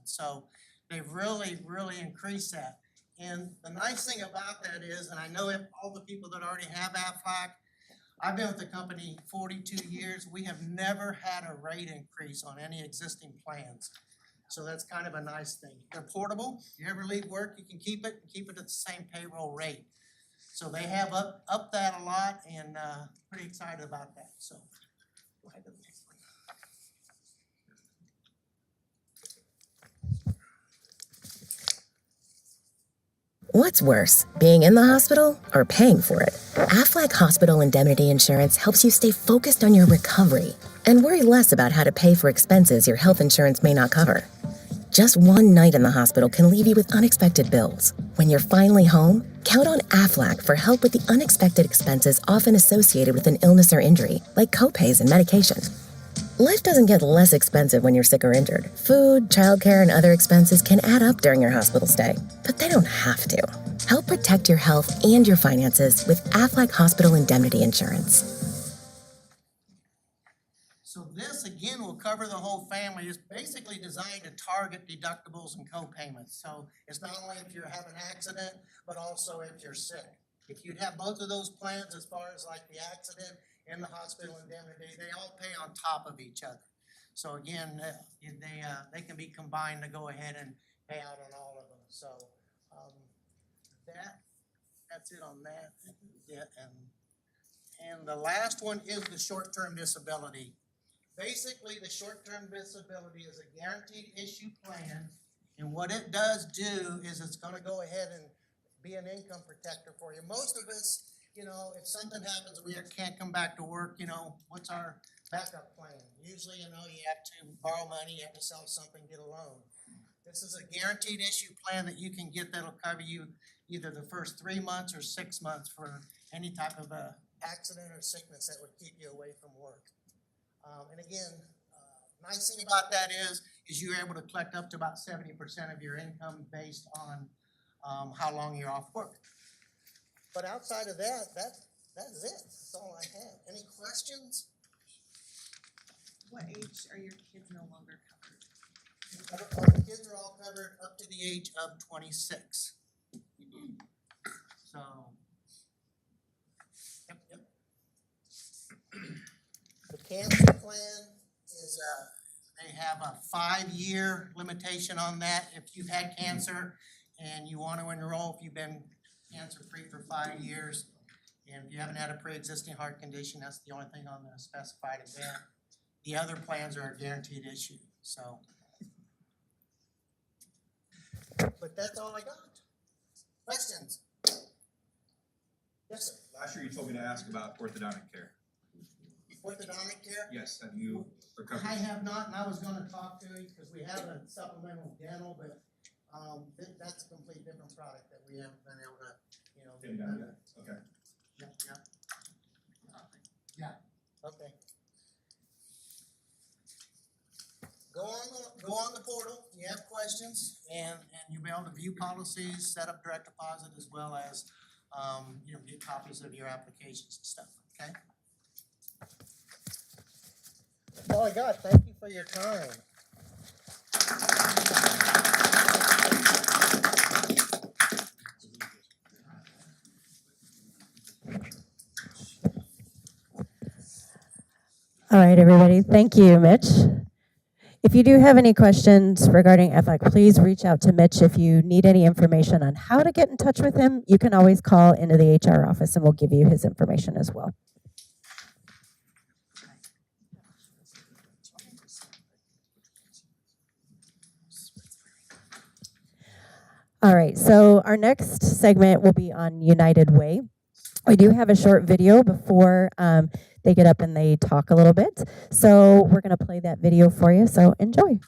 So they've really increased that. And the nice thing about that is, and I know if all the people that already have Aflac, I've been with the company 42 years, we have never had a rate increase on any existing plans. So that's kind of a nice thing. They're portable. If you ever leave work, you can keep it and keep it at the same payroll rate. So they have up that a lot, and pretty excited about that. So go ahead to the next one. What's worse, being in the hospital or paying for it? Aflac Hospital Indemnity Insurance helps you stay focused on your recovery and worry less about how to pay for expenses your health insurance may not cover. Just one night in the hospital can leave you with unexpected bills. When you're finally home, count on Aflac for help with the unexpected expenses often associated with an illness or injury, like copays and medication. Life doesn't get less expensive when you're sick or injured. Food, childcare, and other expenses can add up during your hospital stay, but they don't have to. Help protect your health and your finances with Aflac Hospital Indemnity Insurance. So this, again, will cover the whole family. It's basically designed to target deductibles and co-payments. So it's not only if you have an accident, but also if you're sick. If you'd have both of those plans, as far as like the accident and the hospital indemnity, they all pay on top of each other. So again, they can be combined to go ahead and pay out on all of them. So that's it on that. Yeah, and the last one is the short-term disability. Basically, the short-term disability is a guaranteed issue plan, and what it does do is it's gonna go ahead and be an income protector for you. Most of us, you know, if something happens, we can't come back to work, you know, what's our backup plan? Usually, you know, you have to borrow money, you have to sell something, get a loan. This is a guaranteed issue plan that you can get that'll cover you either the first 3 months or 6 months for any type of a accident or sickness that would keep you away from work. And again, nice thing about that is you're able to collect up to about 70% of your income based on how long you're off work. But outside of that, that's it. That's all I have. Any questions? What age are your kids no longer covered? The kids are all covered up to the age of 26. So, yep. The cancer plan is they have a 5-year limitation on that. If you've had cancer and you want to enroll, if you've been cancer-free for 5 years, and if you haven't had a pre-existing heart condition, that's the only thing on the specified event. The other plans are a guaranteed issue, so. But that's all I got. Questions? Yes, sir. Last year you told me to ask about orthodontic care. Orthodontic care? Yes, have you recovered? I have not, and I was gonna talk to you, because we have a supplemental dental, but, that's a completely different product that we haven't been able to, Get done yet? Okay. Yep. Yeah, okay. Go on the portal, you have questions, and you'll be able to view policies, set up direct deposit, as well as, get copies of your applications and stuff, okay? That's all I got, thank you for your time. All right, everybody. Thank you, Mitch. If you do have any questions regarding FLAC, please reach out to Mitch. If you need any information on how to get in touch with him, you can always call into the HR office and we'll give you his information as well. All right, so our next segment will be on United Way. We do have a short video before they get up and they talk a little bit. So we're going to play that video for you, so enjoy.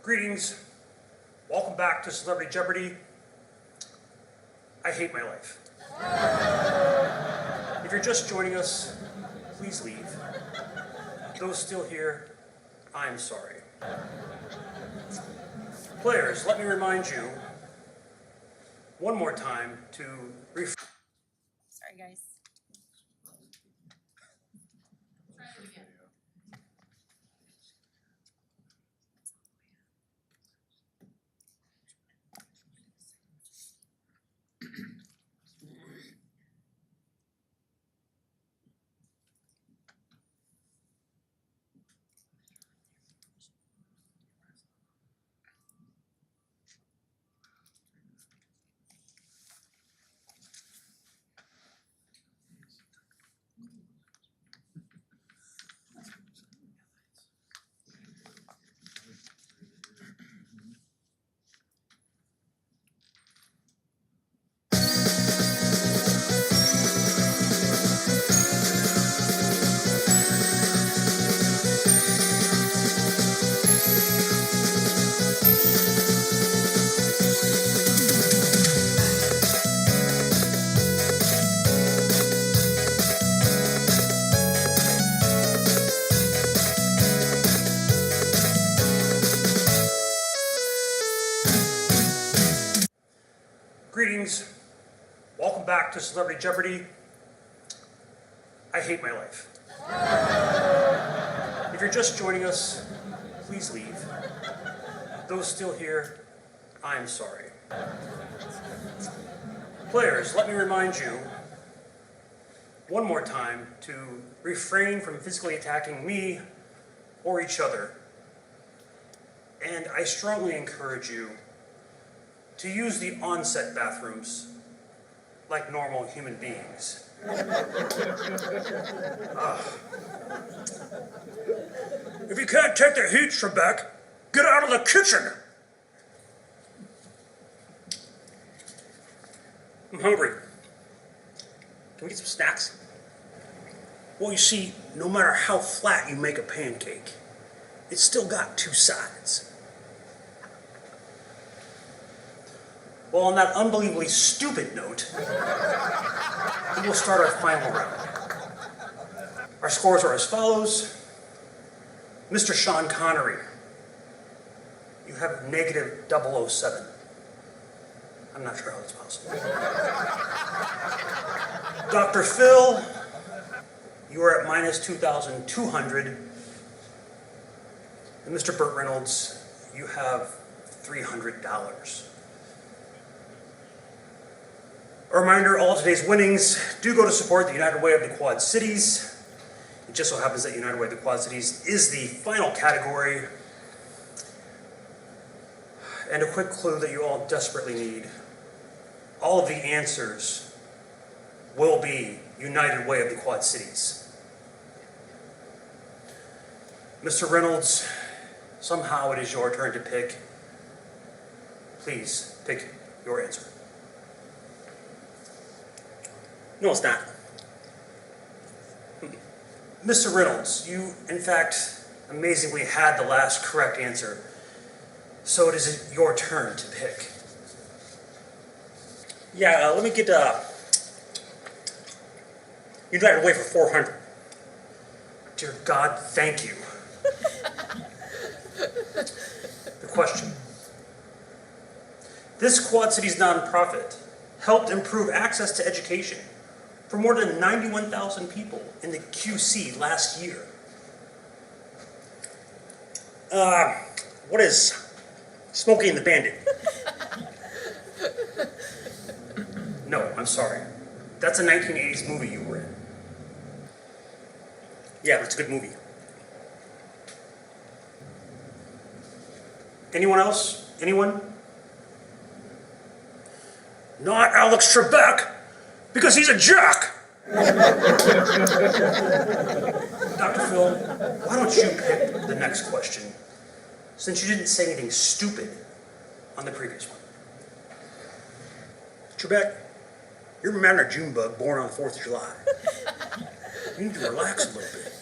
Greetings. Welcome back to Celebrity Jeopardy. I hate my life. If you're just joining us, please leave. Those still here, I'm sorry. Players, let me remind you one more time to Sorry, guys. Greetings. Welcome back to Celebrity Jeopardy. I hate my life. If you're just joining us, please leave. Those still here, I'm sorry. Players, let me remind you one more time to refrain from physically attacking me or each other. And I strongly encourage you to use the onset bathrooms like normal human beings. If you can't take the heat, Trebek, get out of the kitchen. I'm hungry. Can we get some snacks? Well, you see, no matter how flat you make a pancake, it's still got two sides. Well, on that unbelievably stupid note, we will start our final round. Our scores are as follows. Mr. Sean Connery, you have negative 007. I'm not sure how that's possible. Dr. Phil, you are at minus 2,200. And Mr. Burt Reynolds, you have $300. A reminder, all today's winnings do go to support the United Way of the Quad Cities. It just so happens that United Way of the Quad Cities is the final category. And a quick clue that you all desperately need. All of the answers will be United Way of the Quad Cities. Mr. Reynolds, somehow it is your turn to pick. Please pick your answer. No, it's not. Mr. Reynolds, you, in fact, amazingly had the last correct answer. So it is your turn to pick. Yeah, let me get United Way for 400. Dear God, thank you. The question. This Quad Cities nonprofit helped improve access to education for more than 91,000 people in the QC last year. What is Smokey and the Bandit? No, I'm sorry. That's a 1980s movie you were in. Yeah, but it's a good movie. Anyone else? Anyone? Not Alex Trebek, because he's a jerk! Dr. Phil, why don't you pick the next question, since you didn't say anything stupid on the previous one? Trebek, you're a man of June bug born on the 4th of July. You need to relax a little bit.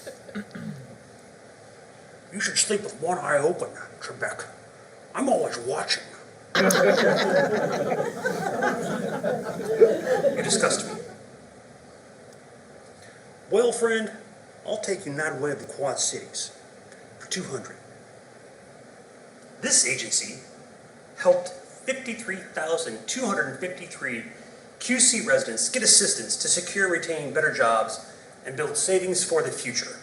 You should sleep with one eye open, Trebek. I'm always watching. You disgust me. Well, friend, I'll take United Way of the Quad Cities for 200. This agency helped 53,253 QC residents get assistance to secure and retain better jobs and build savings for the future.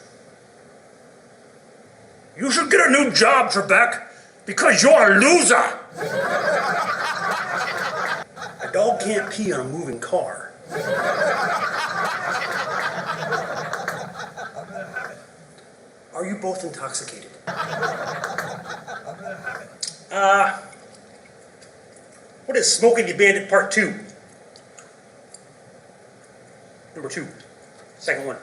You should get a new job, Trebek, because you're a loser. A dog can't pee on a moving car. Are you both intoxicated? What is Smokey the Bandit Part 2? Number 2. Second one.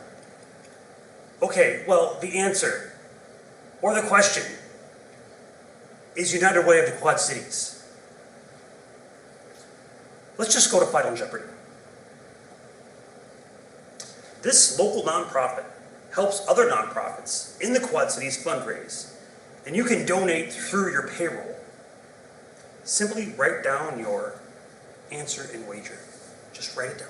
Okay, well, the answer, or the question, is United Way of the Quad Cities. Let's just go to Final Jeopardy. This local nonprofit helps other nonprofits in the Quad Cities fundraise, and you can donate through your payroll. Simply write down your answer and wager. Just write it down.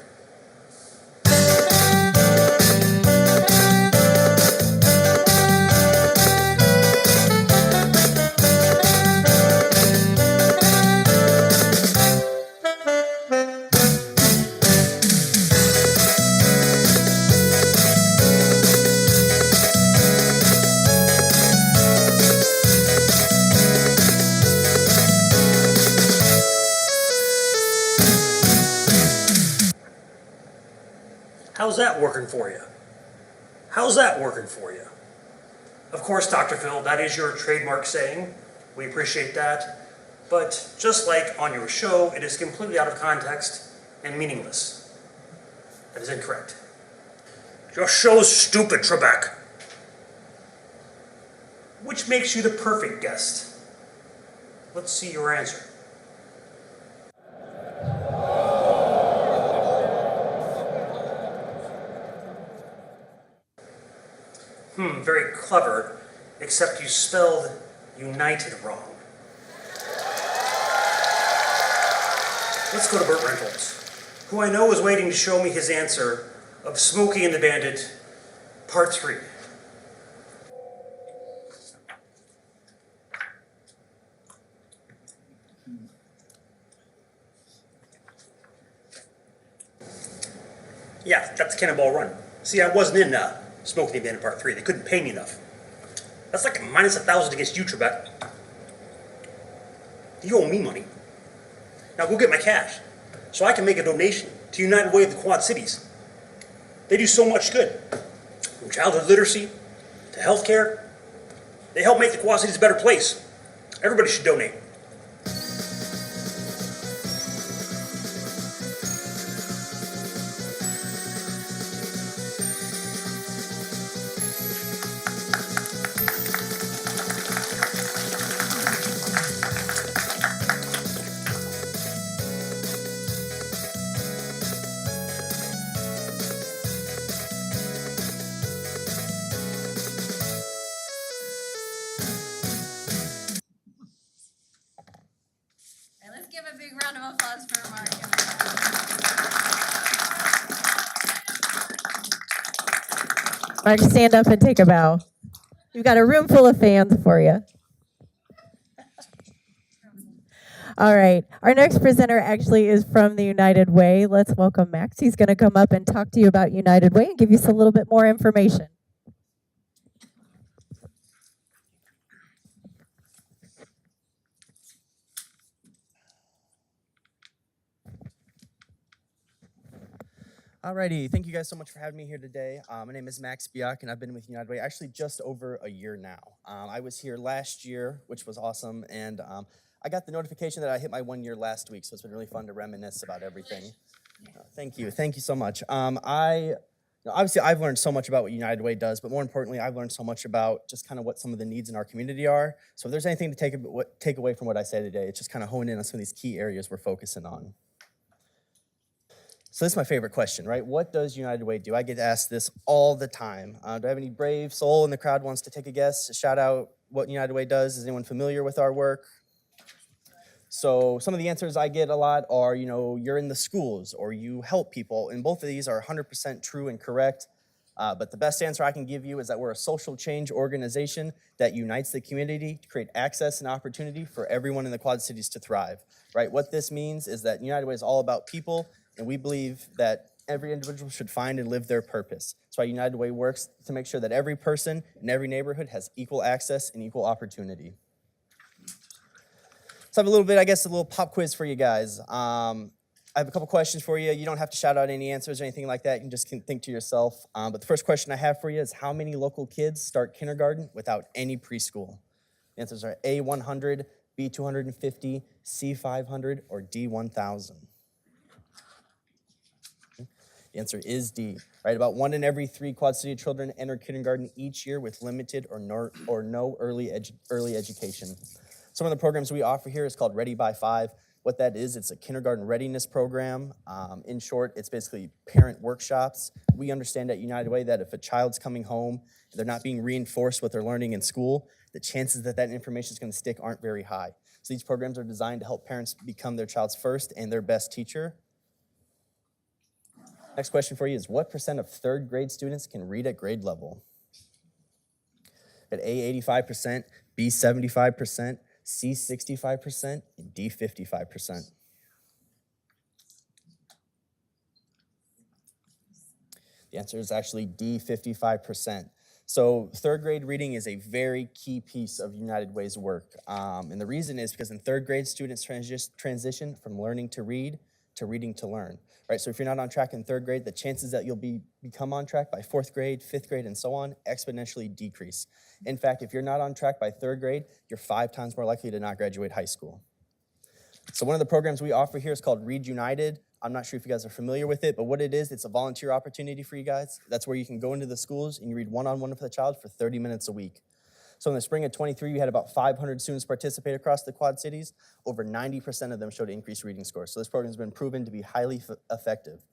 How's that working for you? How's that working for you? Of course, Dr. Phil, that is your trademark saying. We appreciate that. But just like on your show, it is completely out of context and meaningless. That is incorrect. Your show's stupid, Trebek. Which makes you the perfect guest. Let's see your answer. Very clever, except you spelled united wrong. Let's go to Burt Reynolds, who I know is waiting to show me his answer of Smokey and the Bandit, Part 3. Yeah, that's Cannonball Run. See, I wasn't in Smokey and the Bandit Part 3. They couldn't pay me enough. That's like a -1,000 against you, Trebek. You owe me money. Now go get my cash so I can make a donation to United Way of the Quad Cities. They do so much good. From childhood literacy to healthcare. They help make the Quad Cities a better place. Everybody should donate. And let's give a big round of applause for Mark. Mark, stand up and take a bow. You've got a room full of fans for you. All right. Our next presenter actually is from the United Way. Let's welcome Max. He's going to come up and talk to you about United Way and give you a little bit more information. Alrighty, thank you guys so much for having me here today. My name is Max Biak, and I've been with United Way actually just over a year now. I was here last year, which was awesome, and I got the notification that I hit my 1 year last week, so it's been really fun to reminisce about everything. Thank you so much. Obviously, I've learned so much about what United Way does, but more importantly, I've learned so much about just kind of what some of the needs in our community are. So if there's anything to take away from what I say today, it's just kind of hone in on some of these key areas we're focusing on. So this is my favorite question, right? What does United Way do? I get asked this all the time. Do I have any brave soul in the crowd wants to take a guess? Shout out what United Way does. Is anyone familiar with our work? So some of the answers I get a lot are, you're in the schools or you help people. And both of these are 100% true and correct. But the best answer I can give you is that we're a social change organization that unites the community to create access and opportunity for everyone in the Quad Cities to thrive, right? What this means is that United Way is all about people, and we believe that every individual should find and live their purpose. That's why United Way works to make sure that every person in every neighborhood has equal access and equal opportunity. So I have a little pop quiz for you guys. I have a couple questions for you. You don't have to shout out any answers or anything like that. You can just think to yourself. But the first question I have for you is how many local kids start kindergarten without any preschool? The answers are A, 100, B, 250, C, 500, or D, 1,000. The answer is D, right? About 1 in every 3 Quad City children enter kindergarten each year with limited or no early education. Some of the programs we offer here is called Ready by 5. What that is, it's a kindergarten readiness program. In short, it's basically parent workshops. We understand at United Way that if a child's coming home, they're not being reinforced what they're learning in school, the chances that that information is going to stick aren't very high. So these programs are designed to help parents become their child's first and their best teacher. Next question for you is what % of 3rd grade students can read at grade level? At A, 85%, B, 75%, C, 65%, and D, 55%. The answer is actually D, 55%. So 3rd grade reading is a very key piece of United Way's work. And the reason is because in 3rd grade, students transition from learning to read to reading to learn. Right, so if you're not on track in 3rd grade, the chances that you'll become on track by 4th grade, 5th grade, and so on exponentially decrease. In fact, if you're not on track by 3rd grade, you're 5 times more likely to not graduate high school. So one of the programs we offer here is called Read United. I'm not sure if you guys are familiar with it, but what it is, it's a volunteer opportunity for you guys. That's where you can go into the schools and you read one-on-one with the child for 30 minutes a week. So in the spring of 23, we had about 500 students participate across the Quad Cities. Over 90% of them showed increased reading scores. So this program has been proven to be highly effective.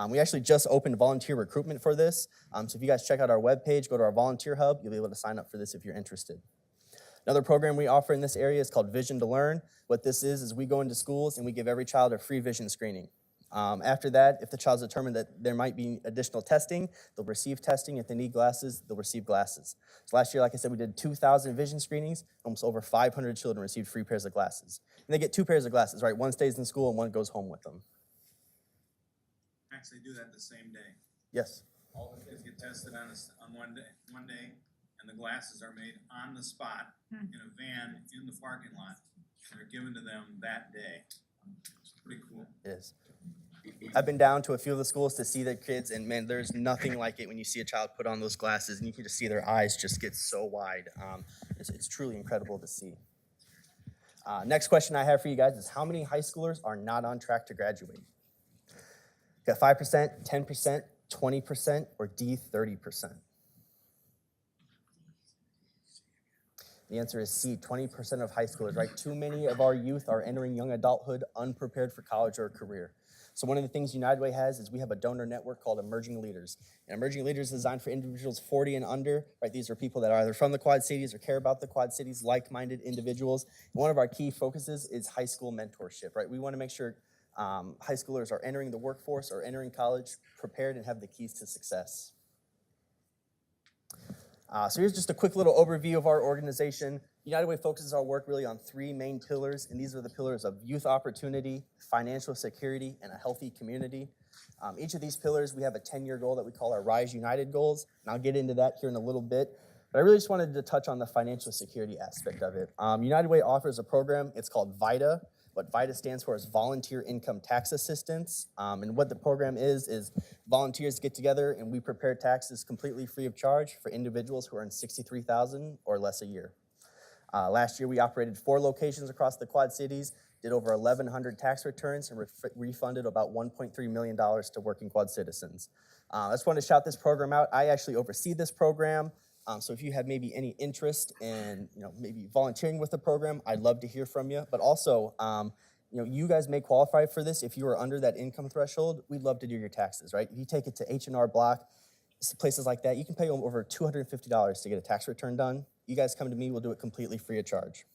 We actually just opened volunteer recruitment for this. So if you guys check out our webpage, go to our volunteer hub, you'll be able to sign up for this if you're interested. Another program we offer in this area is called Vision to Learn. What this is we go into schools and we give every child a free vision screening. After that, if the child's determined that there might be additional testing, they'll receive testing. If they need glasses, they'll receive glasses. So last year, like I said, we did 2,000 vision screenings. Almost over 500 children received free pairs of glasses. And they get 2 pairs of glasses, right? One stays in school and one goes home with them. Actually do that the same day. Yes. All the kids get tested on one day, and the glasses are made on the spot in a van in the parking lot They're given to them that day. It's pretty cool. It is. I've been down to a few of the schools to see their kids, and man, there's nothing like it when you see a child put on those glasses and you can just see their eyes just get so wide. It's truly incredible to see. Next question I have for you guys is how many high schoolers are not on track to graduate? Got 5%, 10%, 20%, or D, 30%? The answer is C, 20% of high schoolers, right? Too many of our youth are entering young adulthood unprepared for college or a career. So one of the things United Way has is we have a donor network called Emerging Leaders. And Emerging Leaders is designed for individuals 40 and under, right? These are people that are either from the Quad Cities or care about the Quad Cities, like-minded individuals. And one of our key focuses is high school mentorship, right? We want to make sure high schoolers are entering the workforce or entering college prepared and have the keys to success. So here's just a quick little overview of our organization. United Way focuses our work really on three main pillars, and these are the pillars of youth opportunity, financial security, and a healthy community. Each of these pillars, we have a 10-year goal that we call our Rise United goals, and I'll get into that here in a little bit. But I really just wanted to touch on the financial security aspect of it. United Way offers a program, it's called VITA. What VITA stands for is Volunteer Income Tax Assistance. And what the program is volunteers get together and we prepare taxes completely free of charge for individuals who earn $63,000 or less a year. Last year, we operated 4 locations across the Quad Cities, did over 1,100 tax returns, and refunded about $1.3 million to working Quad citizens. I just want to shout this program out. I actually oversee this program. So if you have maybe any interest in, maybe volunteering with the program, I'd love to hear from you. But also, you guys may qualify for this if you are under that income threshold. We'd love to do your taxes, right? If you take it to H&R Block, places like that, you can pay over $250 to get a tax return done. You guys come to me, we'll do it completely free of charge.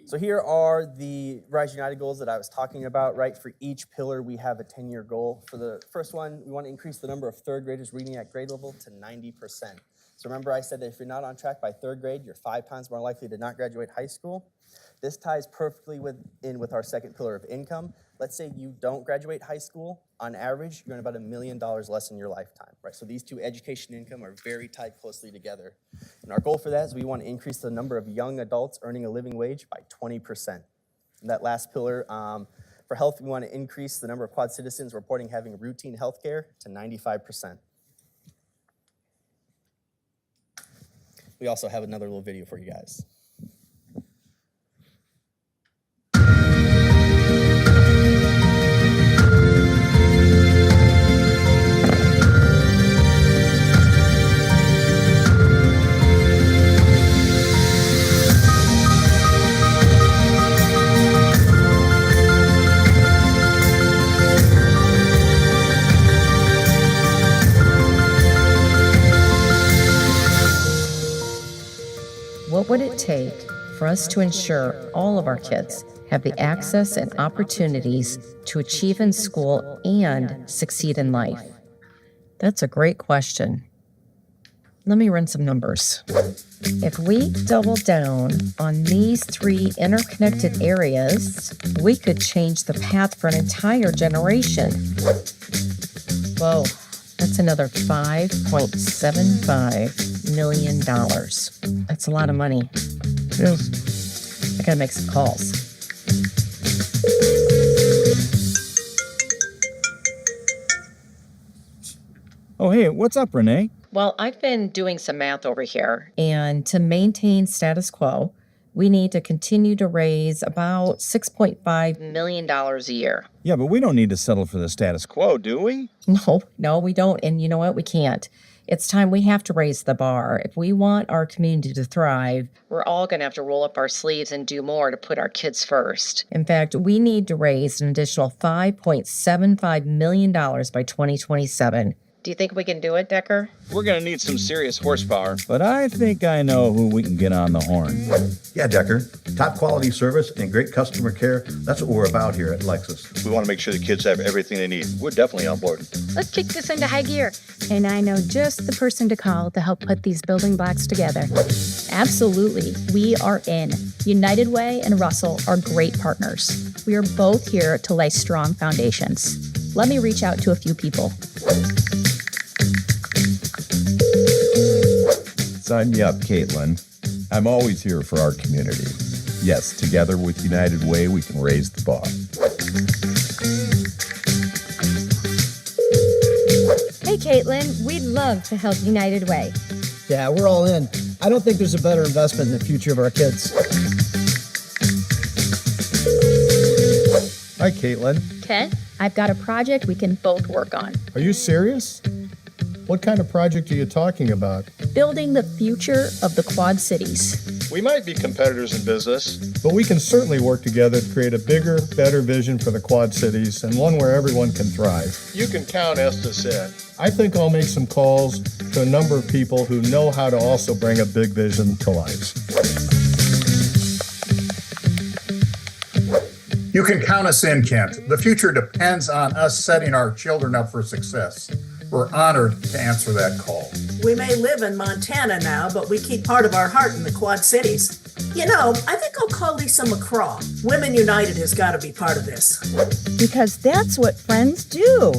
So here are the Rise United goals that I was talking about, right? For each pillar, we have a 10-year goal. For the first one, we want to increase the number of third graders reading at grade level to 90%. So remember I said that if you're not on track by third grade, you're 5 times more likely to not graduate high school. This ties perfectly in with our second pillar of income. Let's say you don't graduate high school. On average, you're earning about $1 million less in your lifetime, right? So these two, education and income, are very tied closely together. And our goal for that is we want to increase the number of young adults earning a living wage by 20%. And that last pillar, for health, we want to increase the number of Quad citizens reporting having routine health care to 95%. We also have another little video for you guys. What would it take for us to ensure all of our kids have the access and opportunities to achieve in school and succeed in life? That's a great question. Let me run some numbers. If we double down on these 3 interconnected areas, we could change the path for an entire generation. Whoa, that's another $5.75 million. That's a lot of money. I gotta make some calls. Oh, hey, what's up, Renee? Well, I've been doing some math over here, and to maintain status quo, we need to continue to raise about $6.5 million a year. Yeah, but we don't need to settle for the status quo, do we? No, we don't. And you know what? We can't. It's time we have to raise the bar. If we want our community to thrive, we're all going to have to roll up our sleeves and do more to put our kids first. In fact, we need to raise an additional $5.75 million by 2027. Do you think we can do it, Decker? We're going to need some serious horsepower, but I think I know who we can get on the horn. Yeah, Decker. Top quality service and great customer care. That's what we're about here at Lexus. We want to make sure the kids have everything they need. We're definitely on board. Let's kick this into high gear. And I know just the person to call to help put these building blocks together. Absolutely. We are in. United Way and Russell are great partners. We are both here to lay strong foundations. Let me reach out to a few people. Sign me up, Caitlin. I'm always here for our community. Yes, together with United Way, we can raise the bar. Hey, Caitlin, we'd love to help United Way. Yeah, we're all in. I don't think there's a better investment in the future of our kids. Hi, Caitlin. Kent, I've got a project we can both work on. Are you serious? What kind of project are you talking about? Building the future of the Quad Cities. We might be competitors in business. But we can certainly work together to create a bigger, better vision for the Quad Cities and one where everyone can thrive. You can count Estes in. I think I'll make some calls to a number of people who know how to also bring a big vision to life. You can count us in, Kent. The future depends on us setting our children up for success. We're honored to answer that call. We may live in Montana now, but we keep part of our heart in the Quad Cities. You know, I think I'll call Lisa McCraw. Women United has got to be part of this. Because that's what friends do.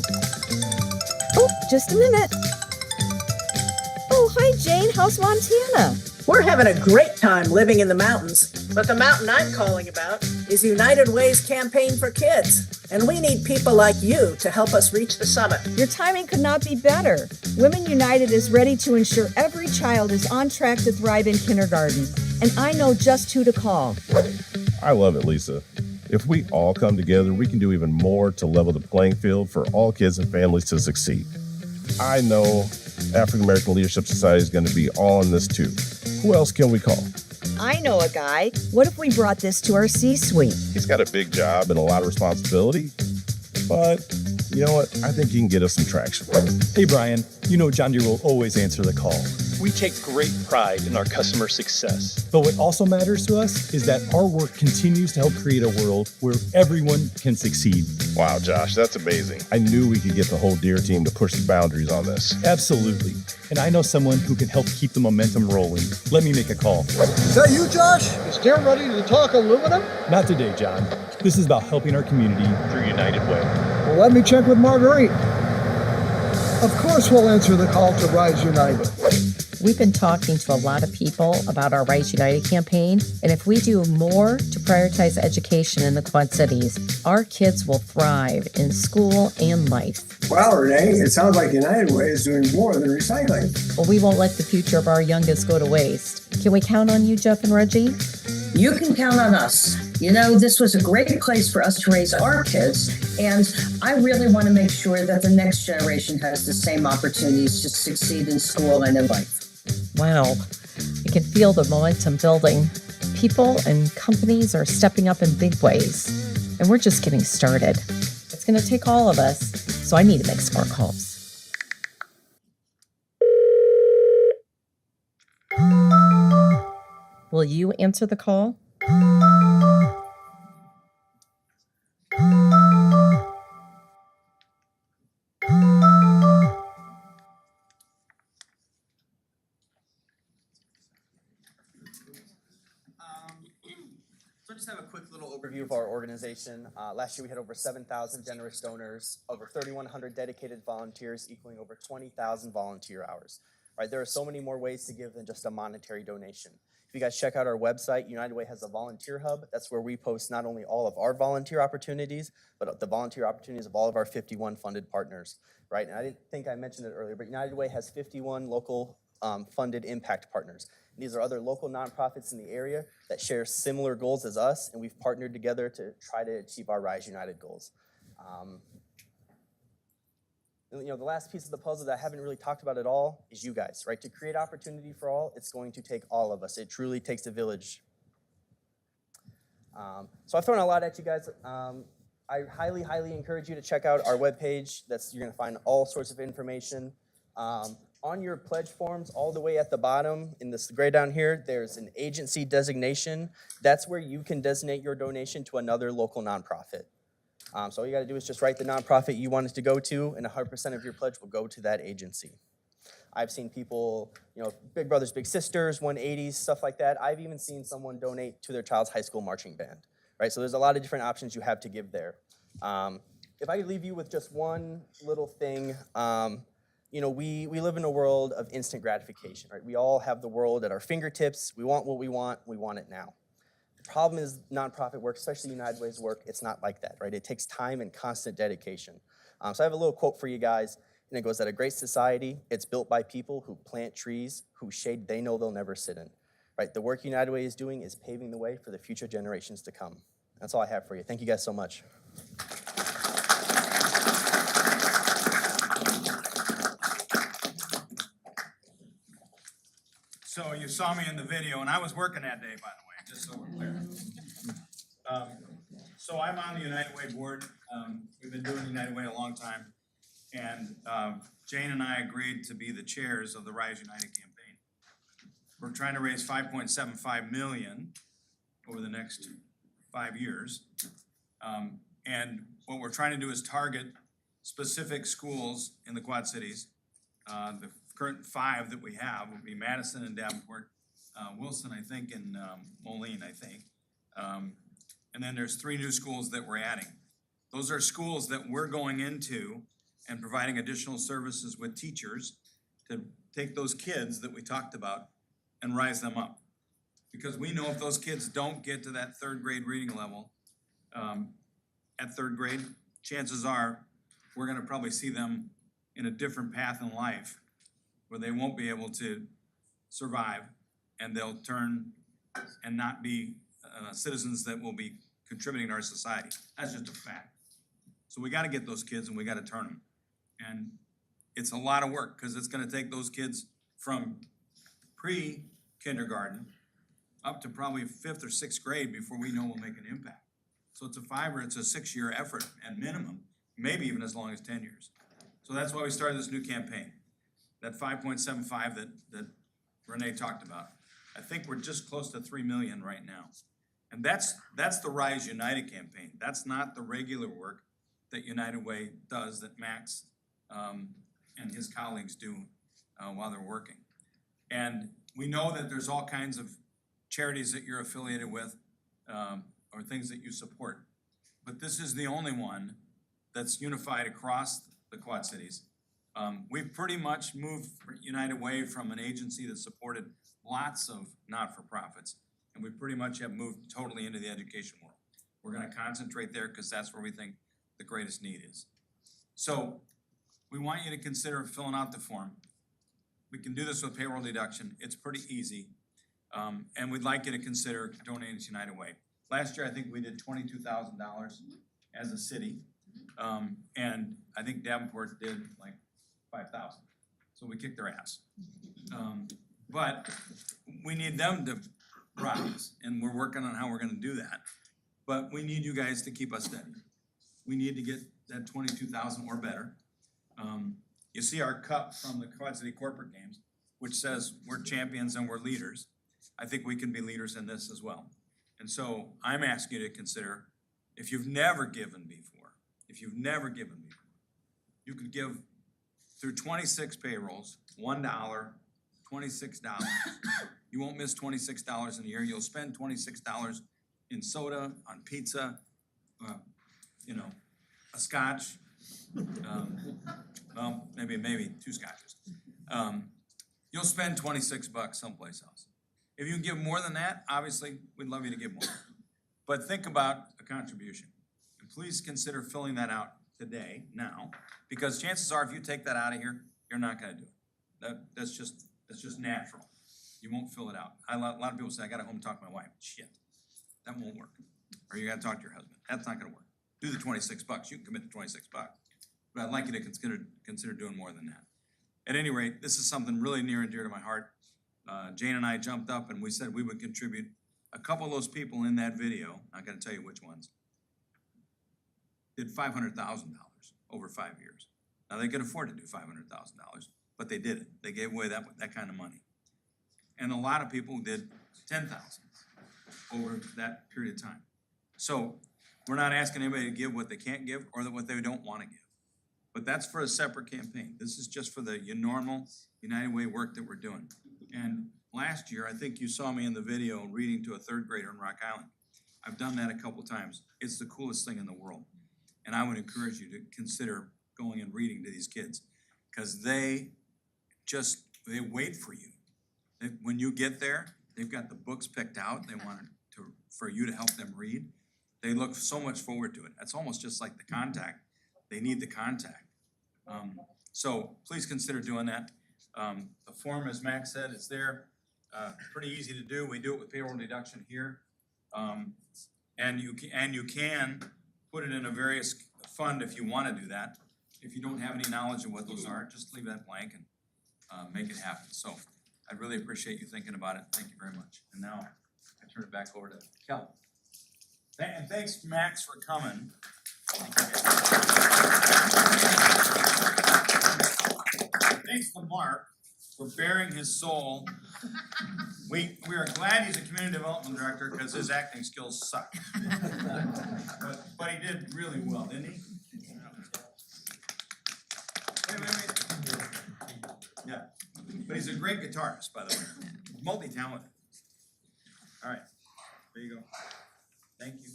Oh, just a minute. Oh, hi, Jane. How's Montana? We're having a great time living in the mountains, but the mountain I'm calling about is United Way's campaign for kids, and we need people like you to help us reach the summit. Your timing could not be better. Women United is ready to ensure every child is on track to thrive in kindergarten, and I know just who to call. I love it, Lisa. If we all come together, we can do even more to level the playing field for all kids and families to succeed. I know African American Leadership Society is going to be all in this too. Who else can we call? I know a guy. What if we brought this to our C-suite? He's got a big job and a lot of responsibility, but you know what? I think he can get us some traction. Hey, Brian, you know John Deere will always answer the call. We take great pride in our customer success. But what also matters to us is that our work continues to help create a world where everyone can succeed. Wow, Josh, that's amazing. I knew we could get the whole Deere team to push the boundaries on this. Absolutely. And I know someone who can help keep the momentum rolling. Let me make a call. Is that you, Josh? Is Deere ready to talk aluminum? Not today, John. This is about helping our community through United Way. Well, let me check with Marguerite. Of course we'll answer the call to Rise United. We've been talking to a lot of people about our Rise United campaign, and if we do more to prioritize education in the Quad Cities, our kids will thrive in school and life. Wow, Renee, it sounds like United Way is doing more than recycling. But we won't let the future of our youngest go to waste. Can we count on you, Jeff and Reggie? You can count on us. You know, this was a great place for us to raise our kids, and I really want to make sure that the next generation has the same opportunities to succeed in school and in life. Wow, I can feel the momentum building. People and companies are stepping up in big ways, and we're just getting started. It's going to take all of us, so I need to make some more calls. Will you answer the call? So just have a quick little overview of our organization. Last year we had over 7,000 generous donors, over 3,100 dedicated volunteers equaling over 20,000 volunteer hours. Right, there are so many more ways to give than just a monetary donation. If you guys check out our website, United Way has a volunteer hub. That's where we post not only all of our volunteer opportunities, but the volunteer opportunities of all of our 51 funded partners. Right, and I didn't think I mentioned it earlier, but United Way has 51 local funded impact partners. These are other local nonprofits in the area that share similar goals as us, and we've partnered together to try to achieve our Rise United goals. You know, the last piece of the puzzle that I haven't really talked about at all is you guys, right? To create opportunity for all, it's going to take all of us. It truly takes a village. So I've thrown a lot at you guys. I highly, highly encourage you to check out our webpage. You're gonna find all sorts of information. On your pledge forms, all the way at the bottom, in this gray down here, there's an agency designation. That's where you can designate your donation to another local nonprofit. So all you gotta do is just write the nonprofit you want it to go to, and 100% of your pledge will go to that agency. I've seen people, you know, Big Brothers Big Sisters, 180s, stuff like that. I've even seen someone donate to their child's high school marching band, right? So there's a lot of different options you have to give there. If I could leave you with just one little thing, you know, we live in a world of instant gratification, right? We all have the world at our fingertips. We want what we want it now. The problem is nonprofit work, especially United Way's work, it's not like that, right? It takes time and constant dedication. So I have a little quote for you guys, and it goes that a great society, it's built by people who plant trees whose shade they know they'll never sit in, right? The work United Way is doing is paving the way for the future generations to come. That's all I have for you. Thank you guys so much. So you saw me in the video, and I was working that day, by the way, just so we're clear. So I'm on the United Way board. We've been doing United Way a long time. And Jane and I agreed to be the chairs of the Rise United campaign. We're trying to raise $5.75 million over the next 5 years. And what we're trying to do is target specific schools in the Quad Cities. The current 5 that we have would be Madison and Davenport, Wilson, I think, and Moline, I think. And then there's 3 new schools that we're adding. Those are schools that we're going into and providing additional services with teachers to take those kids that we talked about and rise them up. Because we know if those kids don't get to that 3rd grade reading level at 3rd grade, chances are we're gonna probably see them in a different path in life where they won't be able to survive and they'll turn and not be citizens that will be contributing to our society. That's just a fact. So we gotta get those kids and we gotta turn them. And it's a lot of work because it's gonna take those kids from pre-kindergarten up to probably 5th or 6th grade before we know we'll make an impact. So it's a 5 or it's a 6-year effort at minimum, maybe even as long as 10 years. So that's why we started this new campaign. That 5.75 that Renee talked about. I think we're just close to 3 million right now. And that's the Rise United campaign. That's not the regular work that United Way does that Max and his colleagues do while they're working. And we know that there's all kinds of charities that you're affiliated with or things that you support. But this is the only one that's unified across the Quad Cities. We've pretty much moved United Way from an agency that supported lots of not-for-profits, and we pretty much have moved totally into the education world. We're gonna concentrate there because that's where we think the greatest need is. So we want you to consider filling out the form. We can do this with payroll deduction. It's pretty easy. And we'd like you to consider donating to United Way. Last year, I think we did $22,000 as a city. And I think Davenport did like 5,000. So we kicked their ass. But we need them to rise, and we're working on how we're gonna do that. But we need you guys to keep us steady. We need to get that 22,000 or better. You see our cup from the Quad City Corporate Games, which says we're champions and we're leaders. I think we can be leaders in this as well. And so I'm asking you to consider, if you've never given before, you could give through 26 payrolls, $1, $26. You won't miss $26 in a year. You'll spend $26 in soda, on pizza, you know, a scotch, well, maybe 2 scotches. You'll spend 26 bucks someplace else. If you can give more than that, obviously, we'd love you to give more. But think about a contribution. And please consider filling that out today, now, because chances are if you take that out of here, you're not gonna do it. That's just natural. You won't fill it out. A lot of people say, I gotta home talk to my wife. Shit, that won't work. Or you gotta talk to your husband. That's not gonna work. Do the 26 bucks. You can commit to 26 bucks. But I'd like you to consider doing more than that. At any rate, this is something really near and dear to my heart. Jane and I jumped up and we said we would contribute. A couple of those people in that video, not gonna tell you which ones, did $500,000 over 5 years. Now they could afford to do $500,000, but they did it. They gave away that kind of money. And a lot of people did 10,000 over that period of time. So we're not asking anybody to give what they can't give or what they don't want to give. But that's for a separate campaign. This is just for the normal United Way work that we're doing. And last year, I think you saw me in the video reading to a 3rd grader in Rock Island. I've done that a couple times. It's the coolest thing in the world. And I would encourage you to consider going and reading to these kids. because they wait for you. When you get there, they've got the books picked out. They want for you to help them read. They look so much forward to it. That's almost just like the contact. They need the contact. So please consider doing that. The form, as Max said, is there. Pretty easy to do. We do it with payroll deduction here. And you can put it in a various fund if you want to do that. If you don't have any knowledge of what those are, just leave that blank and make it happen. So I really appreciate you thinking about it. Thank you very much. And now I turn it back over to Kelly. And thanks, Max, for coming. Thanks to Mark for bearing his soul. We are glad he's a community development director because his acting skills suck. But he did really well, didn't he? Wait. Yeah, but he's a great guitarist, by the way. Multi-talented. All right, there you go. Thank you.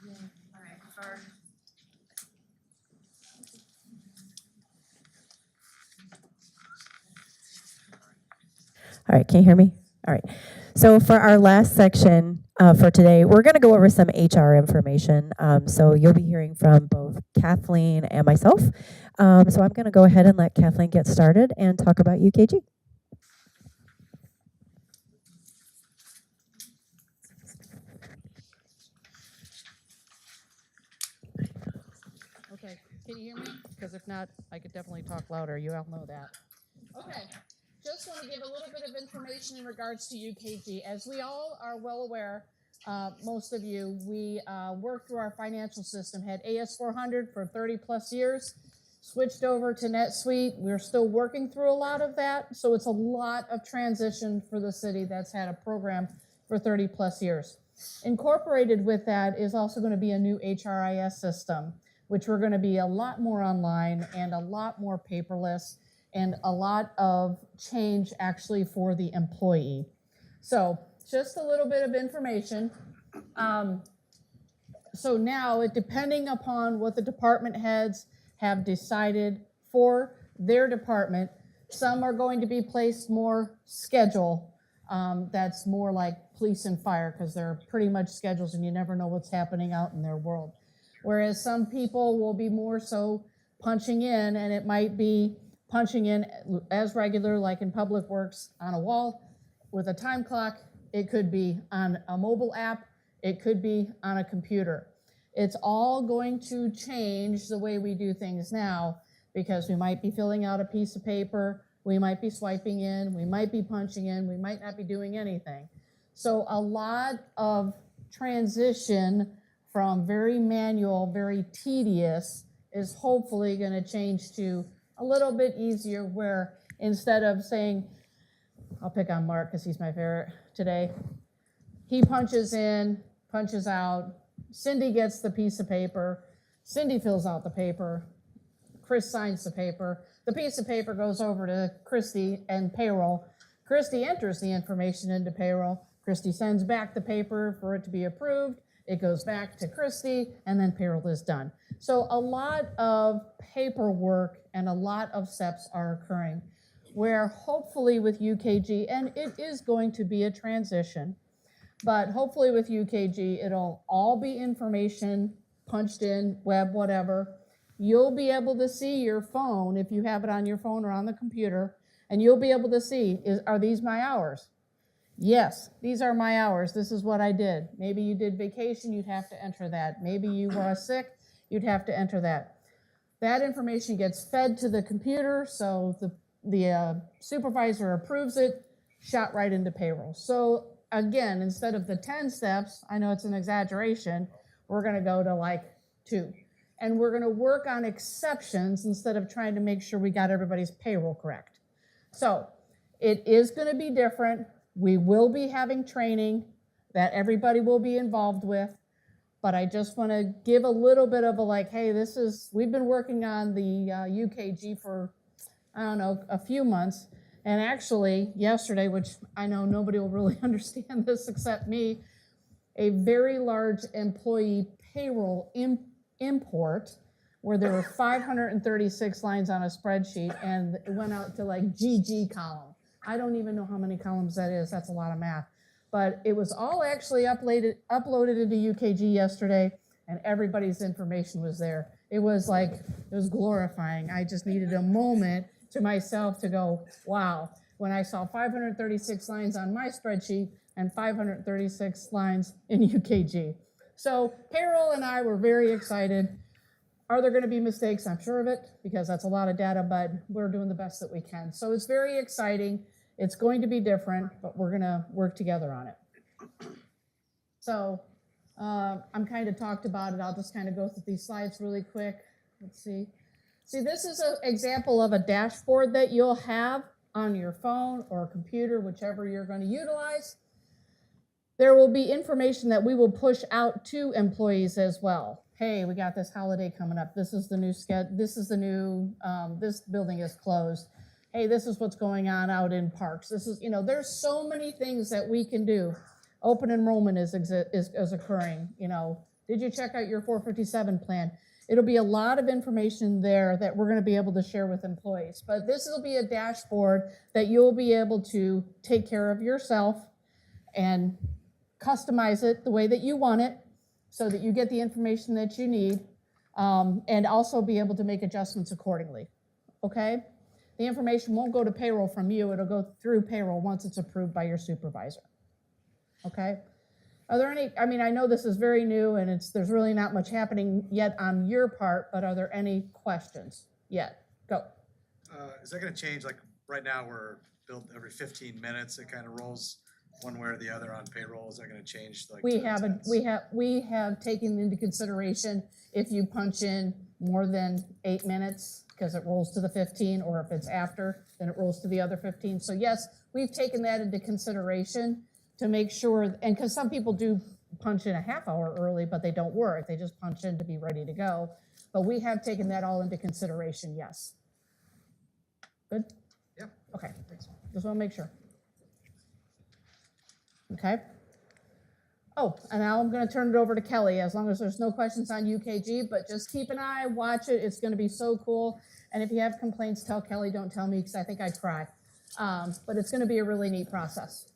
All right, All right, can you hear me? All right. So for our last section for today, we're going to go over some HR information. So you'll be hearing from both Kathleen and myself. So I'm going to go ahead and let Kathleen get started and talk about UKG. Okay, can you hear me? Because if not, I could definitely talk louder. You all know that. Okay, just want to give a little bit of information in regards to UKG. As we all are well aware, most of you, we worked through our financial system, had AS400 for 30 plus years, switched over to NetSuite. We're still working through a lot of that, so it's a lot of transition for the city that's had a program for 30 plus years. Incorporated with that is also going to be a new HRIS system, which we're going to be a lot more online and a lot more paperless and a lot of change actually for the employee. So just a little bit of information. So now, depending upon what the department heads have decided for their department, some are going to be placed more schedule. That's more like police and fire because they're pretty much schedules and you never know what's happening out in their world. Whereas some people will be more so punching in, and it might be punching in as regular, like in Public Works, on a wall with a time clock. It could be on a mobile app. It could be on a computer. It's all going to change the way we do things now because we might be filling out a piece of paper, we might be swiping in, we might be punching in, we might not be doing anything. So a lot of transition from very manual, very tedious, is hopefully going to change to a little bit easier where instead of saying, I'll pick on Mark because he's my favorite today, he punches in, punches out, Cindy gets the piece of paper, Cindy fills out the paper, Chris signs the paper, the piece of paper goes over to Christy and payroll. Christy enters the information into payroll, Christy sends back the paper for it to be approved, it goes back to Christy, and then payroll is done. So a lot of paperwork and a lot of steps are occurring, where hopefully with UKG, and it is going to be a transition, but hopefully with UKG, it'll all be information punched in, web, whatever. You'll be able to see your phone, if you have it on your phone or on the computer, and you'll be able to see, are these my hours? Yes, these are my hours. This is what I did. Maybe you did vacation, you'd have to enter that. Maybe you were sick, you'd have to enter that. That information gets fed to the computer, so the supervisor approves it, shot right into payroll. So again, instead of the 10 steps, I know it's an exaggeration, we're going to go to like 2. And we're going to work on exceptions instead of trying to make sure we got everybody's payroll correct. So it is going to be different. We will be having training that everybody will be involved with, but I just want to give a little bit of a like, hey, we've been working on the UKG for, I don't know, a few months. And actually yesterday, which I know nobody will really understand this except me, a very large employee payroll import where there were 536 lines on a spreadsheet, and it went out to like GG column. I don't even know how many columns that is. That's a lot of math. But it was all actually uploaded into UKG yesterday, and everybody's information was there. It was glorifying. I just needed a moment to myself to go, wow, when I saw 536 lines on my spreadsheet and 536 lines in UKG. So payroll and I were very excited. Are there going to be mistakes? I'm sure of it, because that's a lot of data, but we're doing the best that we can. So it's very exciting. It's going to be different, but we're going to work together on it. So I'm kind of talked about it. I'll just kind of go through these slides really quick. Let's see. See, this is an example of a dashboard that you'll have on your phone or computer, whichever you're going to utilize. There will be information that we will push out to employees as well. Hey, we got this holiday coming up. This is the new schedule. This is the new, this building is closed. Hey, this is what's going on out in parks. This is, there's so many things that we can do. Open enrollment is occurring. Did you check out your 457 plan? It'll be a lot of information there that we're going to be able to share with employees. But this will be a dashboard that you'll be able to take care of yourself and customize it the way that you want it so that you get the information that you need, and also be able to make adjustments accordingly, okay? The information won't go to payroll from you. It'll go through payroll once it's approved by your supervisor, okay? Are there any, I know this is very new and there's really not much happening yet on your part, but are there any questions yet? Go. Is that going to change? Like right now we're billed every 15 minutes. It kind of rolls one way or the other on payroll. Is that going to change? Like we have taken into consideration if you punch in more than 8 minutes, because it rolls to the 15, or if it's after, then it rolls to the other 15. So yes, we've taken that into consideration to make sure, and because some people do punch in a half hour early, but they don't work. They just punch in to be ready to go. But we have taken that all into consideration, yes. Good? Yep. Okay, just want to make sure. Okay. Oh, and now I'm going to turn it over to Kelly, as long as there's no questions on UKG, but just keep an eye, watch it. It's going to be so cool. And if you have complaints, tell Kelly, don't tell me, because I think I'd cry. But it's going to be a really neat process.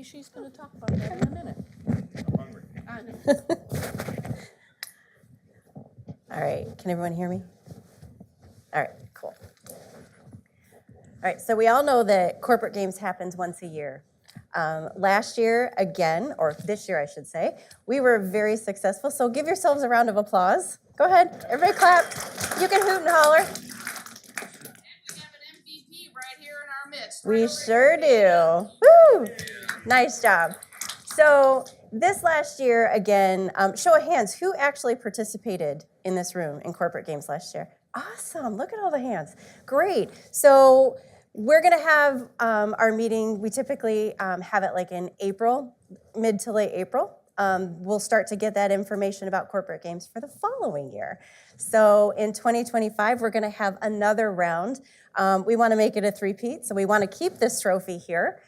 She's going to talk about that in a minute. I'm hungry. All right, can everyone hear me? All right, cool. All right, so we all know that corporate games happens once a year. Last year, again, or this year I should say, we were very successful, so give yourselves a round of applause. Go ahead, everybody clap. You can hoot and holler. And we have an MVP right here in our midst. We sure do. Woo! Nice job. So this last year, again, show of hands, who actually participated in this room in corporate games last year? Awesome, look at all the hands. Great. So we're gonna have our meeting, we typically have it like in April, mid to late April. We'll start to get that information about corporate games for the following year. So in 2025, we're gonna have another round. We wanna make it a three-peat, so we wanna keep this trophy here.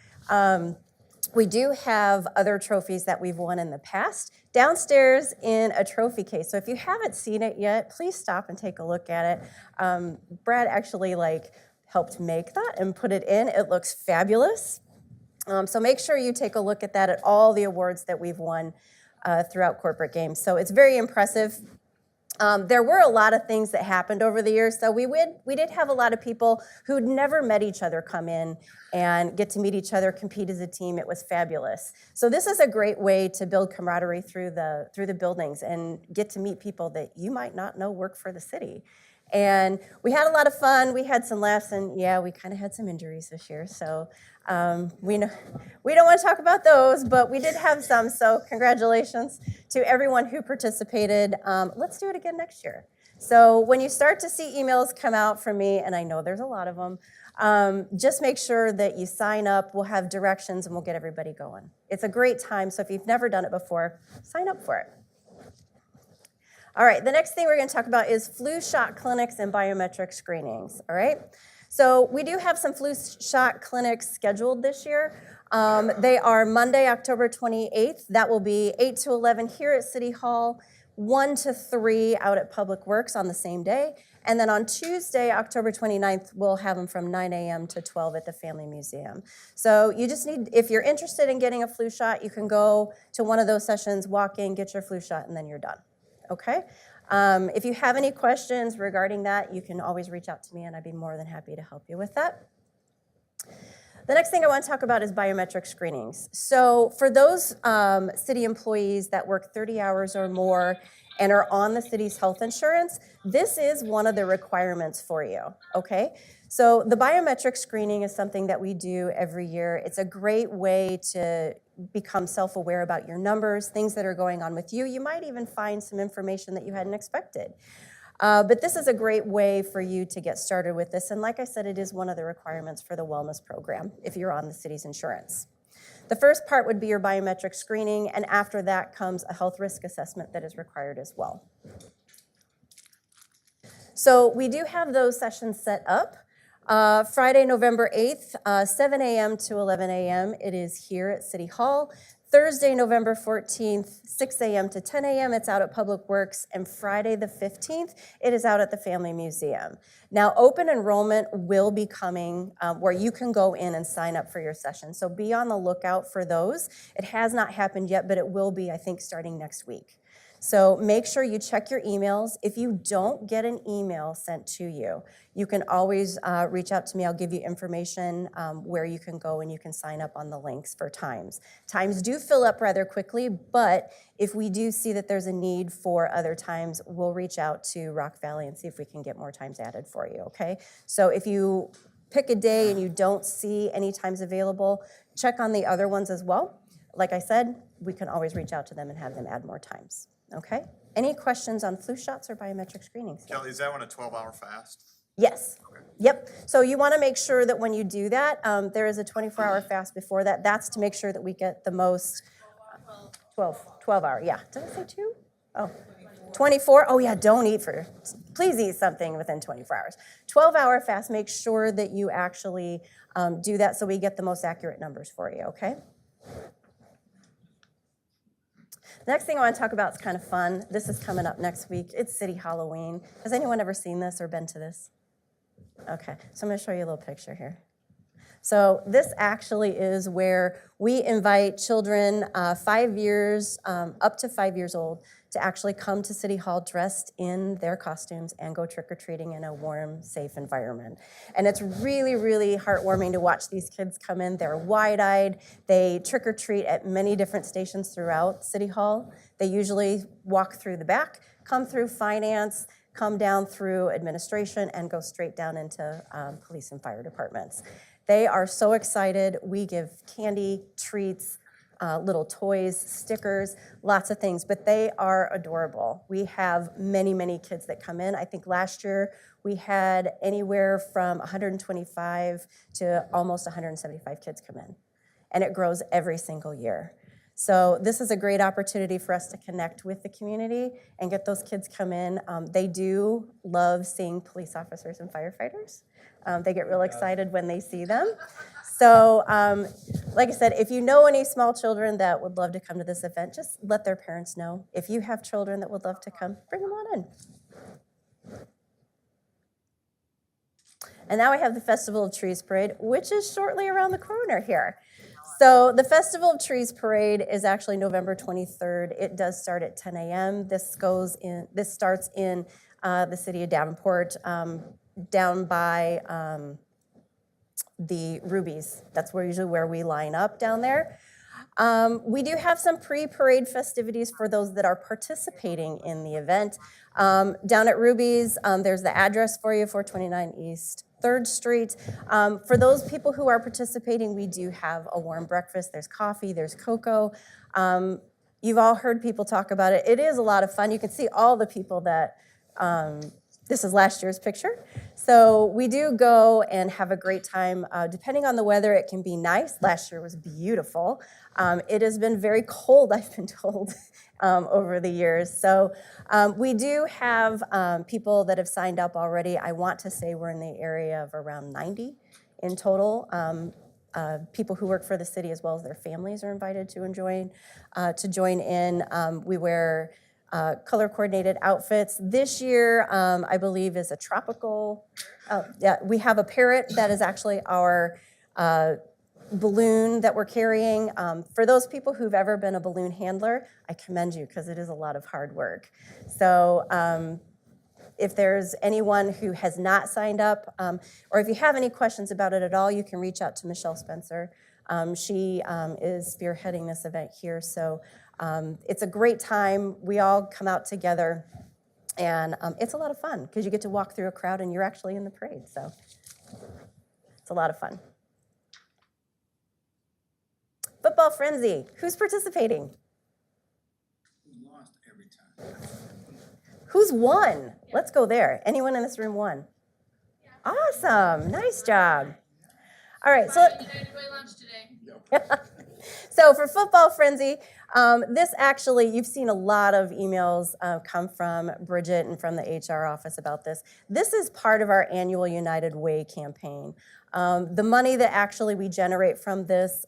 We do have other trophies that we've won in the past downstairs in a trophy case. So if you haven't seen it yet, please stop and take a look at it. Brad actually helped make that and put it in. It looks fabulous. So make sure you take a look at that, at all the awards that we've won throughout corporate games. So it's very impressive. There were a lot of things that happened over the years. So we did have a lot of people who'd never met each other come in and get to meet each other, compete as a team. It was fabulous. So this is a great way to build camaraderie through the buildings and get to meet people that you might not know work for the city. And we had a lot of fun. We had some laughs, and yeah, we kind of had some injuries this year. So we don't want to talk about those, but we did have some. So congratulations to everyone who participated. Let's do it again next year. So when you start to see emails come out from me, and I know there's a lot of them, just make sure that you sign up. We'll have directions, and we'll get everybody going. It's a great time. So if you've never done it before, sign up for it. All right, the next thing we're going to talk about is flu shot clinics and biometric screenings, all right? So we do have some flu shot clinics scheduled this year. They are Monday, October 28th. That will be 8 to 11 here at City Hall, 1 to 3 out at Public Works on the same day. And then on Tuesday, October 29th, we'll have them from 9 a.m. to 12 at the Family Museum. So you just need, if you're interested in getting a flu shot, you can go to one of those sessions, walk in, get your flu shot, and then you're done. Okay? If you have any questions regarding that, you can always reach out to me, and I'd be more than happy to help you with that. The next thing I want to talk about is biometric screenings. So for those city employees that work 30 hours or more and are on the city's health insurance, this is one of the requirements for you, okay? So the biometric screening is something that we do every year. It's a great way to become self-aware about your numbers, things that are going on with you. You might even find some information that you hadn't expected. But this is a great way for you to get started with this. And like I said, it is one of the requirements for the wellness program if you're on the city's insurance. The first part would be your biometric screening, and after that comes a health risk assessment that is required as well. So we do have those sessions set up. Friday, November 8th, 7 a.m. to 11 a.m. It is here at City Hall. Thursday, November 14th, 6 a.m. to 10 a.m., it's out at Public Works, and Friday the 15th, it is out at the Family Museum. Now, open enrollment will be coming where you can go in and sign up for your session, so be on the lookout for those. It has not happened yet, but it will be, I think, starting next week. So make sure you check your emails. If you don't get an email sent to you, you can always reach out to me. I'll give you information where you can go and you can sign up on the links for times. Times do fill up rather quickly, but if we do see that there's a need for other times, we'll reach out to Rock Valley and see if we can get more times added for you, okay? So if you pick a day and you don't see any times available, check on the other ones as well. Like I said, we can always reach out to them and have them add more times. Okay. Any questions on flu shots or biometric screenings? Kelly, is that one a 12-hour fast? Yes. Okay. Yep. So you want to make sure that when you do that, there is a 24-hour fast before that. That's to make sure that we get the most 12-hour. Yeah. Did I say 2? Oh, 24. Oh, yeah. Don't eat please eat something within 24 hours. 12-hour fast. Make sure that you actually do that so we get the most accurate numbers for you. Okay. The next thing I want to talk about is kind of fun. This is coming up next week. It's City Halloween. Has anyone ever seen this or been to this? Okay, so I'm going to show you a little picture here. So this actually is where we invite children 5 years, up to 5 years old, to actually come to City Hall dressed in their costumes and go trick-or-treating in a warm, safe environment. And it's really, really heartwarming to watch these kids come in. They're wide-eyed. They trick-or-treat at many different stations throughout City Hall. They usually walk through the back, come through finance, come down through administration, and go straight down into police and fire departments. They are so excited. We give candy, treats, little toys, stickers, lots of things, but they are adorable. We have many, many kids that come in. I think last year we had anywhere from 125 to almost 175 kids come in, and it grows every single year. So this is a great opportunity for us to connect with the community and get those kids come in. They do love seeing police officers and firefighters. They get real excited when they see them. So like I said, if you know any small children that would love to come to this event, just let their parents know. If you have children that would love to come, bring them on in. And now we have the Festival of Trees Parade, which is shortly around the corner here. So the Festival of Trees Parade is actually November 23rd. It does start at 10 a.m. This starts in the city of Davenport, down by the Rubies. That's usually where we line up down there. We do have some pre-parade festivities for those that are participating in the event. Down at Rubies, there's the address for you, 429 East 3rd Street. For those people who are participating, we do have a warm breakfast. There's coffee, there's cocoa. You've all heard people talk about it. It is a lot of fun. You can see all the people that, this is last year's picture. So we do go and have a great time. Depending on the weather, it can be nice. Last year was beautiful. It has been very cold, I've been told, over the years. So we do have people that have signed up already. I want to say we're in the area of around 90 in total. People who work for the city as well as their families are invited to join in. We wear color-coordinated outfits. This year, I believe, is a tropical. Yeah, we have a parrot that is actually our balloon that we're carrying. For those people who've ever been a balloon handler, I commend you because it is a lot of hard work. So if there's anyone who has not signed up, or if you have any questions about it at all, you can reach out to Michelle Spencer. She is spearheading this event here. So it's a great time. We all come out together, and it's a lot of fun because you get to walk through a crowd and you're actually in the parade. So it's a lot of fun. Football Frenzy. Who's participating? Who lost every time? Who's won? Let's go there. Anyone in this room won? Awesome. Nice job. All right. So, so for Football Frenzy, this actually, you've seen a lot of emails come from Bridget and from the HR office about this. This is part of our annual United Way campaign. The money that actually we generate from this,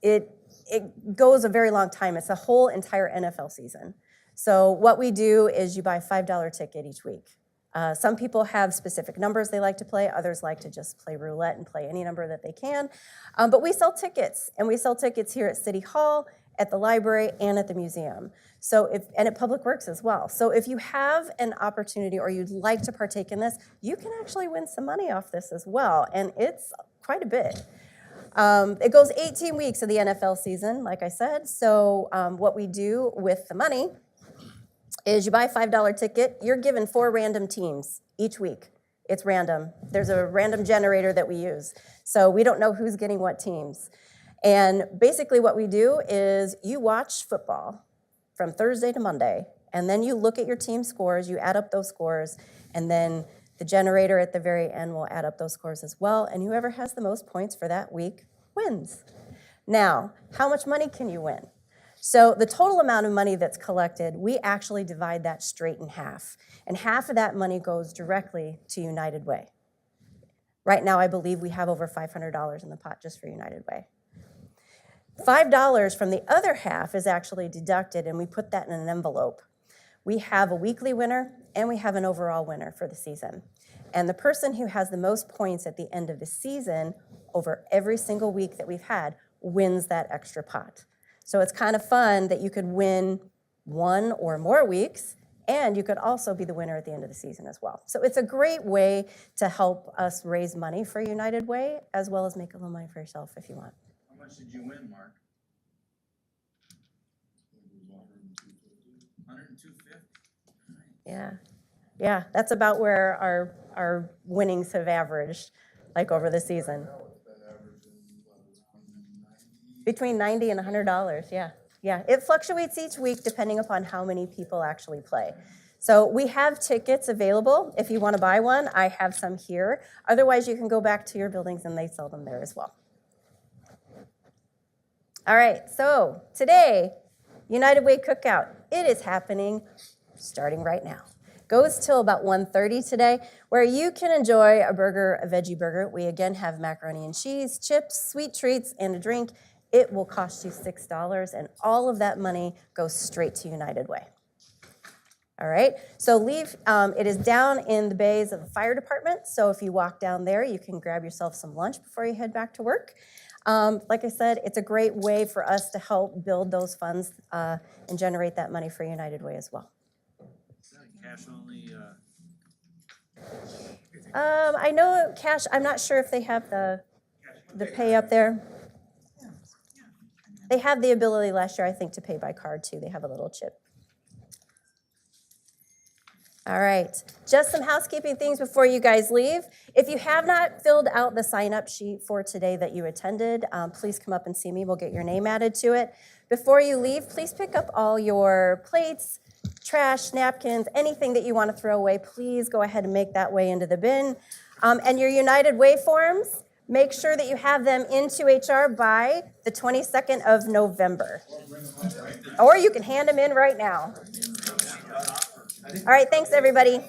it goes a very long time. It's a whole entire NFL season. So what we do is you buy a $5 ticket each week. Some people have specific numbers they like to play. Others like to just play roulette and play any number that they can. But we sell tickets, and we sell tickets here at City Hall, at the library, and at the museum. And at Public Works as well. So if you have an opportunity or you'd like to partake in this, you can actually win some money off this as well, and it's quite a bit. It goes 18 weeks of the NFL season, like I said. So what we do with the money is you buy a $5 ticket, you're given 4 random teams each week. It's random. There's a random generator that we use. So we don't know who's getting what teams. And basically what we do is you watch football from Thursday to Monday, and then you look at your team scores, you add up those scores, and then the generator at the very end will add up those scores as well, and whoever has the most points for that week wins. Now, how much money can you win? So the total amount of money that's collected, we actually divide that straight in half. And half of that money goes directly to United Way. Right now, I believe we have over $500 in the pot just for United Way. $5 from the other half is actually deducted, and we put that in an envelope. We have a weekly winner, and we have an overall winner for the season. And the person who has the most points at the end of the season over every single week that we've had wins that extra pot. So it's kind of fun that you could win 1 or more weeks, and you could also be the winner at the end of the season as well. So it's a great way to help us raise money for United Way, as well as make a little money for yourself if you want. How much did you win, Mark? 102.50. Yeah, that's about where our winnings have averaged, like over the season. Between $90 and $100, yeah. It fluctuates each week depending upon how many people actually play. So we have tickets available. If you want to buy one, I have some here. Otherwise, you can go back to your buildings and they sell them there as well. All right, so today, United Way Cookout. It is happening starting right now. Goes till about 1:30 today, where you can enjoy a burger, a veggie burger. We again have macaroni and cheese, chips, sweet treats, and a drink. It will cost you $6, and all of that money goes straight to United Way. All right, so it is down in the bays of the fire department, so if you walk down there, you can grab yourself some lunch before you head back to work. Like I said, it's a great way for us to help build those funds and generate that money for United Way as well. Cash only. I know cash, I'm not sure if they have the pay up there. They have the ability last year, I think, to pay by card too. They have a little chip. All right, just some housekeeping things before you guys leave. If you have not filled out the sign-up sheet for today that you attended, please come up and see me. We'll get your name added to it. Before you leave, please pick up all your plates, trash, napkins, anything that you want to throw away, please go ahead and make that way into the bin. And your United Way forms, make sure that you have them into HR by the 22nd of November. Or you can hand them in right now. All right, thanks everybody.